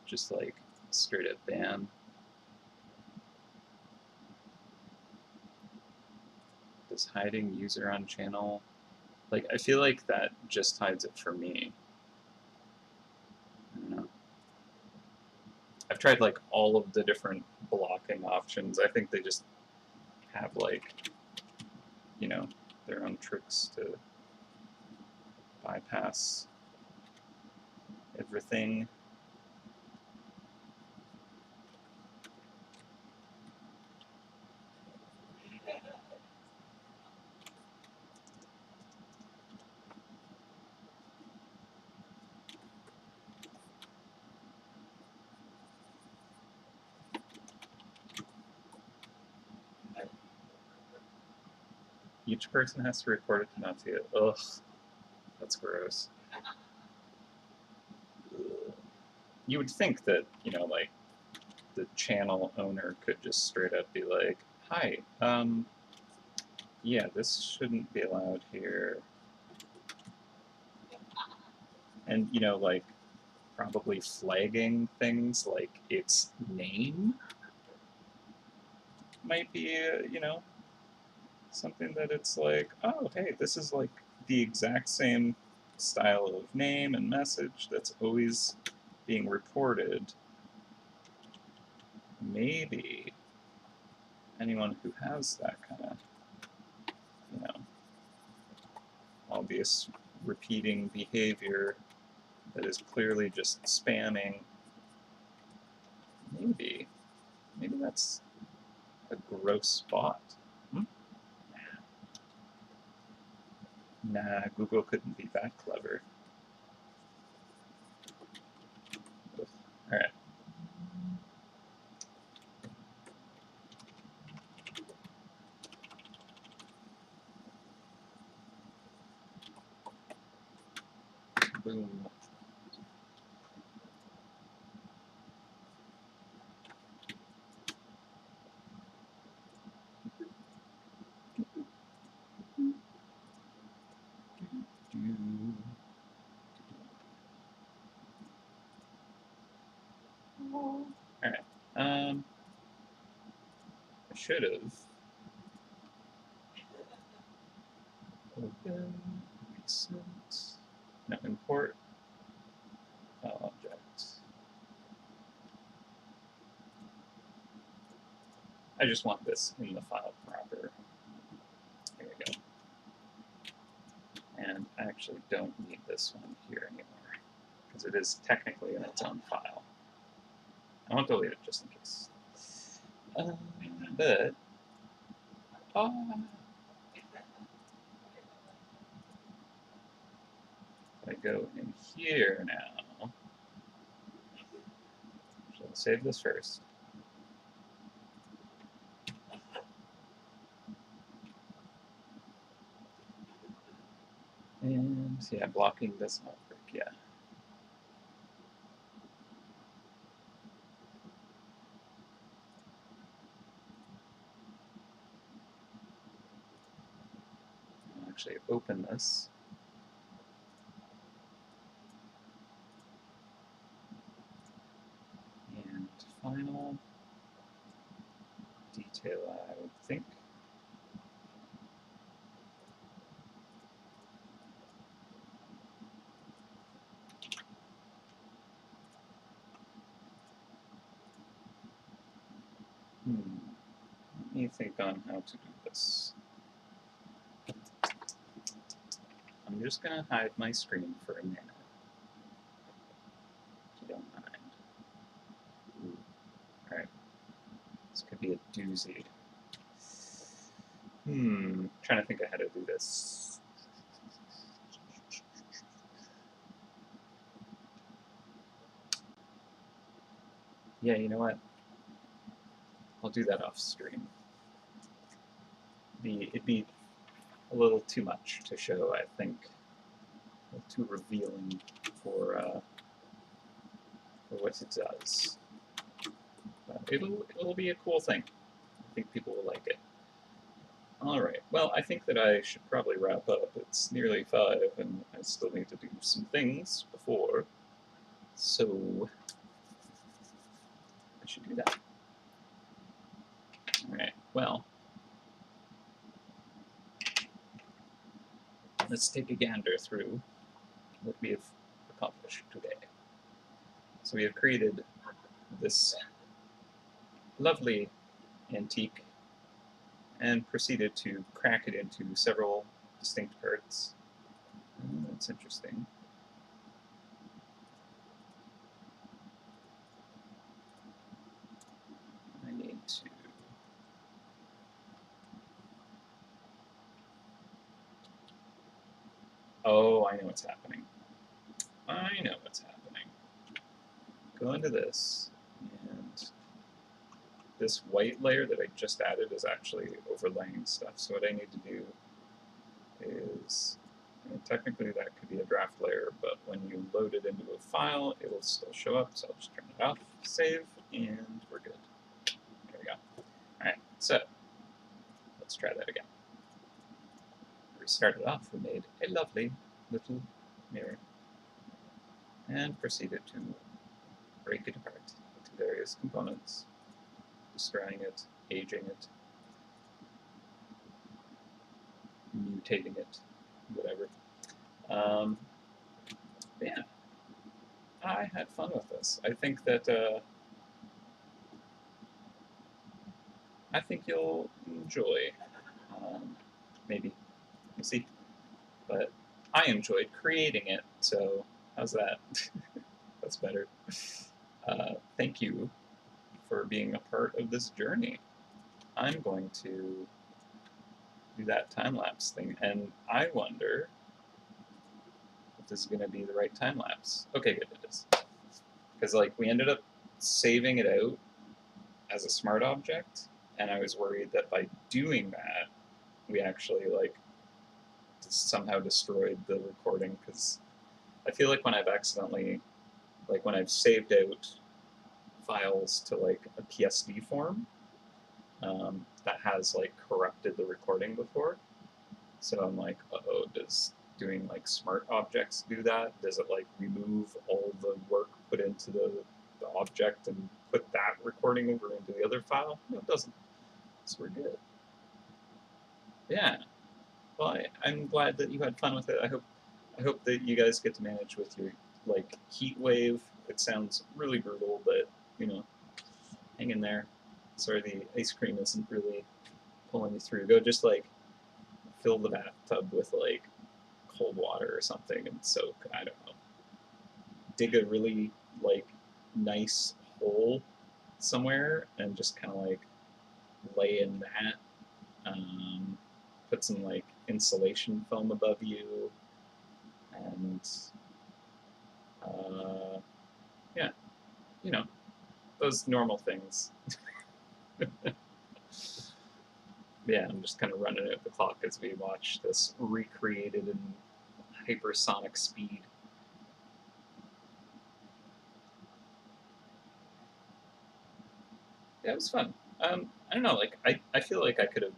just like straight up ban. Does hiding user on channel? Like, I feel like that just hides it for me. I don't know. I've tried like all of the different blocking options. I think they just have like, you know, their own tricks to bypass everything. Each person has to report it to Nazi. Ugh, that's gross. Ugh. You would think that, you know, like, the channel owner could just straight up be like, hi, yeah, this shouldn't be allowed here. And, you know, like, probably flagging things like its name might be, you know, something that it's like, oh, hey, this is like the exact same style of name and message that's always being reported. Maybe anyone who has that kind of, you know, obvious repeating behavior that is clearly just spamming, maybe that's a gross spot. Nah, Google couldn't be that clever. All right. Boom. All right. I should have open recent. No, import file object. I just want this in the file proper. There we go. And I actually don't need this one here anymore because it is technically in its own file. I won't delete it just in case. But if I go in here now, so I'll save this first. And yeah, blocking does not work, yeah. I'll actually open this. And final detail, I would think. Let me think on how to do this. I'm just going to hide my screen for a minute, if you don't mind. Ooh. All right. This could be a doozy. Trying to think of how to do this. Yeah, you know what? I'll do that off stream. It'd be a little too much to show, I think. A little too revealing for what it does. But it'll be a cool thing. I think people will like it. All right. Well, I think that I should probably wrap up. It's nearly 5, and I still need to do some things before. So I should do that. All right. Well, let's take a gander through what we have accomplished today. So we have created this lovely antique and proceeded to crack it into several distinct parts. That's interesting. I need to... Oh, I know what's happening. I know what's happening. Go into this, and this white layer that I just added is actually overlaying stuff. So what I need to do is, I mean, technically that could be a draft layer, but when you load it into a file, it'll still show up. So I'll just turn it off, save, and we're good. There we go. All right, so let's try that again. We started off, we made a lovely little mirror and proceeded to break it apart into various components, destroying it, aging it, mutating it, whatever. Yeah, I had fun with this. I think that I think you'll enjoy. Maybe we'll see, but I enjoyed creating it. So how's that? That's better. Thank you for being a part of this journey. I'm going to do that time lapse thing, and I wonder if this is going to be the right time lapse. Okay, good, it is. Because like we ended up saving it out as a smart object, and I was worried that by doing that, we actually like somehow destroyed the recording. Because I feel like when I've accidentally, like when I've saved out files to like a PSD form, that has like corrupted the recording before. So I'm like, uh-oh, does doing like smart objects do that? Does it like remove all the work put into the object and put that recording over into the other file? No, it doesn't. So we're good. Yeah. Well, I'm glad that you had fun with it. I hope that you guys get to manage with your like heat wave. It sounds really brutal, but you know, hang in there. Sorry, the ice cream isn't really pulling you through. Go just like fill the bathtub with like cold water or something and soak. I don't know. Dig a really like nice hole somewhere and just kind of like lay in that. Put some like insulation foam above you, and yeah, you know, those normal things. Yeah, I'm just kind of running out the clock as we watch this recreated in hypersonic speed. Yeah, it was fun. I don't know, like I feel like I could have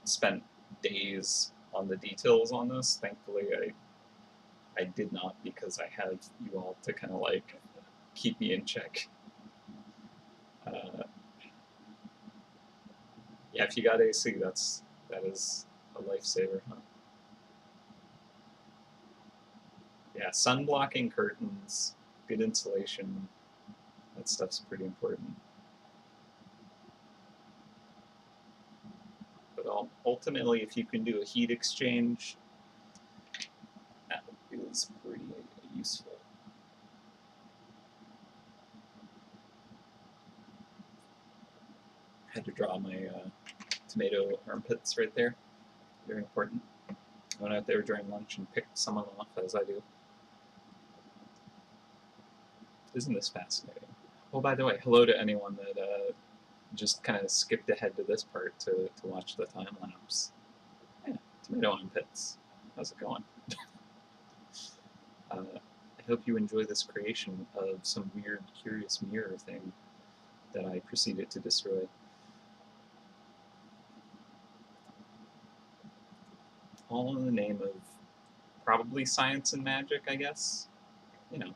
spent days on the details on this. Thankfully, I did not because I have you all to kind of like keep me in check. Uh, yeah, if you got AC, that is a lifesaver, huh? Yeah, sun blocking curtains, good insulation, that stuff's pretty important. But ultimately, if you can do a heat exchange, that is pretty useful. I had to draw my tomato armpits right there. Very important. I went out there during lunch and picked some of them off, as I do. Isn't this fascinating? Oh, by the way, hello to anyone that just kind of skipped ahead to this part to watch the time lapse. Yeah, tomato armpits. How's it going? I hope you enjoy this creation of some weird, curious mirror thing. that I proceeded to destroy. All in the name of probably science and magic, I guess. You know.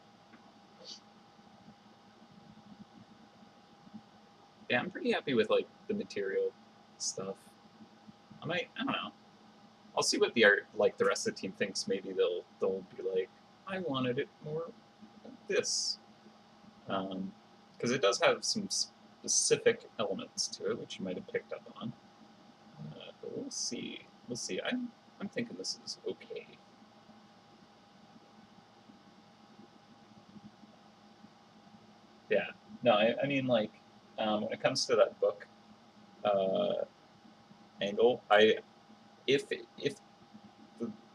Yeah, I'm pretty happy with like the material stuff. I don't know. I'll see what the art, like the rest of the team thinks. Maybe they'll be like, I wanted it more like this, because it does have some specific elements to it, which you might have picked up on. But we'll see. We'll see. I'm thinking this is okay. Yeah. No, I mean like when it comes to that book uh, angle, if the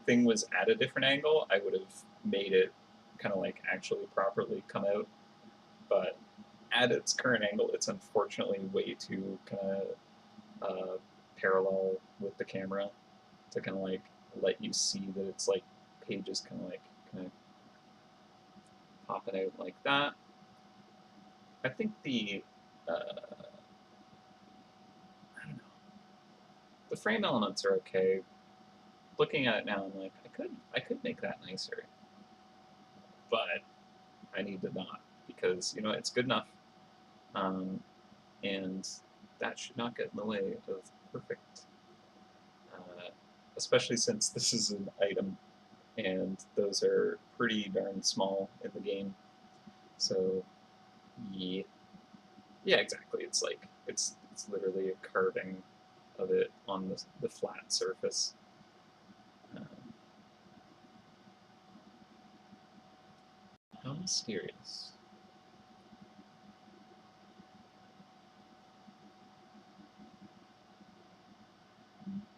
thing was at a different angle, I would have made it kind of like actually properly come out. But at its current angle, it's unfortunately way too kind of parallel with the camera to kind of like let you see that it's like pages kind of popping out like that. I think I don't know, the frame elements are okay. Looking at it now, I'm like I could make that nicer, but I need to not because it's good enough, um, and that should not get in the way of perfect. Uh, Especially since this is an item, and those are pretty darn small in the game. So yeah, yeah, exactly. It's like it's literally a carving of it on the flat surface. Um, how mysterious.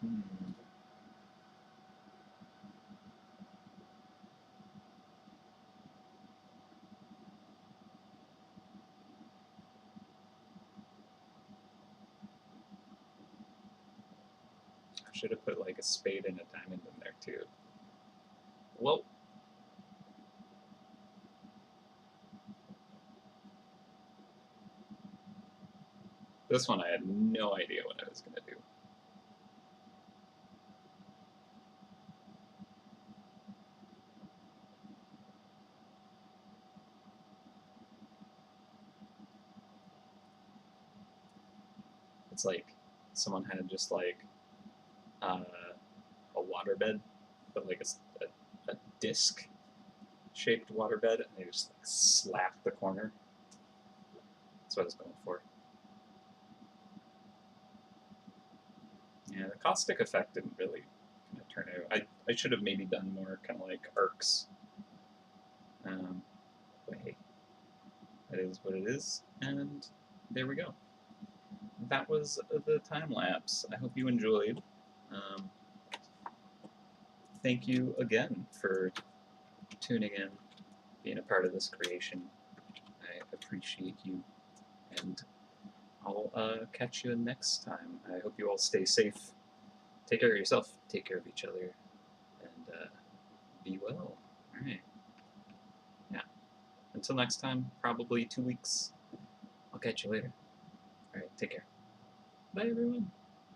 Hmm. I should have put like a spade and a diamond in there too. Well, this one I had no idea what I was gonna do. It's like someone had just like uh, a waterbed, but like a disc shaped waterbed, and they just like slapped the corner. That's what I was going for. Yeah, the caustic effect didn't really kind of turn out. I should have maybe done more kind of like arcs. But hey, that is what it is, and there we go. That was the time lapse. I hope you enjoyed. Um, Thank you again for tuning in, being a part of this creation. I appreciate you, and I'll catch you next time. I hope you all stay safe. Take care of yourself. Take care of each other, and be well. All right. Yeah. Until next time, probably 2 weeks. I'll catch you later. All right. Take care. Bye, everyone.